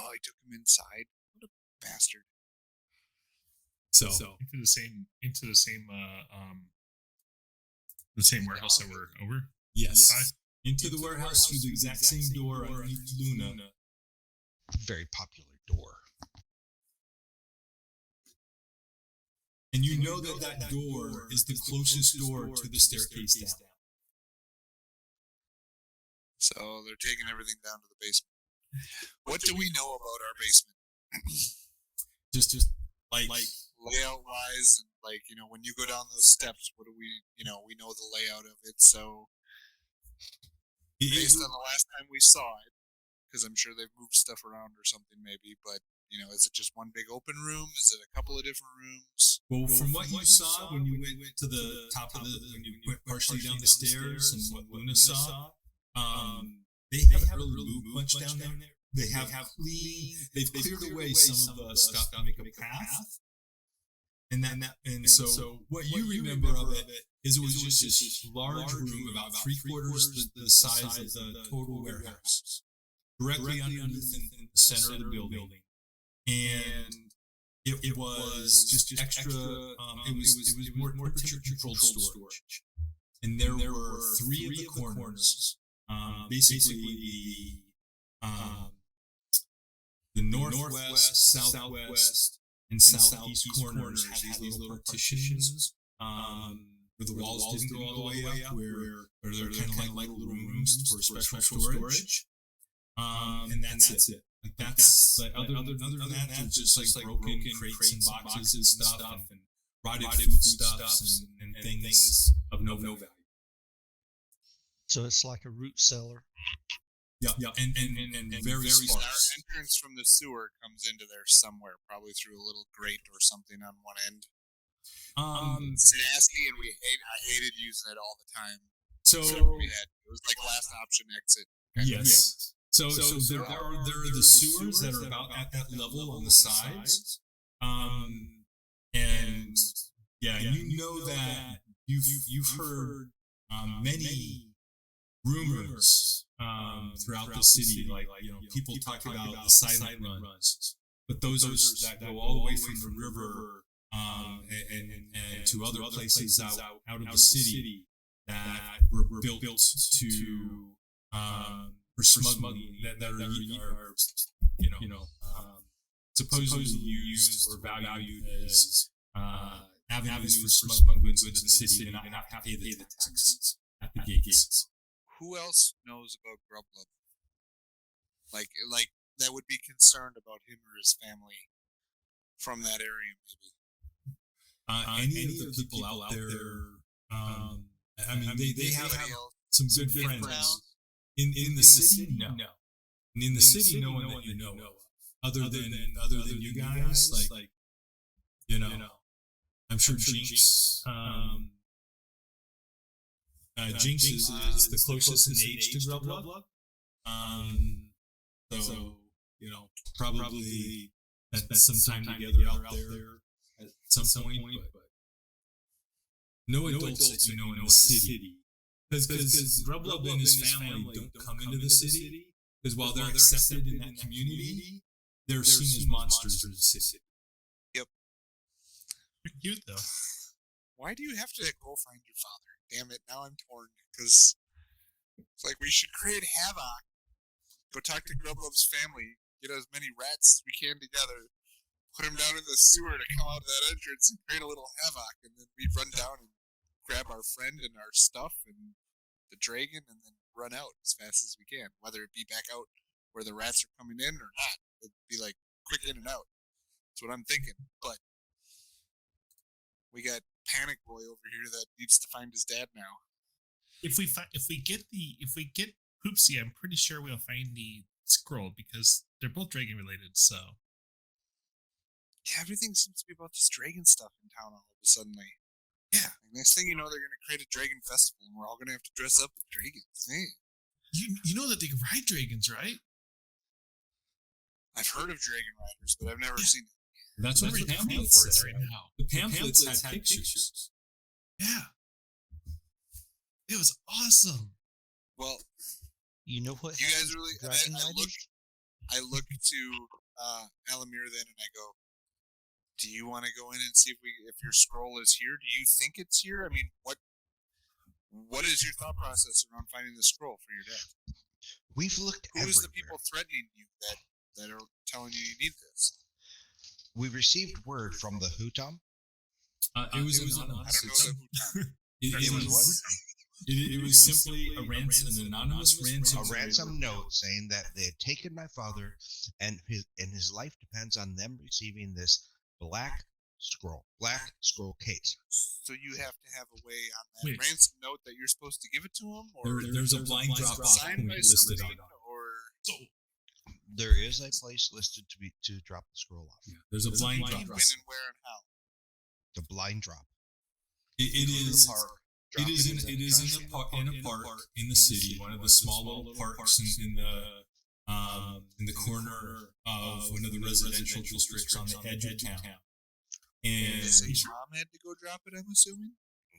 I took him inside. What a bastard. So into the same warehouse that we're over. yes, into the warehouse through the exact same door underneath Luna. Very popular door. And you know that door is the closest door to the staircase down. So they're taking everything down to the basement. What do we know about our basement? Just like Layout wise, and when you go down those steps, what do we know the layout of it. So based on the last time we saw it, because I'm sure they've moved stuff around or something maybe, but is it just one big open room? Is it a couple of different rooms? Well, from what you saw when you went to the top of when you went partially down the stairs, and what Luna saw, they haven't really moved much down there. They've cleared away some of the stuff to make a path. And so what you remember of it is it was just this large room about 3/4 the size of the total warehouse, directly underneath in the center of the building. And it was just extra. It was more temperature controlled storage, and there were 3 of the corners. Basically, the northwest, southwest, and southeast corners had these little partitions where the walls didn't go all the way up, where they're kind of like little rooms for special storage. And that's it. Like that's like other than that, there's just like broken crates and boxes and stuff, and rotted foodstuffs and things of no value. So it's like a root cellar. Yeah, and very sparse. Our entrance from the sewer comes into there somewhere, probably through a little grate or something on one end. It's nasty, and I hated using it all the time. So it was like last option exit. Yes. So there are the sewers that are about at that level on the sides, and you know that you've heard many rumors throughout the city, like people talk about the silent runs, but those are that go all the way from the river and to other places out of the city that were built to for smuggling that are supposedly used or valued as avenues for smuggling goods into the city and not have to pay the taxes at the gates. Who else knows about Grublub? Like that would be concerned about him or his family from that area, maybe. Any of the people out there, I mean, they have some good friends. In the city, no. And in the city, no one that you know of. Other than you guys, like I'm sure Jinx. Jinx is the closest in age to Grublub. So probably spent some time together out there at some point, but no adults that you know in the city. Because Grublub and his family don't come into the city, because while they're accepted in that community, they're seen as monsters in the city. Yep. They're cute though. Why do you have to go find your father? Damn it! Now I'm torn because it's like we should create havoc. Go talk to Grublub's family, get as many rats as we can together, put them down in the sewer to come out of that entrance and create a little havoc, and then we run down and grab our friend and our stuff and the dragon, and then run out as fast as we can, whether it be back out where the rats are coming in or not. It'd be like quick in and out. That's what I'm thinking. But we got Panic Boy over here that needs to find his dad now. If we get Poopsie, I'm pretty sure we'll find the scroll because they're both dragon related. So yeah, everything seems to be about this dragon stuff in town all of a sudden. Yeah, next thing you know, they're going to create a dragon festival, and we're all going to have to dress up with dragons. Hey. You know that they can ride dragons, right? I've heard of dragon riders, but I've never seen it. That's what the pamphlets said right now. The pamphlets had pictures. Yeah. It was awesome. Well, you know what? You guys really... I look to Alamir then, and I go, do you want to go in and see if your scroll is here? Do you think it's here? I mean, what is your thought process around finding the scroll for your dad? We've looked everywhere. Who is the people threatening you that are telling you need this? We received word from the Hutam. It was anonymous. I don't know the Hutam. It was what? It was simply an anonymous ransom. A ransom note saying that they had taken my father, and his life depends on them receiving this black scroll case. So you have to have a way on that ransom note that you're supposed to give it to him, or there's a blind drop off signed by listed somebody, on. or there is a place listed to drop the scroll off. Yeah, there's a blind drop. When and where and how? The blind drop. It is. It is in a park in the city, one of the small little parks in the corner of one of the residential districts on the edge of town. And his mom had to go drop it, I'm assuming?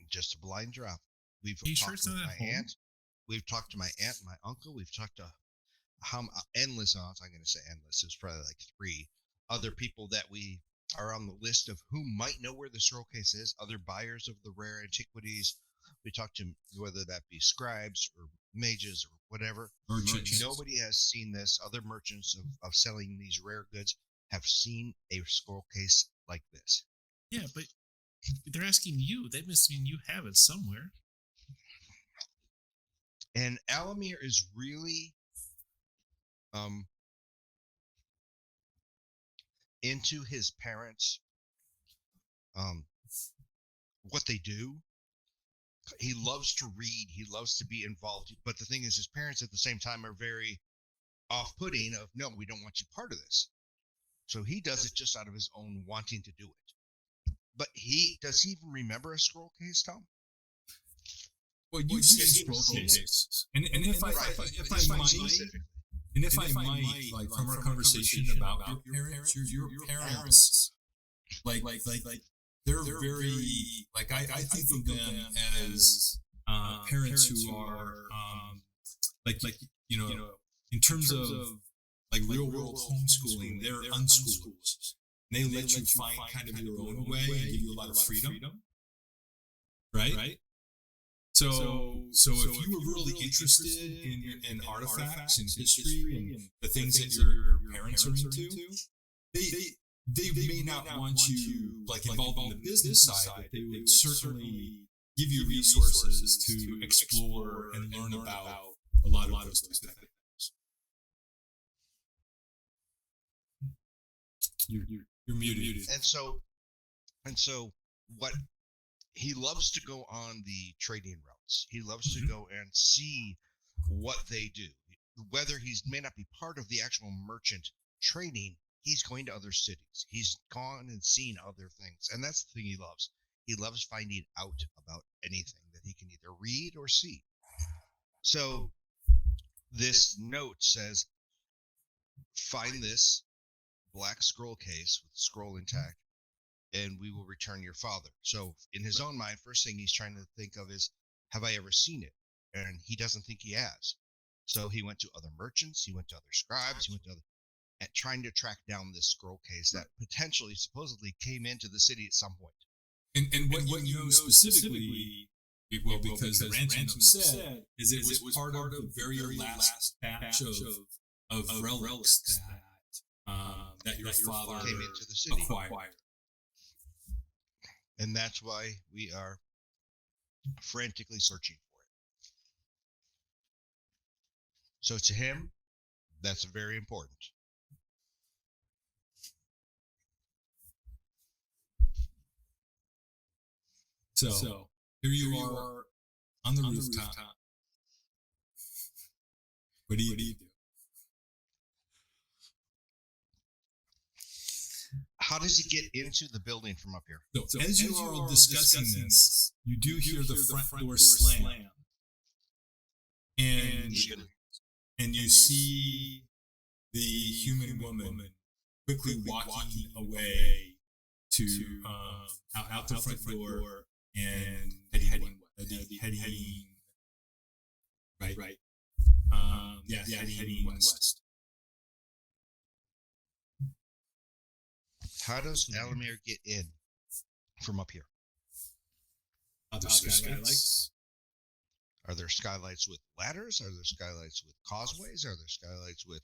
Just a blind drop. We've talked to my aunt. We've talked to my aunt and my uncle. We've talked to endless amounts. I'm going to say endless. It's probably like 3 other people that we are on the list of who might know where the scroll case is. Other buyers of the rare antiquities. We talked to whether that be scribes or mages or whatever. Merchants. Nobody has seen this. Other merchants of selling these rare goods have seen a scroll case like this. Yeah, but they're asking you. They must mean you have it somewhere. And Alamir is really into his parents, what they do. He loves to read. He loves to be involved. But the thing is, his parents at the same time are very off-putting of, no, we don't want you part of this. So he does it just out of his own wanting to do it. But does he even remember a scroll case, Tom? Well, you've seen scroll cases. And if I might, like from our conversation about your parents, your parents, like they're very, like I think of them as parents who are like you know, in terms of like real world homeschooling, they're unschoolers. They let you find kind of your own way and give you a lot of freedom, right? So if you were really interested in artifacts and history and the things that your parents are into, they may not want you like involved in the business side, but they would certainly give you resources to explore and learn about a lot of those types of things. You're muted. And so what he loves to go on the trading routes. He loves to go and see what they do. Whether he may not be part of the actual merchant trading, he's going to other cities. He's gone and seen other things. And that's the thing he loves. He loves finding out about anything that he can either read or see. So this note says, find this black scroll case with the scroll intact, and we will return your father. So in his own mind, first thing he's trying to think of is, have I ever seen it? And he doesn't think he has. So he went to other merchants, he went to other scribes, he went to other, and trying to track down this scroll case that potentially, supposedly came into the city at some point. And what you know specifically, well, because the ransom said, is it was part of the very last batch of relics that your father came into the city. Acquired. And that's why we are frantically searching for it. So to him, that's very important. So here you are on the rooftop. What do you do? How does he get into the building from up here? So as you are all discussing this, you do hear the front door slam. And you see the human woman quickly walking away to out the front door and heading right. Heading west. How does Alamir get in from up here? Other skylights. Are there skylights with ladders? Are there skylights with causeways? Are there skylights with...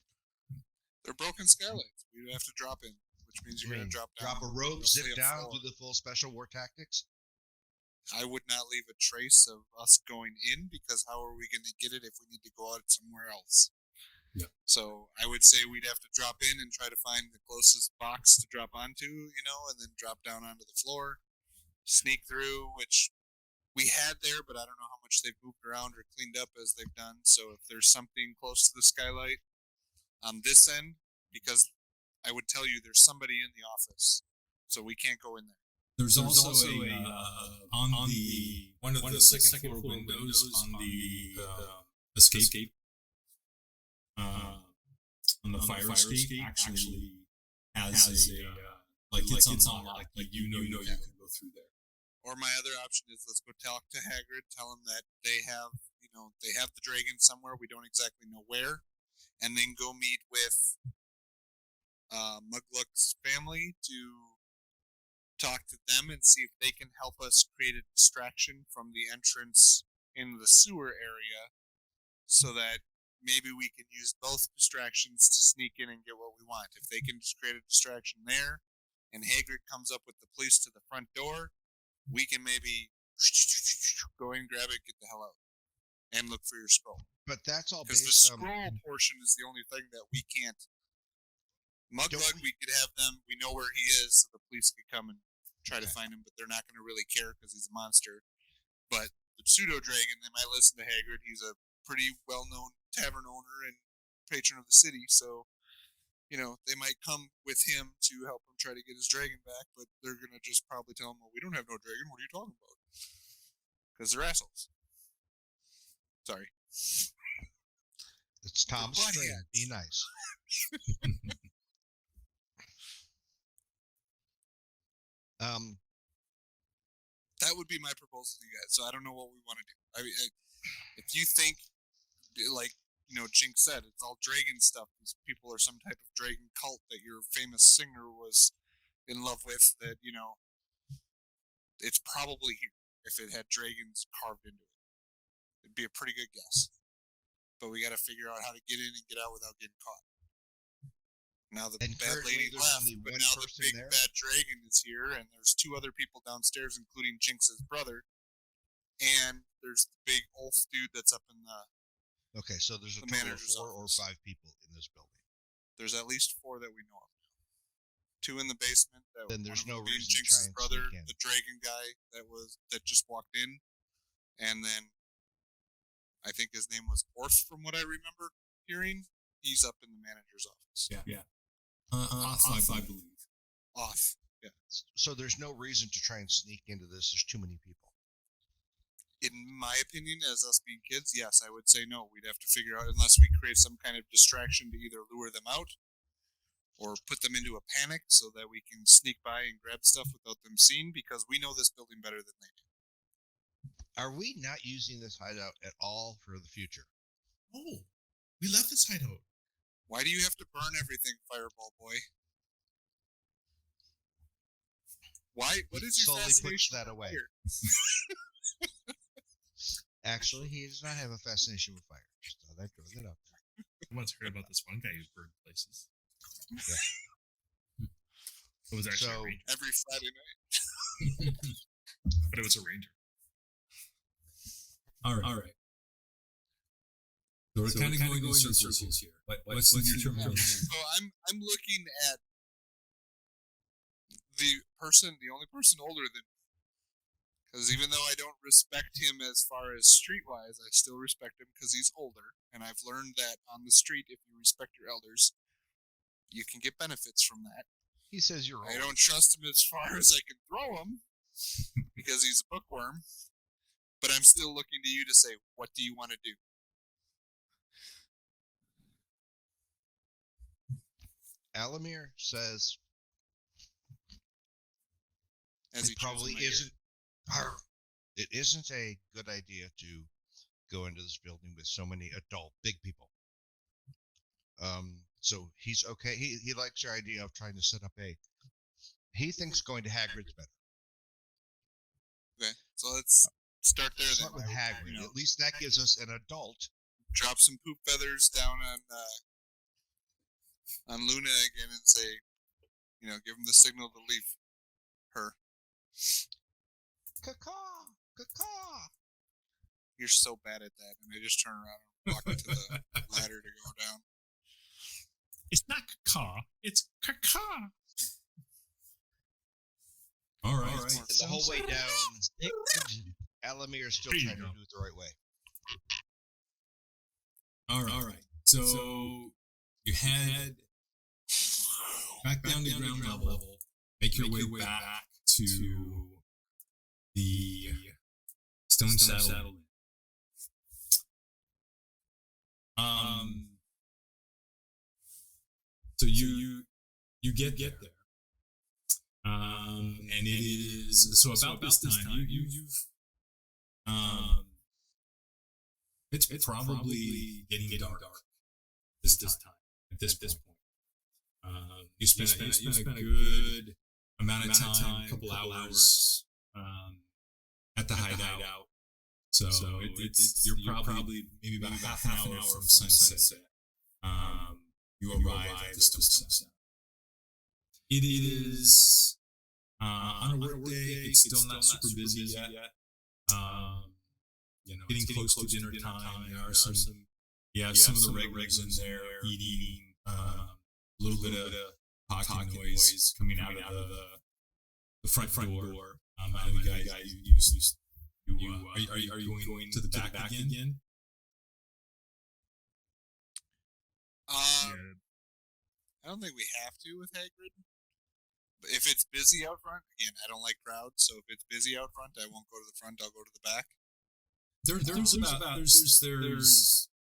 They're broken skylights. We have to drop in, which means you're going to drop down. Drop a rope, zip down, do the full special war tactics? I would not leave a trace of us going in, because how are we going to get it if we need to go out somewhere else? Yeah. So I would say we'd have to drop in and try to find the closest box to drop onto, and then drop down onto the floor, sneak through, which we had there, but I don't know how much they've moved around or cleaned up as they've done. So if there's something close to the skylight on this end, because I would tell you there's somebody in the office, so we can't go in there. There's also on the one of the second floor windows on the escape. On the fire escape actually has it's unlocked. Like you can go through there. Or my other option is, let's go talk to Hagrid, tell him that they have the dragon somewhere, we don't exactly know where, and then go meet with Mugluck's family to talk to them and see if they can help us create a distraction from the entrance in the sewer area, so that maybe we can use both distractions to sneak in and get what we want. If they can just create a distraction there, and Hagrid comes up with the police to the front door, we can maybe go in, grab it, get the hell out, and look for your scroll. But that's all Because the based scroll portion is the only thing that we can't. Mugglug, we could have them. We know where he is, so the police could come and try to find him, but they're not going to really care because he's a monster. But the pseudo dragon, they might listen to Hagrid. He's a pretty well-known tavern owner and patron of the city, so they might come with him to help him try to get his dragon back. But they're going to just probably tell him, "Well, we don't have no dragon. What are you talking about?" Because they're assholes. Sorry. It's Tom String. Be nice. That would be my proposal to you guys. So I don't know what we want to do. I mean, if you think, like Jinx said, it's all dragon stuff. These people are some type of dragon cult that your famous singer was in love with. That it's probably here. If it had dragons carved into it, it'd be a pretty good guess. But we got to figure out how to get in and get out without getting caught. Now the bad lady left, but now the big bad dragon is here, and there's 2 other people downstairs, including Jinx's brother, and there's the big Ulf dude that's up in the. Okay, so there's a total of 4 or 5 people in this building. There's at least 4 that we know of. 2 in the basement. Then there's no reason Jinx's to try and brother, sneak in. the dragon guy that just walked in, and then I think his name was Orth, from what I remember hearing. He's up in the manager's office. Yeah. Off, I believe. Off. Yeah. So there's no reason to try and sneak into this. There's too many people. In my opinion, as us being kids, yes, I would say no. We'd have to figure out, unless we create some kind of distraction to either lure them out or put them into a panic so that we can sneak by and grab stuff without them seeing, because we know this building better than they do. Are we not using this hideout at all for the future? Oh, we left this hideout. Why do you have to burn everything, Fireball Boy? Why? What is your fascination that away? Fire? Actually, he does not have a fascination with fire. Just thought I'd throw that out there. I once heard about this one guy who burned places. Yeah. It was actually a ranger. Every Friday night. But it was a ranger. All right. So we're kind of going in circles here. What's the determination? So I'm looking at the only person older than me. Because even though I don't respect him as far as streetwise, I still respect him because he's older. And I've learned that on the street, if you respect your elders, you can get benefits from that. He says you're old. I don't trust him as far as I can throw him because he's a bookworm. But I'm still looking to you to say, what do you want to do? Alamir says As it probably isn't. It isn't a good idea to go into this building with so many adult big people. So he's okay. He likes your idea of trying to set up he thinks going to Hagrid's better. Okay, so let's start there. Start with Hagrid. At least that gives us an adult. Drop some poop feathers down on Luna again and say, give him the signal to leave her. Caw-caw! Caw-caw! You're so bad at that, and I just turn around and walk to the ladder to go down. It's not caw, it's caw. All right. And the whole way down, Alamir is still trying to do it the right way. All right. So you head back down to ground level, make your way back to the Stone Saddle. So you get there. And it is about this time you've it's probably getting dark this time at this point. You spent a good amount of time, a couple hours at the hideout. So you're probably maybe about half an hour from sunset. You arrive at the stone south. It is on a work day. It's still not super busy yet. Getting close to dinner time. There are some of the regulars in there eating. A little bit of talking noise coming out of the front door. I know you guys are you going to the back again? I don't think we have to with Hagrid. But if it's busy out front, again, I don't like crowds, so if it's busy out front, I won't go to the front. I'll go to the back. There's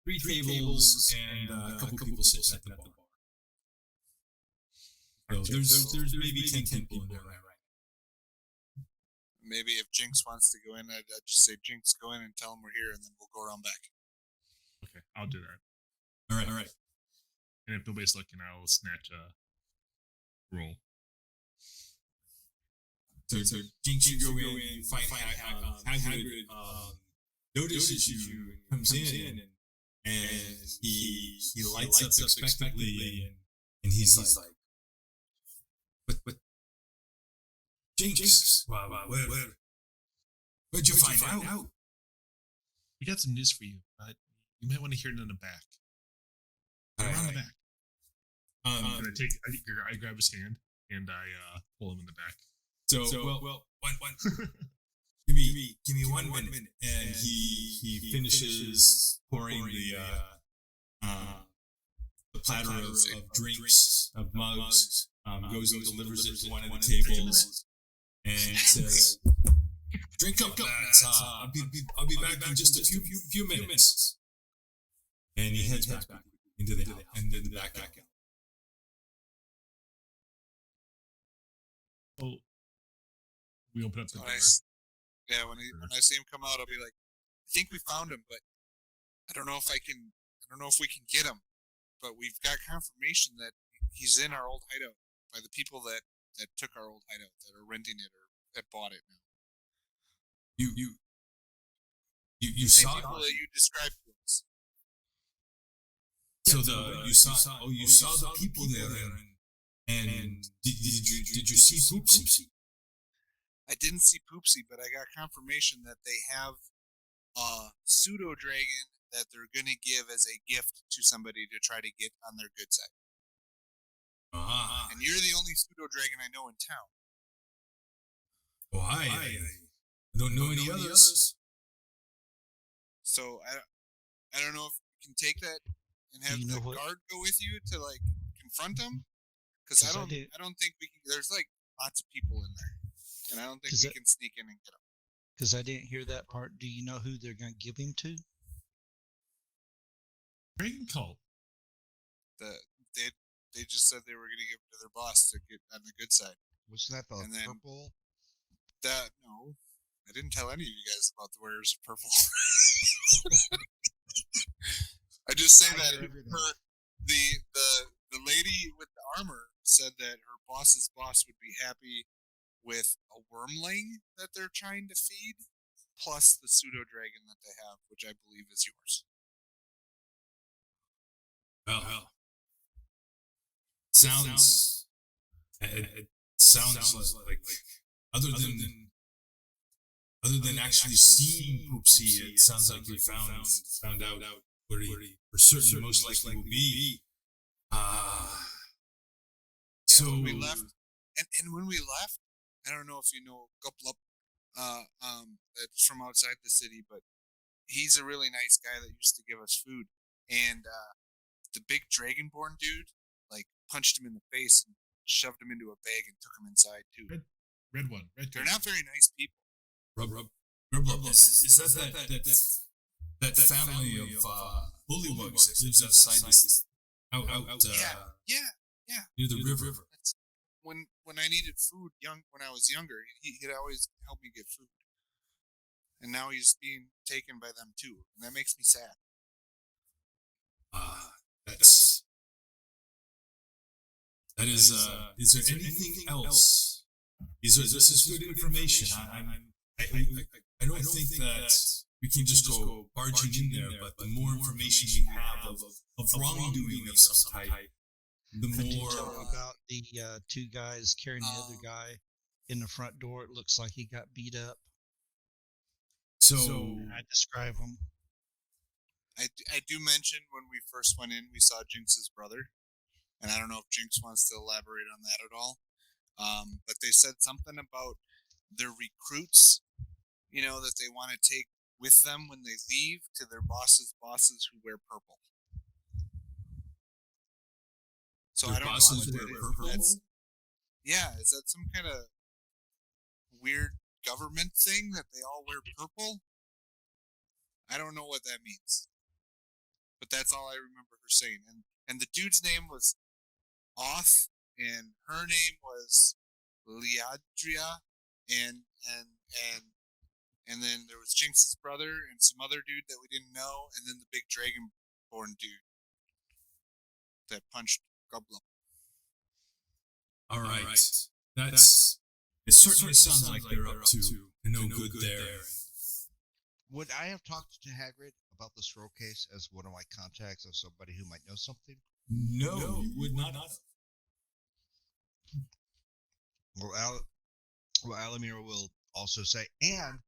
3 tables and a couple people sitting at the bar. So there's maybe 10 people in there right now. Maybe if Jinx wants to go in, I'd just say, Jinx, go in and tell them we're here, and then we'll go around back. Okay, I'll do that. All right. And if nobody's looking, I'll snatch a roll. So Jinx, you go in, you find Hagrid notices you, comes in, and he lights up expectantly, and he's like, but Jinx, where'd you find out? We got some news for you, but you might want to hear it in the back. Around the back. I grab his hand and I pull him in the back. So one. Give me 1 minute, and he finishes pouring the platter of drinks, of mugs, goes and delivers it to one of the tables, and says, "Drink up, lads. I'll be back in just a few minutes." And he heads back into the house, and then the back out. Oh, we open up the door. When I see him come out, I'll be like, I think we found him, but I don't know if we can get him. But we've got confirmation that he's in our old hideout by the people that took our old hideout, that are renting it or that bought it now. You saw people that you described to us. So you saw the people there, and did you see Poopsie? I didn't see Poopsie, but I got confirmation that they have a pseudo dragon that they're gonna give as a gift to somebody to try to get on their good side. And you're the only pseudo dragon I know in town. Oh, I don't know any others. So I don't know if you can take that and have the guard go with you to like confront them, because I don't think we can. There's like lots of people in there, and I don't think we can sneak in and get them. Because I didn't hear that part. Do you know who they're going to give him to? Dragon cult. They just said they were going to give it to their boss to get on the good side. Wasn't that the purple? No, I didn't tell any of you guys about the wearers of purple. I just say that the lady with the armor said that her boss's boss would be happy with a wormling that they're trying to feed, plus the pseudo dragon that they have, which I believe is yours. Well. Sounds like other than actually seeing Poopsie, it sounds like you found out where he for certain most likely will be. So when we left, and when we left, I don't know if you know Guplup, that's from outside the city, but he's a really nice guy that used to give us food, and the big Dragonborn dude punched him in the face and shoved him into a bag and took him inside too. Red one. They're not very nice people. Rub. Is that family of bullywugs that lives outside this out near the river? When I needed food when I was younger, he'd always help me get food. And now he's being taken by them too, and that makes me sad. That is there anything else? This is good information. I don't think that we can just go barging in there, but the more information we have of wrongdoing of some type, the Could you more... tell about the two guys carrying the other guy in the front door? It looks like he got beat up. So I describe him. I do mention when we first went in, we saw Jinx's brother, and I don't know if Jinx wants to elaborate on that at all. But they said something about their recruits, that they want to take with them when they leave to their bosses who wear purple. So their I don't know bosses what wear that is. purple? Yeah, is that some kind of weird government thing that they all wear purple? I don't know what that means. But that's all I remember her saying. And the dude's name was Oth, and her name was Liadria, and then there was Jinx's brother and some other dude that we didn't know, and then the big dragonborn dude that punched Goblin. All right. It certainly sounds like they're up to no good there. Would I have talked to Hagrid about the scroll case as one of my contacts of somebody who might know something? No, you would not have. Well, Alamir will also say, and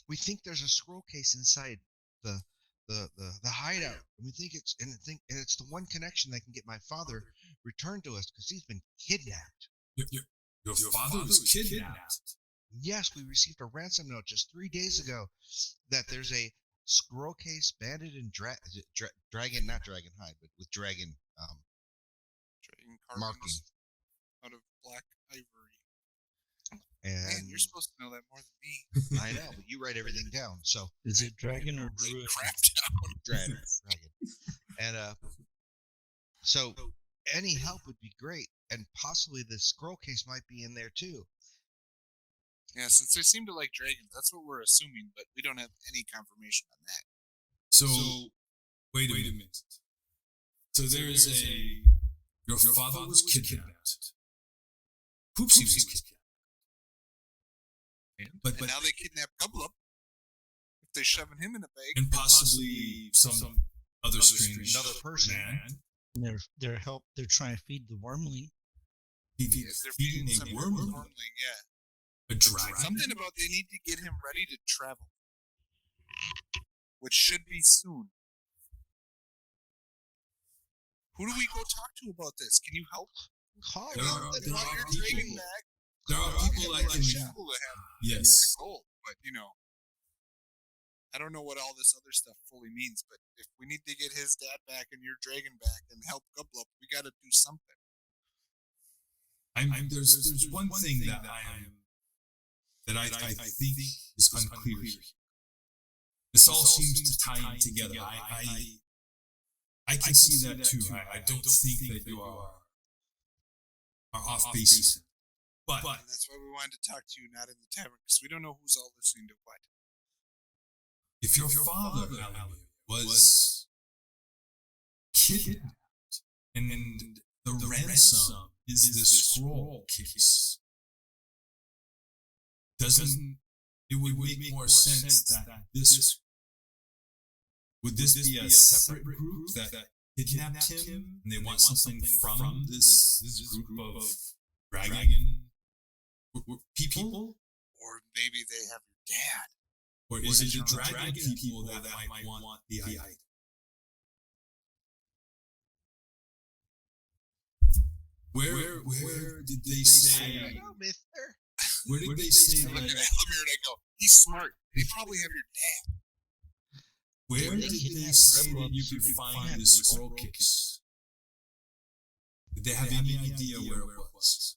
we think there's a scroll case inside the hideout. And we think it's the one connection that can get my father returned to us because he's been kidnapped. Your father was kidnapped? Yes, we received a ransom note just 3 days ago that there's a scroll case banded in dragon, not dragon hide, but with dragon Dragon marking. carvings out of black ivory. And Man, you're supposed to know that more than me. I know, but you write everything down. So Is it dragon or Write druid? crap down. dragon. And so any help would be great, and possibly the scroll case might be in there too. Yeah, since they seem to like dragons, that's what we're assuming, but we don't have any confirmation on that. So, wait a minute. So there's your father was kidnapped. Poopsie was kidnapped. But And now they kidnap Gublip. If they're shoving him in a bag. and possibly some other strange another person. man. They're trying to feed the wormling. They're feeding some wormling. wormling, yeah. A dragon? Something about they need to get him ready to travel. Which should be soon. Who do we go talk to about this? Can you help? Call There are- Let's there buy are your people- dragon back. There are people that can... Cool to have Yes. gold, but I don't know what all this other stuff fully means, but if we need to get his dad back and your dragon back and help Gublip, we got to do something. There's one thing that I think is unclear here. This all seems to tie in together. I can see that too. I don't think that you are off base. But And that's why we wanted to talk to you, not in the tavern, because we don't know who's all listening to what. if your father, Alamir, was kidnapped and the ransom is the scroll case, it would make more sense that this would this be a separate group that kidnapped him and they want something from this group of dragon people? Or maybe they have your dad. Or is it the dragon people that might want the item? Where did they say? I don't know, mister. Where did they say I look at that? Alamir and I go, he's smart. They probably have your dad. Where did they say that you could find the scroll case? Did they have any idea where it was?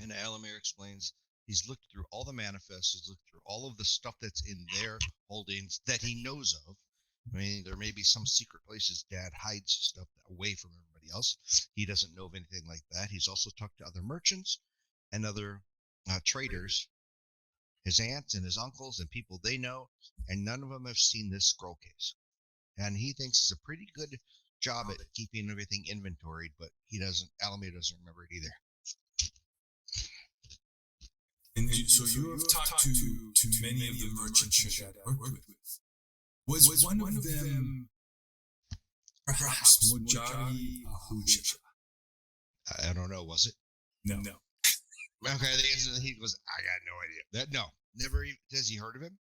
And Alamir explains he's looked through all the manifests, he's looked through all of the stuff that's in their holdings that he knows of. I mean, there may be some secret places Dad hides stuff away from everybody else. He doesn't know of anything like that. He's also talked to other merchants and other traders, his aunts and his uncles and people they know, and none of them have seen this scroll case. And he thinks he's a pretty good job at keeping everything inventoried, but Alamir doesn't remember it either. And so you have talked to many of the merchants you had worked with. Was one of them perhaps Mojari Ahuja? I don't know. Was it? No. Okay, the answer he was. I got no idea. No, never. Has he heard of him?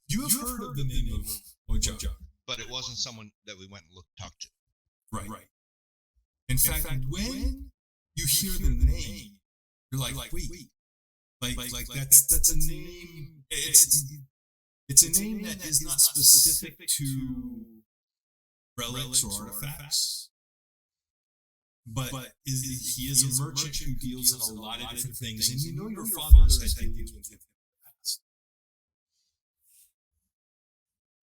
You have heard of the name of Mojari, but it wasn't someone that we went and talked to. Right. In fact, when you hear the name, you're like, wait, like that's a name. It's a name that is not specific to relics or artifacts, but he is a merchant who deals in a lot of different things, and you know your father has had dealings with him in the past.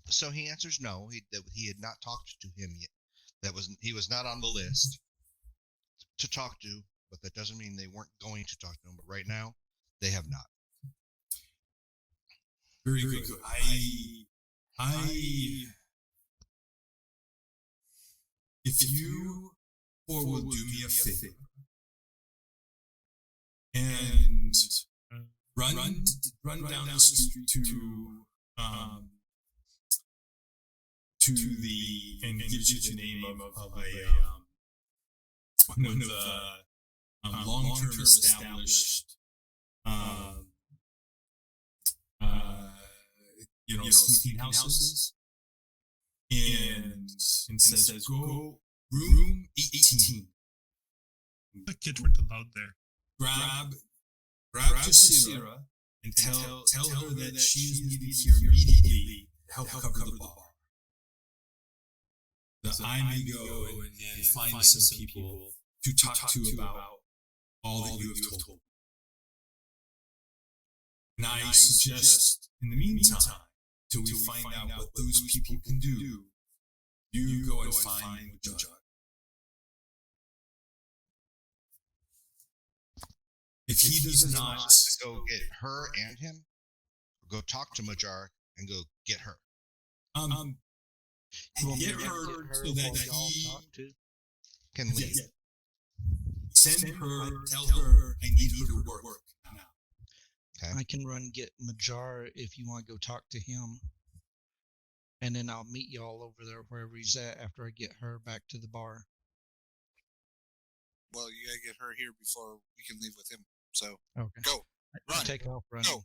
So he answers no. He had not talked to him yet. He was not on the list to talk to, but that doesn't mean they weren't going to talk to him. But right now, they have not. Very good. If you will do me a favor and run down the street to the, and it gives you the name of one of the long-term established sleeping houses, and says go room 18. The kids weren't allowed there. Grab Jasira and tell her that she is needed here immediately to help cover the bar. That I may go and find some people to talk to about all that you have told me. And I suggest, in the meantime, till we find out what those people can do, you go and find Mojari. If he does not go get her and him, or go talk to Mojari and go get her. Get her so that he can leave. Send her, tell her I need her to work now. Okay. I can run get Mojari if you want to go talk to him. And then I'll meet y'all over there wherever he's at after I get her back to the bar. Well, you gotta get her here before we can leave with him. So okay. Go. Run. Take off running. Go.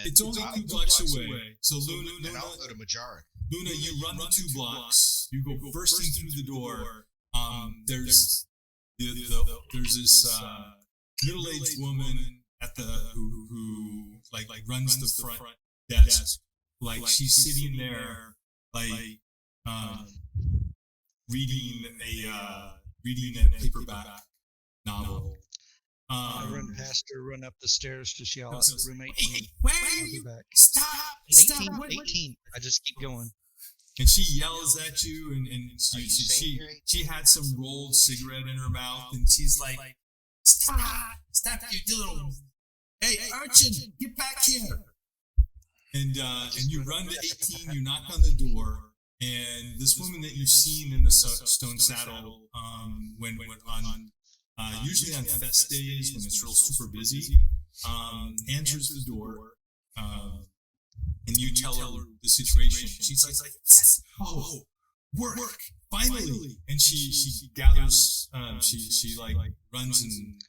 It's only 2 blocks away. So Luna, and I'll go to Majara. Luna, you run the 2 blocks. You go bursting through the door. There's this middle-aged woman at the who runs the front desk. Like she's sitting there, reading a paperback novel. I run past her, run up the stairs to yell at roommate. Hey, where are you? Back. Stop! 18. I just keep going. And she yells at you, and she had some rolled cigarette in her mouth, and she's like, "Stop, you little, hey, urchin, get back here!" And you run to 18. You knock on the door, and this woman that you've seen in the stone saddle, when on usually on fest days when it's real super busy, answers the door, and you tell her the situation. She's like, yes, oh, work, finally. And she gathers, she runs and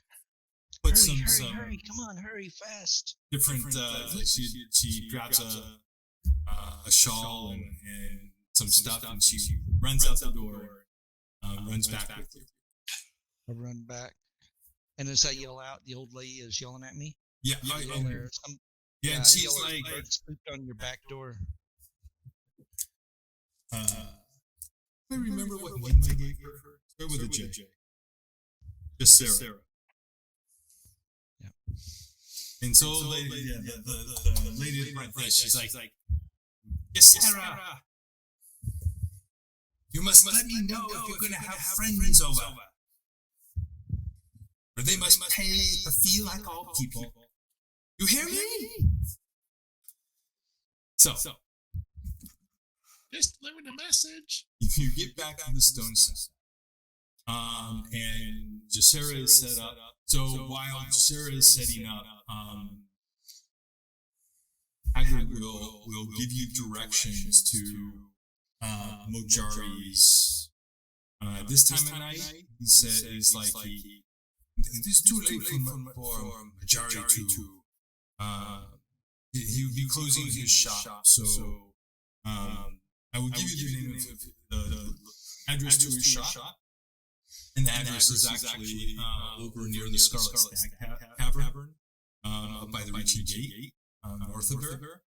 puts hurry, come on, hurry, fast. Different, she grabs a shawl and some stuff, and she runs out the door, runs back with you. I run back, and as I yell out, the old lady is yelling at me. Yeah, and she's like, "Bird spooked on your back door." I remember what name I gave her. Start with a J. Just Sarah. Yeah. And so the lady at the front desk, she's like, yes, Sarah. You must let me know if you're going to have friends over. Or they must pay a fee like all people. You hear me? So just delivering a message. You get back to the stone set. And Jasera is set up So while Sarah is setting up, Hagrid will give you directions to Mojari's. This time of night, he said, it's like it is too late for Mojari to. He would be closing his shop, so I will give you the name of the address to his shop, and the address is actually over near the Scarlet Stag Tavern, up by the Reaching Gate, north of there.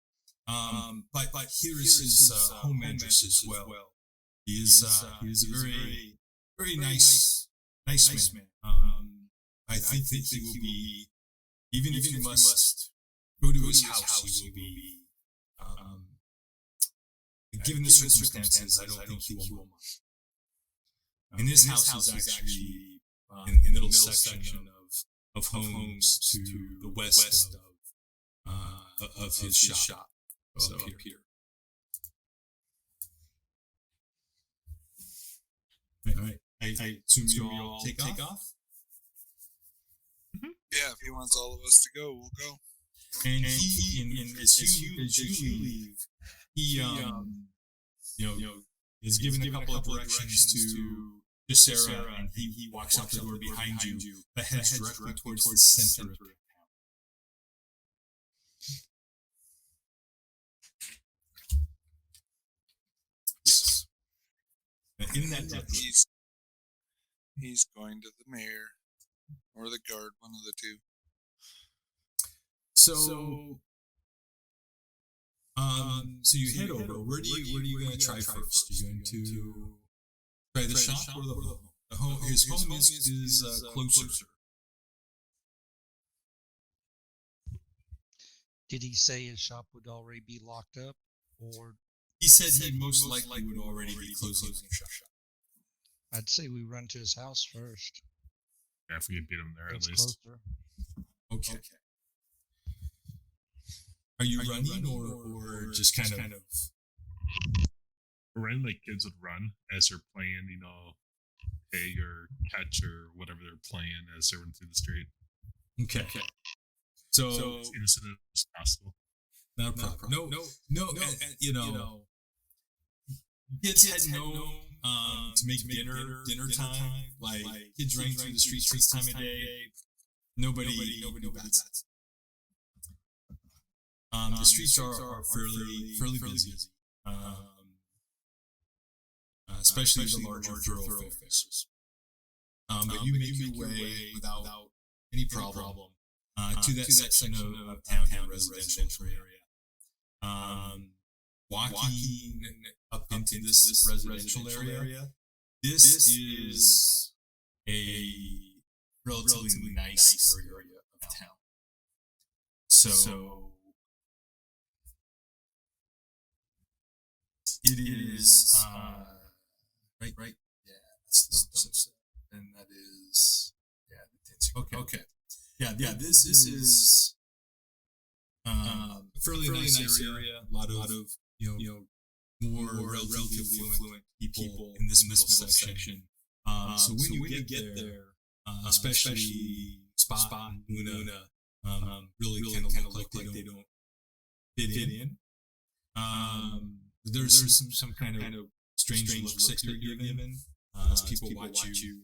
But here is his home address as well. He is a very nice man. I think that he will be, even if you must go to his house, he will be. Given the circumstances, I don't think he will mind. And his house is actually in the middle section of homes to the west of his shop. So up here. All right. I assume you all take off? Yeah, if he wants all of us to go, we'll go. And as you leave, he is given a couple of directions to Sarah, and he walks out the door behind you, that heads directly towards the center of town. Yes. And in that direction, he's going to the mayor or the guard, one of the two. So you head over. Where are you going to try first? Are you going to try the shop or the home? His home is closer. Did he say his shop would already be locked up, or he said he most likely would already be closing the shop? I'd say we run to his house first. Yeah, if we could beat him there It's at least. closer. Okay. Are you running or just kind of? Running like kids would run as they're playing, tag or catch or whatever they're playing as they run through the street. Okay. So as innocent as possible. Not a problem. No. Kids heading home to make dinner time. Like kids running through the streets this time of day. Nobody bats. The streets are fairly busy, especially the larger thoroughfares. But you make your way without any problem to that section of town, the residential area. Walking up into this residential area, this is a relatively nice area of town. So it is right. Yeah, that's and that is okay. Yeah. This is a fairly nice area. A lot of more relatively affluent people in this middle section. So when you get there, especially Spot and Luna, really kind of look like they don't fit in. There's some kind of strange looks that you're given as people watch you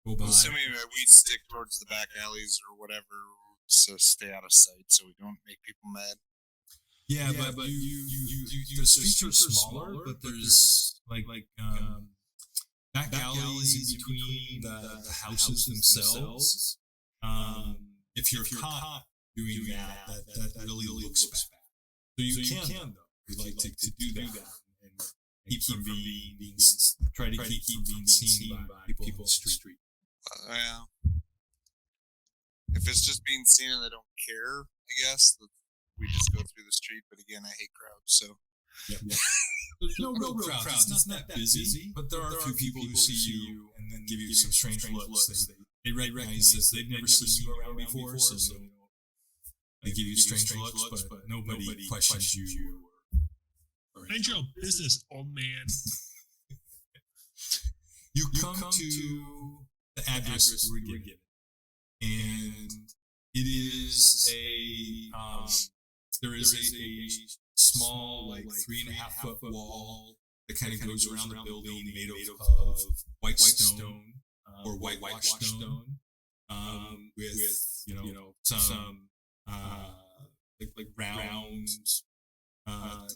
go by. Assuming that we stick towards the back alleys or whatever, so stay out of sight, so we don't make people mad. Yeah, but you the streets are smaller, but there's like back alleys in between the houses themselves. If you're caught doing that really looks bad. So you can though. We'd like to do that and keep from being try to keep from being seen by people in the street. Yeah. If it's just being seen and they don't care, I guess we just go through the street. But again, I hate crowds, so. Yeah. There's no real crowds. It's not that busy, but there are a few people who see you and then give you some strange looks. They recognize that they've never seen you around before, so they give you strange looks, but nobody questions you. Mind your own business, old man. You come to the address you were given, and It is there is a small, like 3.5 foot wall that kind of goes around the building, made of white stone or whitewashed stone, with some like round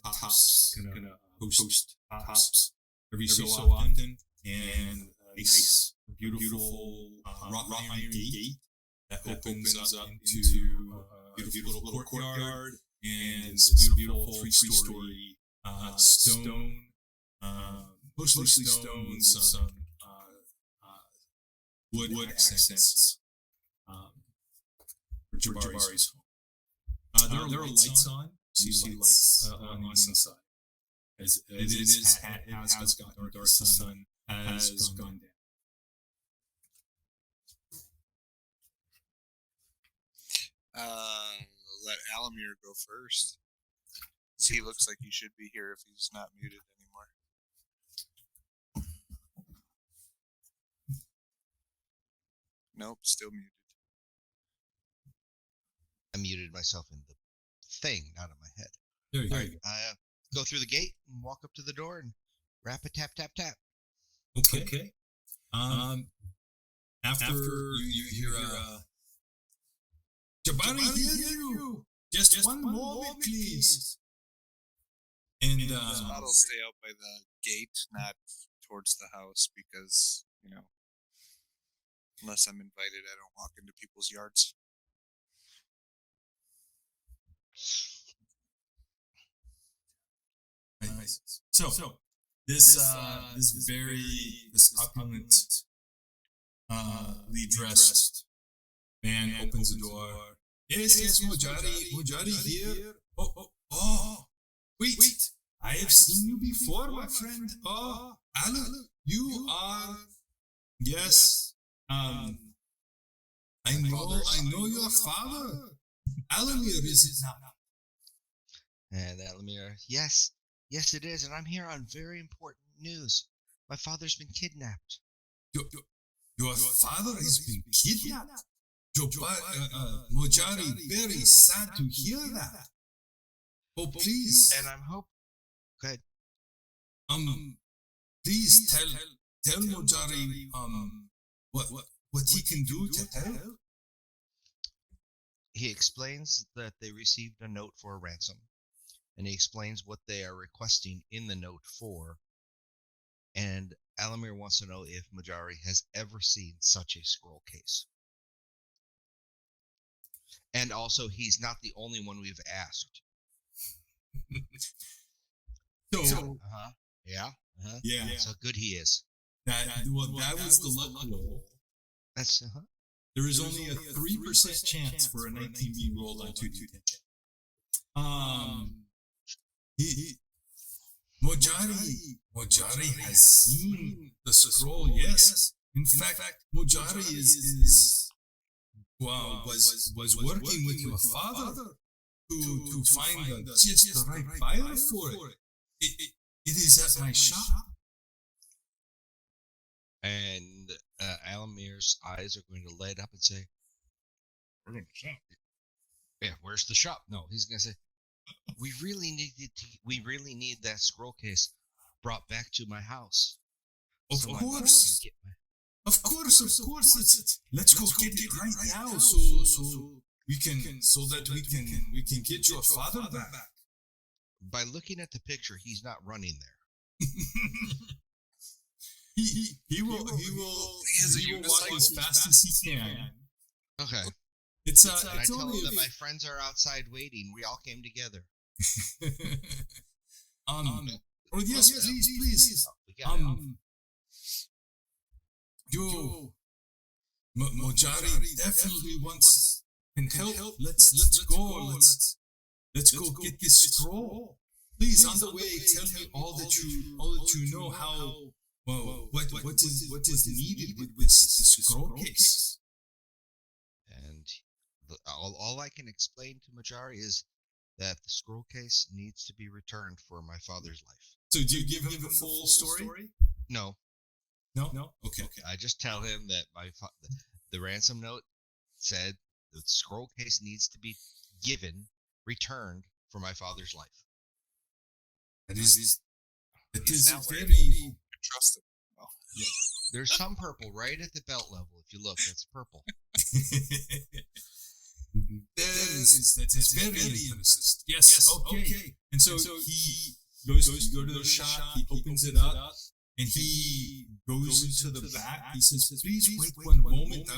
tops, kind of post tops every so often, and a nice, beautiful wrought iron gate that opens up into a beautiful little courtyard, and this beautiful three-story stone, mostly stone with some wood accents for Jabari's home. There are lights on. So you see lights on the inside. As it has gotten dark, the sun has gone down. Let Alamir go first. He looks like he should be here if he's not muted anymore. Nope, still muted. I muted myself in the thing, not in my head. There you go. All right, go through the gate and walk up to the door and rap a tap tap tap. Okay. After you hear Jabari, hear you. Just one moment, please. And I'll stay out by the gate, not towards the house, because unless I'm invited, I don't walk into people's yards. Nice. So this opulent, dressed man opens the door. Yes, Mojari here. Oh, wait, I have seen you before, my friend. Oh, Alan, you are, yes, I know your father. Alamir, is it not? And Alamir, yes, it is, and I'm here on very important news. My father's been kidnapped. Your father has been kidnapped? Mojari, very sad to hear that. Oh, please. And I'm hoping. Go ahead. Please tell Mojari what he can do to help. He explains that they received a note for a ransom, and he explains what they are requesting in the note for. And Alamir wants to know if Mojari has ever seen such a scroll case. And also, he's not the only one we've asked. Yeah. That's how good he is. That was the luck roll. That's There is only a 3% chance for a 19 being rolled on 2d10. Mojari has seen the scroll. Yes, in fact, Mojari was working with your father to find just the right buyer for it. It is at my shop. And Alamir's eyes are going to light up and say, "We're going to shop." Yeah, where's the shop? No, he's going to say, we really need that scroll case brought back to my house. Of course. Let's go get it right now, so we can get your father back. By looking at the picture, he's not running there. He will walk as fast as he can. Okay. It's I tell him that my friends are outside waiting. We all came together. Yes, please. Mojari definitely can help. Let's go. Let's go get this scroll. Please, on the way, tell me all that you know. How what is needed with this scroll case. And all I can explain to Mojari is that the scroll case needs to be returned for my father's life. So do you give him the full story? No. Okay. I just tell him that the ransom note said the scroll case needs to be returned for my father's life. It is now very. Trust it. Oh. Yeah. There's some purple right at the belt level. If you look, that's purple. That's very interesting. Yes. Okay. And so he goes to the shop. He opens it up, and he goes into the back. He says, "Please wait 1 moment.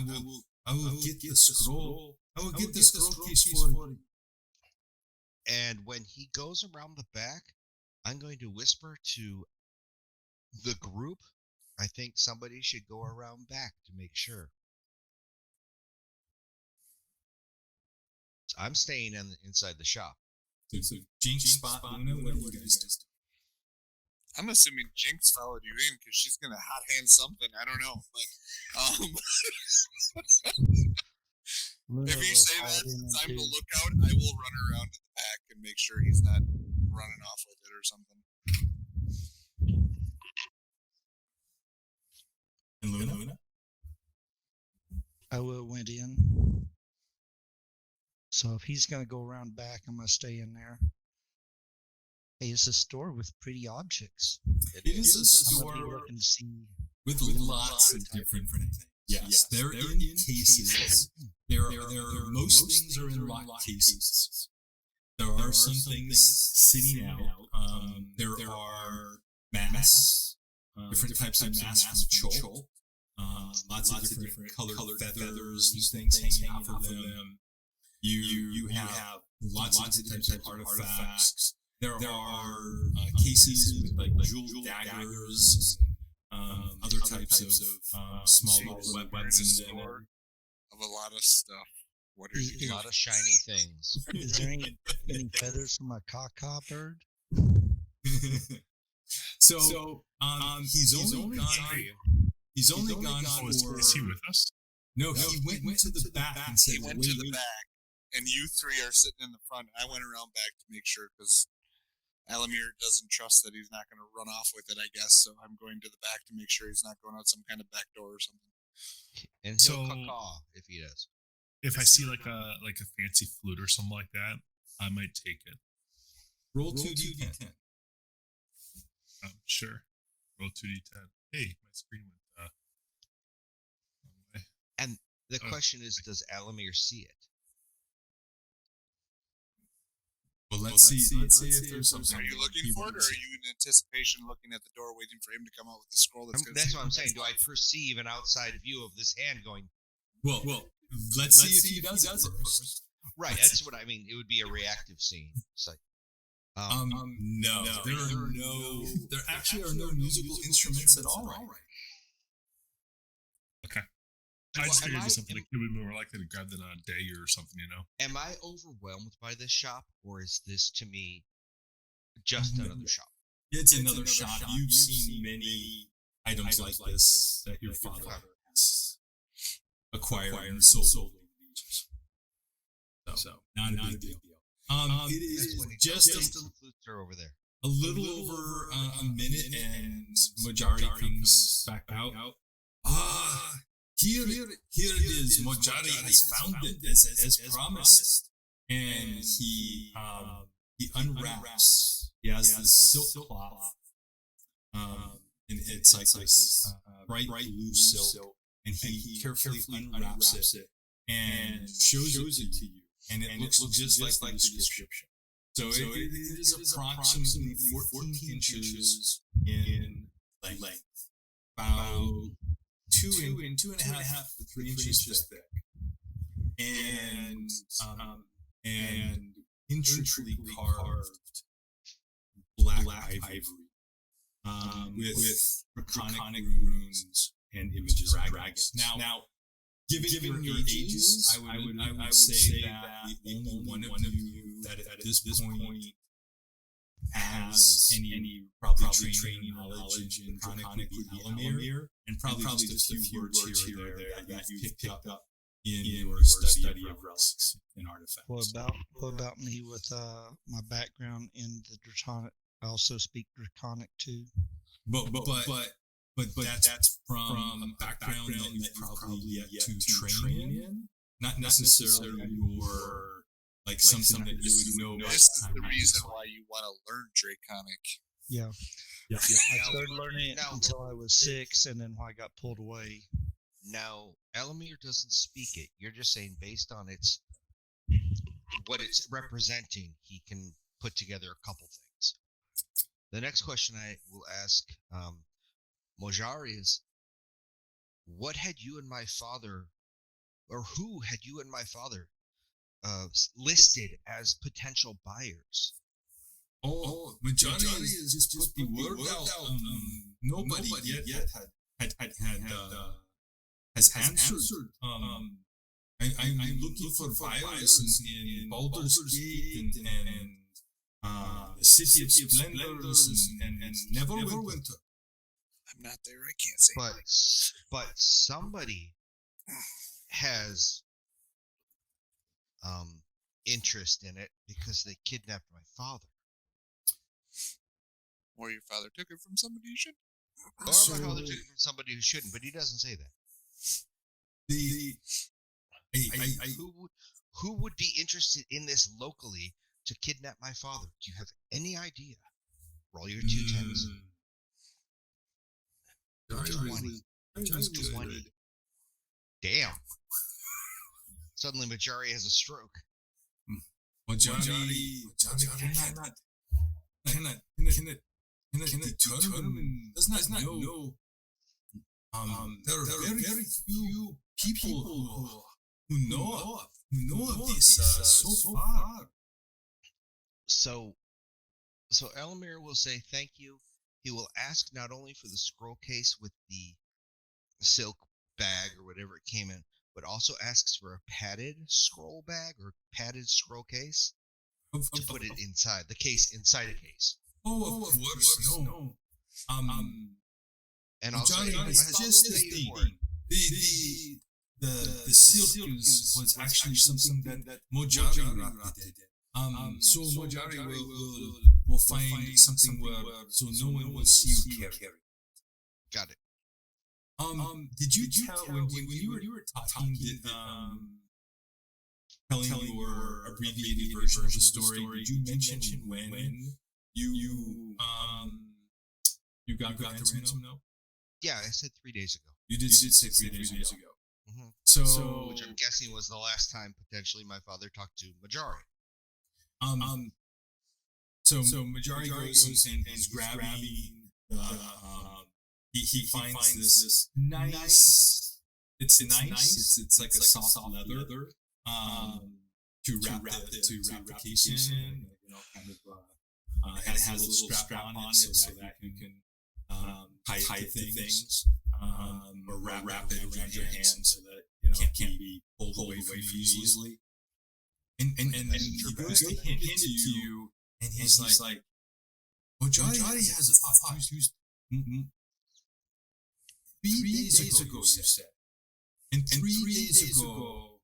I will get the scroll. I will get the scroll case for you." And when he goes around the back, I'm going to whisper to the group, I think somebody should go around back to make sure. So I'm staying inside the shop. So Jinx, Spot, Luna, what do you guys do? I'm assuming Jinx followed you in because she's gonna hot hand something. I don't know, but if you say that it's time to look out, I will run around to the back and make sure he's not running off with it or something. And Luna? I went in. So if he's going to go around back, I'm going to stay in there. Hey, it's a store with pretty objects. It is a store with lots of different things. Yes, they're in cases. There are most things are in locked cases. There are some things sitting out. There are masks, different types of masks from Chol. Lots of different colored feathers and things hanging off of them. You have lots of different types of artifacts. There are cases with like jeweled daggers and other types of small little weapons in there. Of a lot of stuff. What are you A lot of shiny things. Is there any feathers from a caw bird? So he's only gone for. Is he with us? No, he went into the back and said, he went to the back, and you three are sitting in the front. I went around back to make sure because Alamir doesn't trust that he's not going to run off with it, I guess. So I'm going to the back to make sure he's not going out some kind of back door or something. And he'll caw if he does. If I see like a fancy flute or something like that, I might take it. Roll 2d10. Sure. Roll 2d10. Hey, my screen went wrong way. And the question is, does Alamir see it? Well, let's see if there's something. Are you looking for it, or are you in anticipation looking at the door waiting for him to come out with the scroll? That's what I'm saying. Do I perceive an outside view of this hand going? Well, let's see if he does it first. Right, that's what I mean. It would be a reactive scene. It's like, no, there actually are no musical instruments at all. Okay. I just figured it was something like it would be more likely to grab than a day or something, you know. Am I overwhelmed by this shop, or is this to me just another shop? It's another shop. You've seen many items like this that your father has acquired and sold. So not a big deal. It is just the flutes are over there. A little over a minute, and Mojari comes back out. Here it is. Mojari has found it as promised, and he unwraps. He has this silk cloth, and it's like this bright blue silk, and he carefully unwraps it and shows it to you, and it looks just like the description. So it is approximately 14 inches in length, about 2.5 to 3 inches thick, and intricately carved black ivory with draconic runes and images of dragons. Now, given your ages, I would say that the only one of you that at this point has any probably training knowledge in draconic would be Alamir, and probably just a few words here or there that you've picked up in your study of relics and artifacts. What about me with my background in the draconic? I also speak draconic too. But that's from a background that you probably yet to train in. not necessarily your like something that you would know. This is the reason why you want to learn Draconic. Yeah. Yeah. I started learning it Now- until I was 6, and then when I got pulled away. Now, Elamir doesn't speak it. You're just saying based on what it's representing, he can put together a couple things. The next question I will ask Mojari is, what had you and my father, or who had you and my father listed as potential buyers? Oh, majority is just put the word out. Nobody yet has answered. I'm looking for buyers in Baldur's Gate and the City of Splendors and Neverwinter. I'm not there. I can't say. But somebody has interest in it because they kidnapped my father. Or your father took it from somebody you should. Or my father took it from somebody who shouldn't, but he doesn't say that. Who would be interested in this locally to kidnap my father? Do you have any idea? Roll your 2 10s. 20. Damn. Suddenly Majari has a stroke. Majority cannot determine, does not know. There are very few people who know of this so far. So Elamir will say thank you. He will ask not only for the scroll case with the silk bag or whatever it came in, but also asks for a padded scroll bag or padded scroll case to put it inside the case, inside a case. Oh, of course, no. And also, it's just the thing. The silk was actually something that Mojari did. So Mojari will find something where so no one will see you carry. Got it. Did you tell when you were talking telling your abbreviated version of the story? Did you mention when you got the ransom note? Yeah, I said 3 days ago. You did say 3 days ago. Mm-hmm. So, which I'm guessing was the last time potentially my father talked to Majari. So Majari goes and he's grabbing. He finds this nice. It's nice. It's like a soft leather. To wrap the case in. Kind of. It has a little strap on it so that you can tie things. Or wrap it around your hands so that it can't be pulled away from you easily. And he goes to hand it to you, and he's like, Mojari has a thought. 3 days ago, you said. And 3 days ago,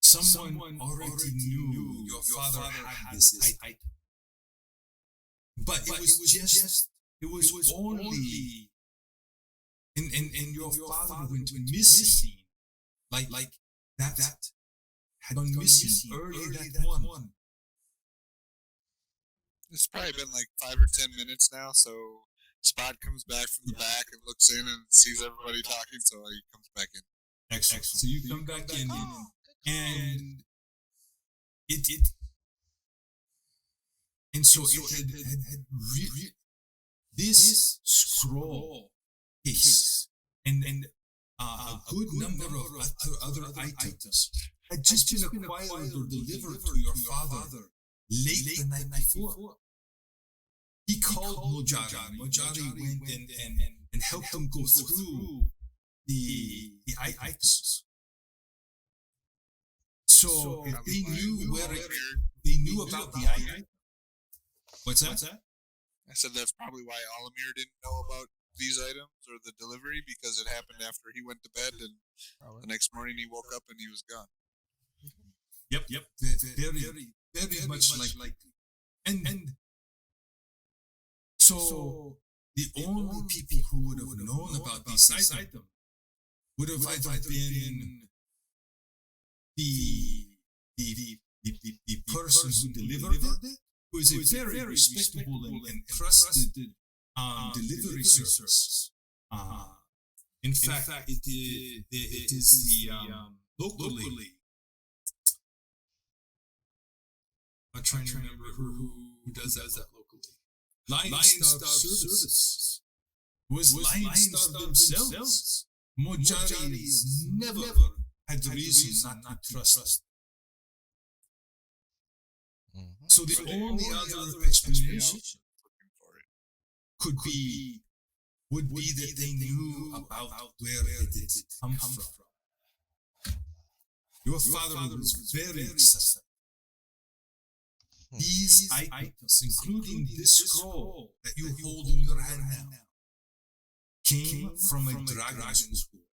someone already knew your father had this item. But it was only, and your father went missing, like that had gone missing early that one. It's probably been like 5 or 10 minutes now, so Spot comes back from the back and looks in and sees everybody talking, so he comes back in. Excellent. So you come back in, and so it had this scroll case and a good number of other items had just been acquired or delivered to your father late the night before. He called Mojari. Mojari went and helped him go through the items. So if they knew they knew about the item. What's that? I said that's probably why Alamir didn't know about these items or the delivery, because it happened after he went to bed, and the next morning he woke up and he was gone. Yep. Very much like. And so the only people who would have known about these items would have either been the person who delivered it, who is a very respectable and trusted delivery service. In fact, it is the locally. I'm trying to remember who does that locally. Lion Star Services was Lion Star themselves. Mojaris never had the reason not to trust. So the only other explanation would be that they knew about where it had come from. Your father was very excited. These items, including this scroll that you hold in your hand now, came from a dragon school.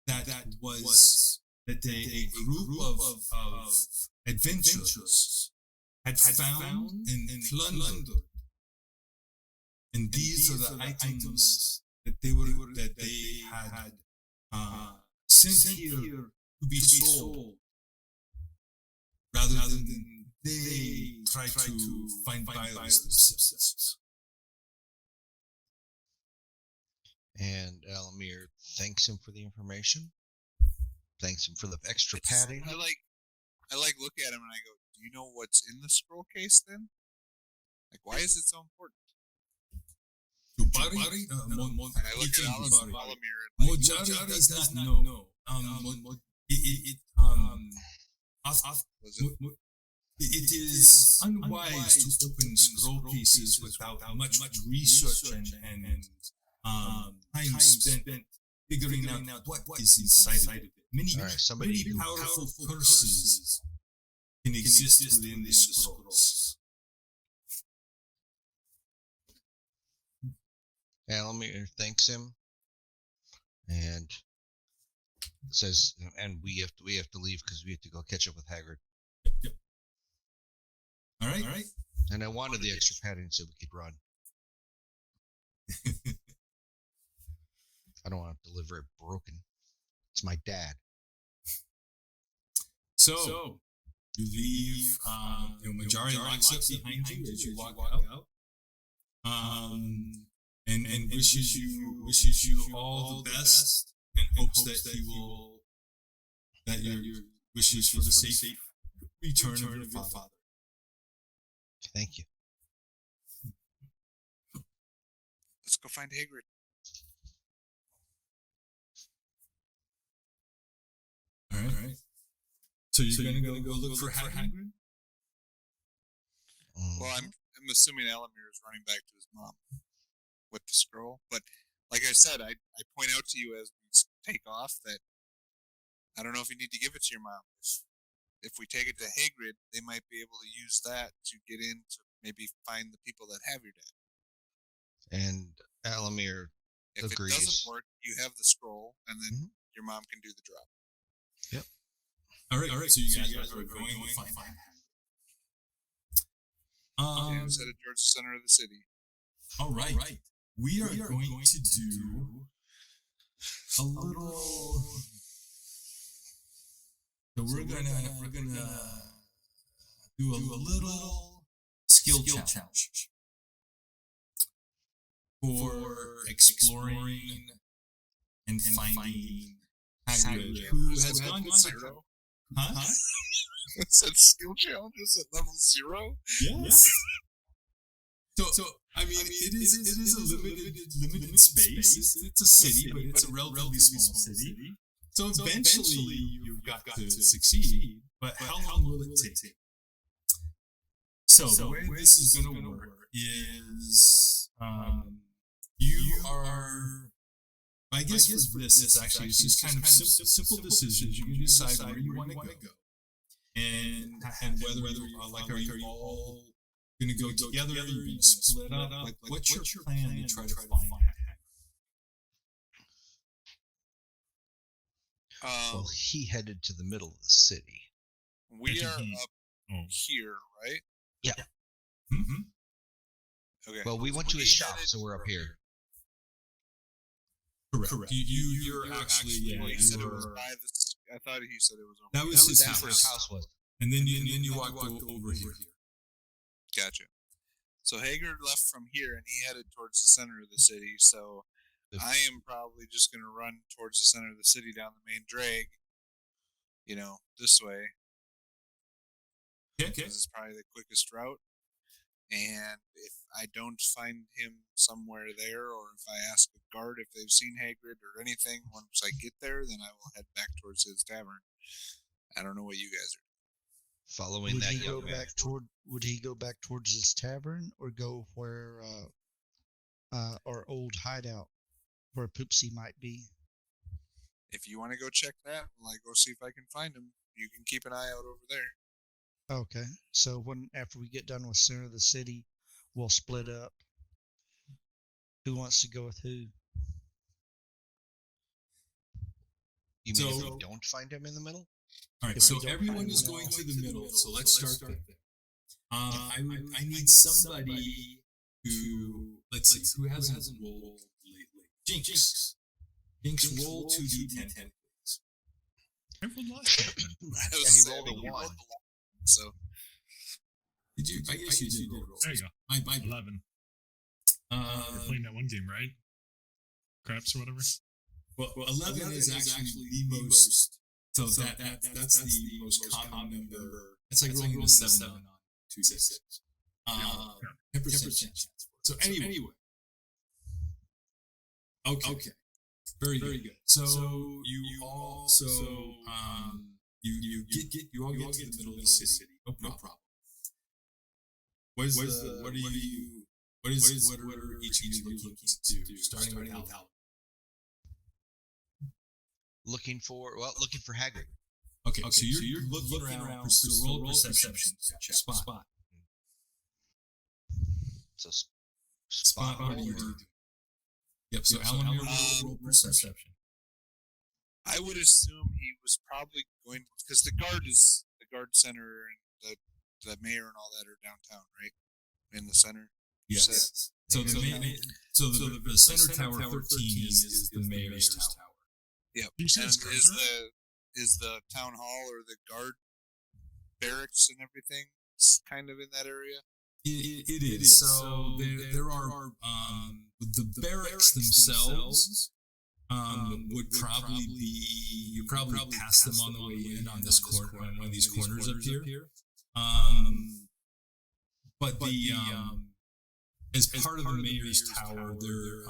That was that a group of adventurers had found and plundered. And these are the items that they had sent here to be sold, rather than they try to find buyers themselves. And Alamir thanks him for the information. Thanks him for the extra padding. I like look at him and I go, do you know what's in the scroll case then? Like, why is it so important? And I look at Alamir and Mojari does not know. It is unwise to open scroll cases without much research and time spent figuring out what is inside of it. Many powerful curses can exist within the scrolls. Alamir thanks him and says, and we have to leave because we have to go catch up with Hagrid. Yep. All right. And I wanted the extra padding so we could run. I don't want to deliver it broken. It's my dad. So you leave. Majari locks up behind you as you walk out. And wishes you all the best, and hopes that your wishes for the safe return of your father. Thank you. Let's go find Hagrid. All right. So you're gonna go look for Hagrid? Well, I'm assuming Alamir is running back to his mom with the scroll, but like I said, I point out to you as we take off that I don't know if you need to give it to your mom. If we take it to Hagrid, they might be able to use that to get in to maybe find the people that have your dad. And Alamir If agrees. It doesn't work, you have the scroll, and then your mom can do the drop. Yep. All right. So you guys are going to find And it's headed towards the center of the city. All right. We are going to do a little. So we're gonna do a little skill challenge for exploring and finding Hagrid, who has gone to 0. Huh? It said skill challenges at level 0. Yes. So I mean, it is a limited space. It's a city, but it's a relatively small city. So eventually you've got to succeed, but how long will it take? So the way this is going to work is you are. I guess for this, it's just kind of simple decisions. You can decide where you want to go, and whether are you all going to go together? Are you going to split up? Like, what's your plan to try to find Hagrid? Well, he headed to the middle of the city. We are up here, right? Yeah. Mm-hmm. Okay. Well, we went to his shop, so we're up here. Correct. You're actually Well, he you said it were, was by the. I thought he said it was over. that was his That's where his house. house was. And then you walked over here. Gotcha. So Hager left from here and he headed towards the center of the city. So I am probably just going to run towards the center of the city down the main drag, this way. Okay. Because it's probably the quickest route. And if I don't find him somewhere there, or if I ask a guard if they've seen Hagrid or anything, once I get there, then I will head back towards his tavern. I don't know what you guys are. Following Would that he go young man. Would he go back towards his tavern or go where our old hideout, where Poopsie might be? If you want to go check that, well, I go see if I can find him. You can keep an eye out over there. Okay, so after we get done with center of the city, we'll split up. Who wants to go with who? You mean if So- we don't find him in the middle? All right, If so we don't everyone find is him, going to the middle. So let's start there. I need somebody who, let's see, who hasn't rolled lately. Jinx. Roll 2d10, please. I rolled last time. He rolled a 1. So Did you? I guess you did roll. There you go. My 11. You're playing that one game, right? Craps or whatever. well, 11 is actually the most. So that's the most common number. It's like rolling a 7 on 2d6. 10% chance. So anyway. Okay. Very good. So you all you all get to the middle of the city. No problem. What are each of you looking to do? Starting with Al. Looking for Hagrid. Okay, so you're looking around. So roll perception check. Spot. So Spot. What do you do? Yep. So Alan, roll perception. I would assume he was probably going because the guard center and the mayor and all that are downtown, right? In the center. Yes. So the center tower 13 is the mayor's tower. Yep. You said And it's is the town hall or the guard barracks and everything kind of in that area? It is. So there are the barracks themselves would probably be, you probably pass them on the way in on this corner, on one of these corners up here. But as part of the mayor's tower, there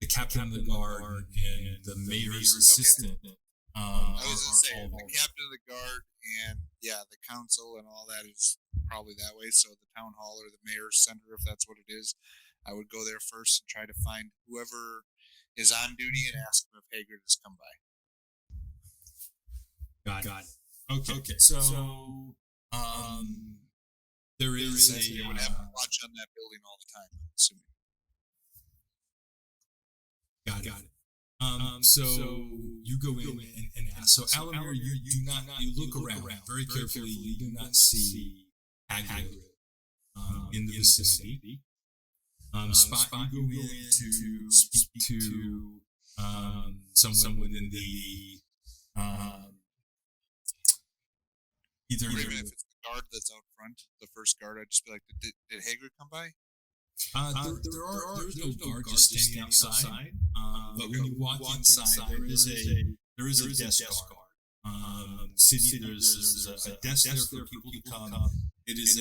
the captain of the guard and the mayor's assistant. I was gonna say the captain of the guard and the council and all that is probably that way. So the town hall or the mayor's center, if that's what it is, I would go there first and try to find whoever is on duty and ask them if Haggard has come by. Got it. Okay. So there is They would have to watch on that building all the time, I'm assuming. Got it. So you go in and ask. So Alamir, you look around very carefully. You do not see Hagrid in the vicinity. Spot, you go in to speak to someone within the either. Or even if it's the guard that's out front, the first guard, I'd just be like, did Haggard come by? There's no guard just standing outside. But when you walk inside, there is a desk guard. There's a desk there for people to come. It is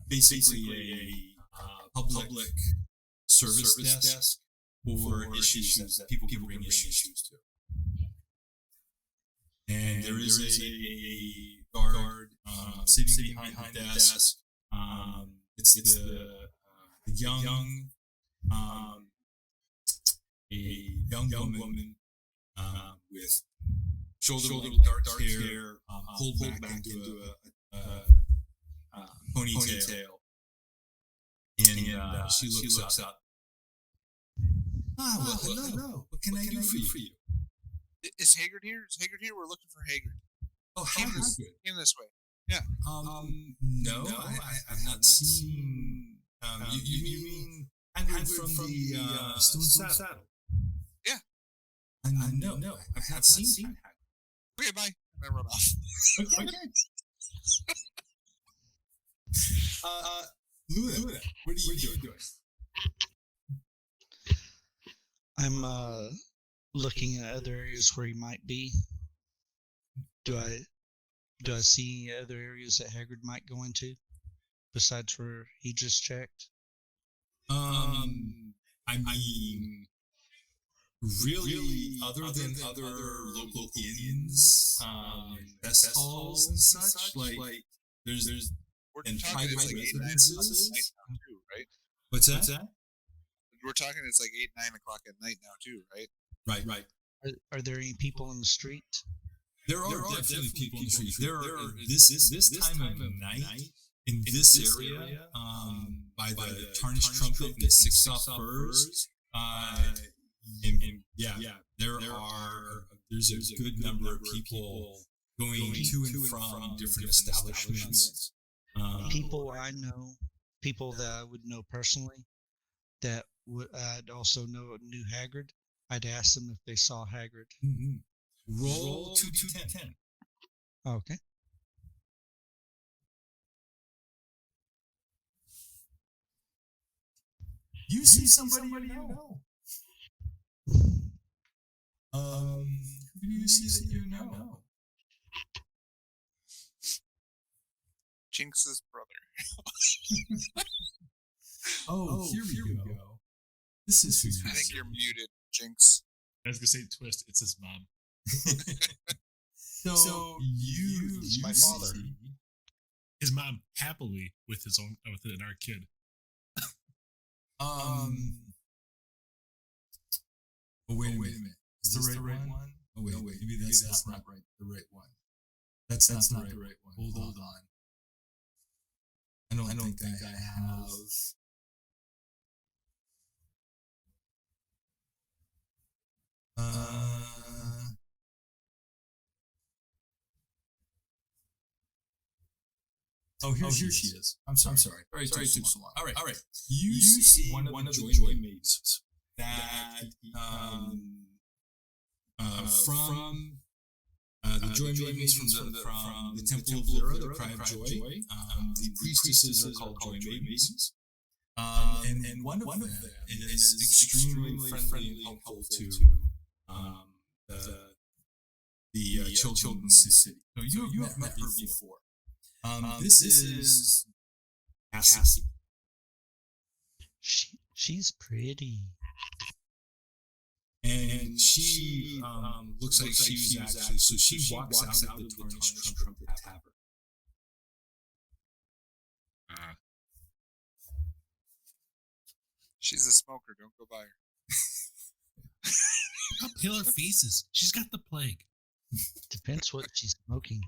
basically a public service desk for issues that people can bring issues to. And there is a guard sitting behind the desk. It's the young woman with shoulder-length dark hair, pulled back into a ponytail, and she looks up. Well, hello. What can I do for you? Is Haggard here? Is Haggard here? We're looking for Haggard. Oh, Came this way. Yeah. No, I've not seen. You mean Hagrid from the Stone Saddle. Yeah. I know. I have not seen Hagrid. Okay, bye. And I run off. Okay. Luna, what are you doing? I'm looking at other areas where he might be. Do I see other areas that Hagrid might go into besides where he just checked? I mean, really, other than other local inns, fest halls and such, like there's We're and talking private it's like 8, 9 residences. o'clock at night now too, right? What's that? We're talking it's like 8, 9 o'clock at night now too, right? Right. Are there any people in the street? There are definitely people in the streets. There are this time of night in this area, by the Tarnished Trumpet and the Six Soft Firs, and there's a good number of people going to and from different establishments. People I know, people that I would know personally, that I'd also knew Hagrid. I'd ask them if they saw Hagrid. Mm-hmm. Roll 2d10. Okay. You see somebody you know. Who do you see that you know? Jinx's brother. Oh, here we go. This is who I think you're muted, Jinx. I was gonna say twist. It's his mom. So you It's my see- father. His mom happily with our kid. Oh, wait a minute. Is this the right one? Oh wait, maybe that's not right. The right one. That's not the right one. Hold on. I don't think I have. Oh, here she is. I'm sorry. Sorry, it took so long. All right. You see one of the Joy Maids that from the Joy Maidens from the Temple of Lyra, the Cry of Joy. The priestesses are called Joy Maidens. And one of them is extremely friendly and helpful to the children in the city. So you have met her before. This is Cassie. She's pretty. And she looks like she was actually, so she walks out of the Tarnished Trumpet Tavern. She's a smoker. Don't go by her. Look how pale her face is. She's got the plague. Depends what she's smoking.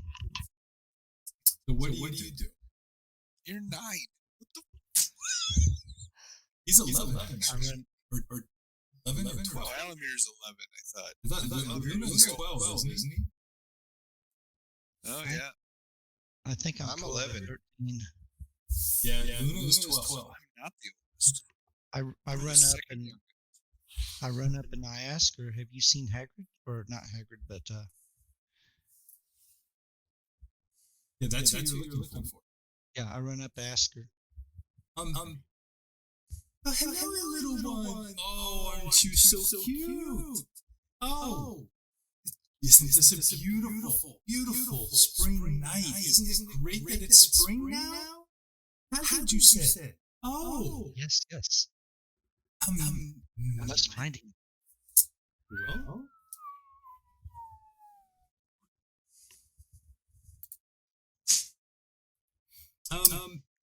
So what do you do? You're 9. What the? He's 11. I run. Or 11 or 12. Oh, Alamir's 11. I thought. Luna's 12, isn't he? Oh yeah. I think I'm I'm 12 or 11. 13. Yeah, Luna's 12. I'm not the oldest. I I'm run the up second and youngest. I run up and I ask her, "Have you seen Hagrid?" Or not Hagrid, but Yeah, that's what you're looking for. yeah, I run up and ask her. Hello, little one. Oh, aren't you so cute? Oh, isn't this a beautiful spring night? Isn't it great that it's spring now? How did you say? Oh, Yes. I must find him. well.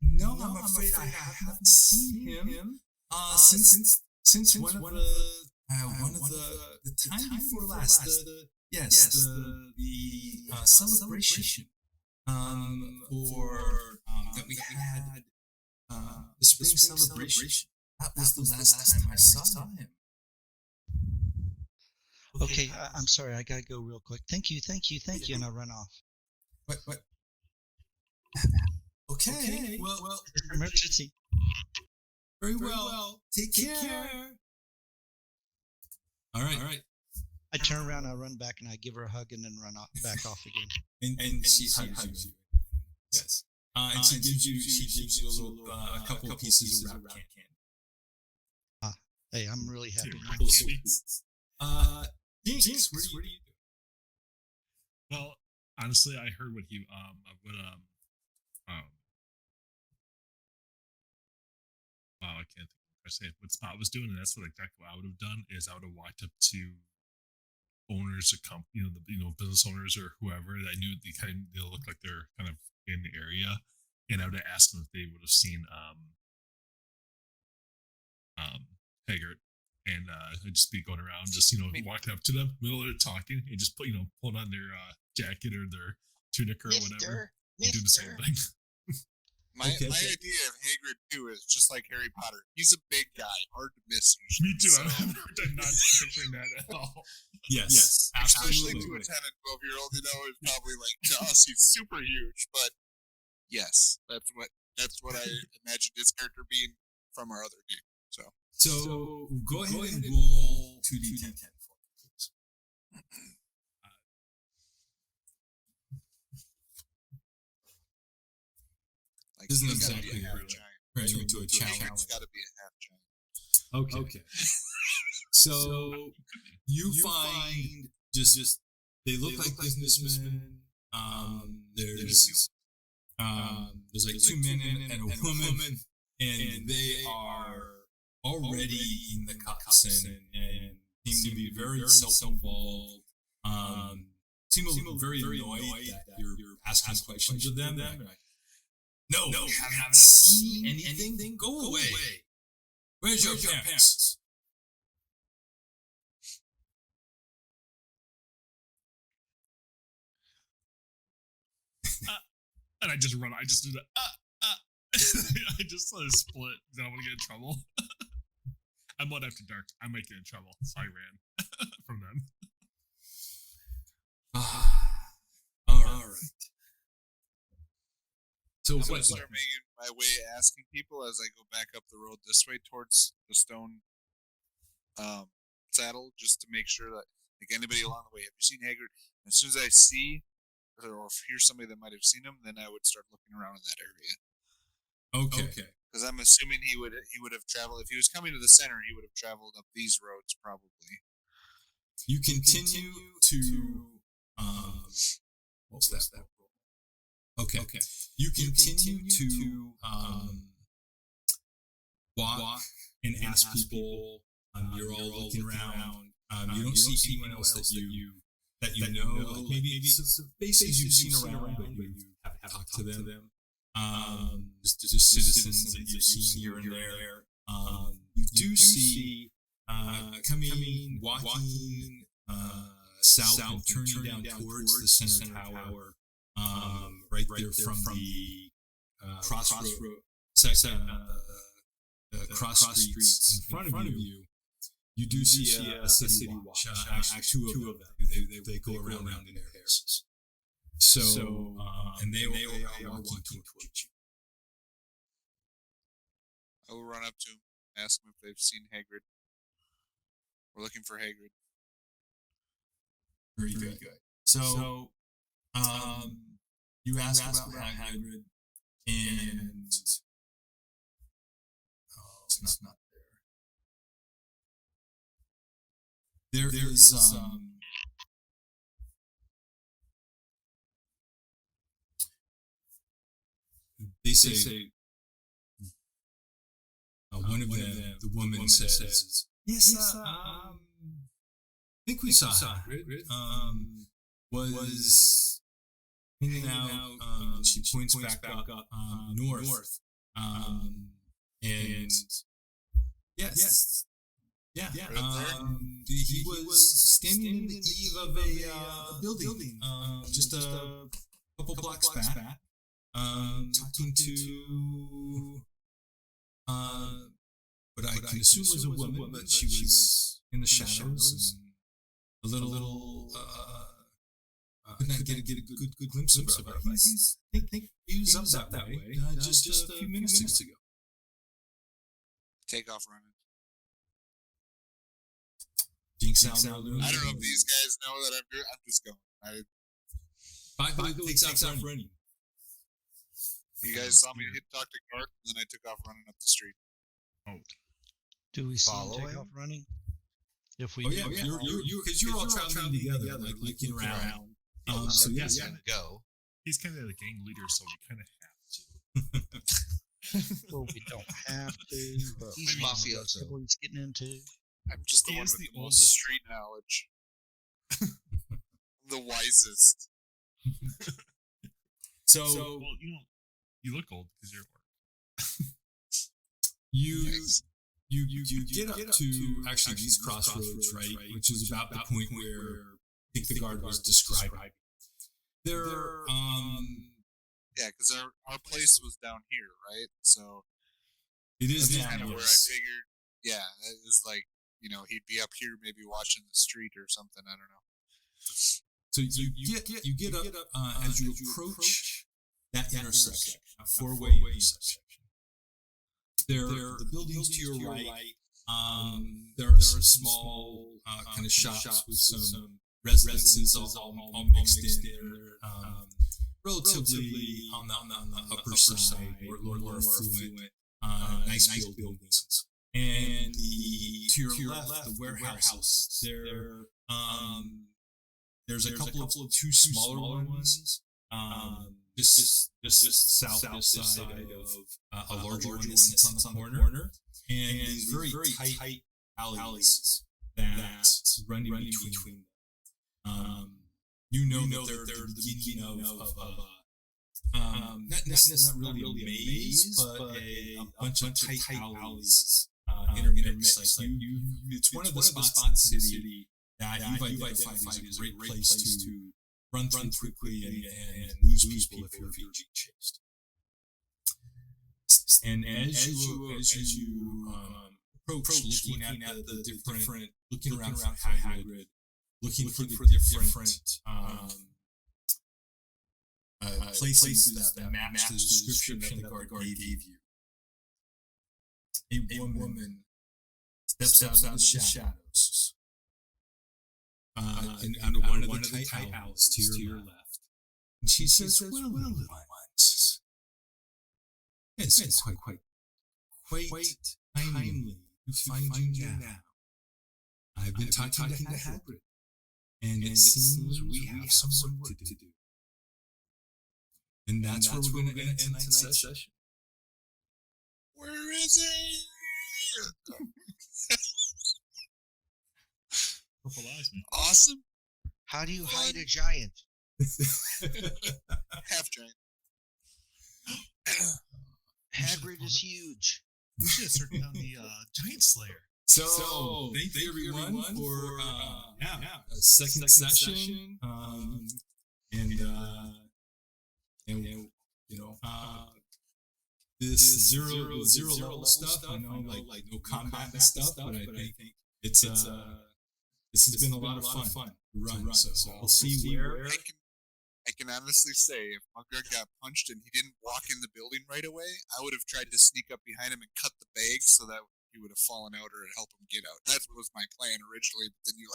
No, I'm afraid I haven't seen him since one of the time before last. The celebration for that we had the spring celebration. That was the last time I saw him. Okay, I'm sorry. I gotta go real quick. Thank you, and I run off. What? Okay. Well, Emergency. Very well. Take care. All right. I turn around, I run back, and I give her a hug, and then run back off again. And she hugs you. Yes. And she gives you a couple of pieces of wrapped candy. Hey, I'm really happy. Cool sweets. Jinx, what do you do? Well, honestly, I heard what wow, I can't think of what I say. What Spot was doing, and that's exactly what I would have done. Is I would have walked up to owners of business owners or whoever that I knew they look like they're kind of in the area, and I would have asked them if they would have seen Haggard, and I'd just be going around, just walking up to them, middle of their talking, and just pulling on their jacket or their tunic or whatever, and do the same thing. My idea of Hagrid too is just like Harry Potter. He's a big guy, hard to miss. Me too. So. I'm not picturing that at all. Yes, especially absolutely. to a 10 and 12-year-old. It's probably like to us he's super huge, but yes, that's what I imagined his character being from our other game. So go ahead and roll 2d10 for me, please. Like, Isn't he's gotta exactly be a half right. giant. Turns you into a challenge. It's got to be a half giant. Okay. So you find just they look like businessmen. There's like two men and a woman, and they are already in the cups and seem to be very self-involved. Seem a little very annoyed that you're asking questions of them. No, you haven't seen anything? Go away. Where's your parents? And I just run. I just do the I just let it split. I don't want to get in trouble. I'm one after dark. I might get in trouble, so I ran from them. All right. So I'm going to start making my way asking people as I go back up the road this way towards the stone saddle, just to make sure that, like, anybody along the way, have you seen Haggard? And as soon as I see or hear somebody that might have seen him, then I would start looking around in that area. Okay. Because I'm assuming he would have traveled, if he was coming to the center, he would have traveled up these roads probably. You continue to what's that? Okay. You continue to walk and ask people. You're all looking around. You don't see anyone else that you know. Like maybe some faces you've seen around, but you have talked to them. Just citizens that you've seen here and there. You do see walking south and turning down towards the center tower. Right there from the crossroad, cross streets in front of you. You do see a city watch. Actually, two of them. They go around in pairs. So, and they are walking towards you. I will run up to him, ask him if they've seen Hagrid. We're looking for Hagrid. Very good. So, you ask about Hagrid, and it's not there. There is they say one of them, the woman says, "Yes, I think we saw Hagrid. Was hanging out. She points back up north. And yes. Yeah. He was standing in the eave of a building, just a couple blocks back, talking to what I can assume was a woman, but she was in the shadows and a little. Could not get a good glimpse of her. I think he was up that way just a few minutes ago. Take off running. Jinx out. I don't know if these guys know that I'm doing. I'm just going. Five takes off running. You guys saw me hit Dr. Clark, and then I took off running up the street. Oh, Do we see him Follow take him? off running? If we Oh do, yeah, because you're all traveling together, like looking around. So yes, yeah. Go. he's kind of the gang leader, so we kind of have to. well, we don't have to, but He's mafioso. what he's getting into. I'm just the He one is with the the most oldest. street knowledge. The wisest. So Well, you look old because you're at work. you get up to actually these crossroads, right? Which is about the point where I think the guard was describing. There, Yeah, because our place was down here, right? So it is that's now. kind of where I figured. Yeah, it was like he'd be up here, maybe watching the street or something. I don't know. So you get up as you approach that intersection, a four-way intersection. There are the buildings to your right. There are some small kind of shops with some residences all mixed in. Relatively on the upper side, or a little more affluent, nice buildings. And to your left, the warehouses. There's a couple of two smaller ones. Just south side of a larger one that sits on the corner, and these very tight alleys that run in between them. You know that they're the beginning of not really a maze, but a bunch of tight alleys intermixed. Like it's one of the spots in the city that you've identified as a great place to run through quickly and lose people if you're being chased. And as you approach, looking at the different, looking around for Hagrid, looking for the different places that match the description that the guard gave you. A woman steps out of the shadows out of one of the tight alleys to your left. And she says, "Well, little ones, it's quite timely to find you now. I've been talking to Hagrid, and it seems we have some work to do. And that's where we're going to end tonight's session." Where is he? Purple eyes, man. Awesome. How do you hide a giant? Half giant. Hagrid is huge. We should have started down the Giant Slayer. So thank you everyone for a second session, this zero level stuff. I know, like no combat and stuff, but I think it's this has been a lot of fun to run. So we'll see where. I can honestly say, if Mugger got punched and he didn't walk in the building right away, I would have tried to sneak up behind him and cut the bag so that he would have fallen out or help him get out. That was my plan originally, but then you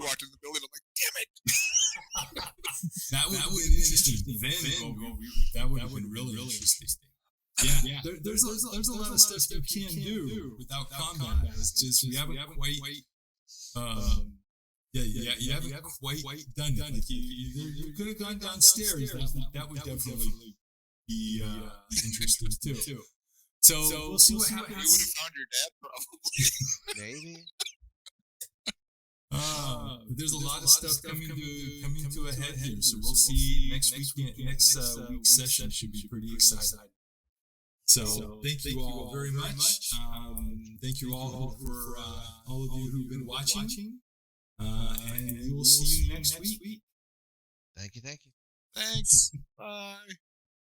walked in the building, I'm like, damn it! that would have been interesting. That would have been really interesting. Yeah. There's a lot of stuff you can do without combat. It's just we haven't quite. You haven't quite done it. Like you could have gone downstairs. That would definitely be interesting too. So we'll see what happens. You would have found your dad, probably. Maybe. But there's a lot of stuff coming to a head here. So we'll see next week's session should be pretty exciting. So thank you all very much. Thank you all for all of you who've been watching. And we will see you next week. Thank you. Thanks. Bye.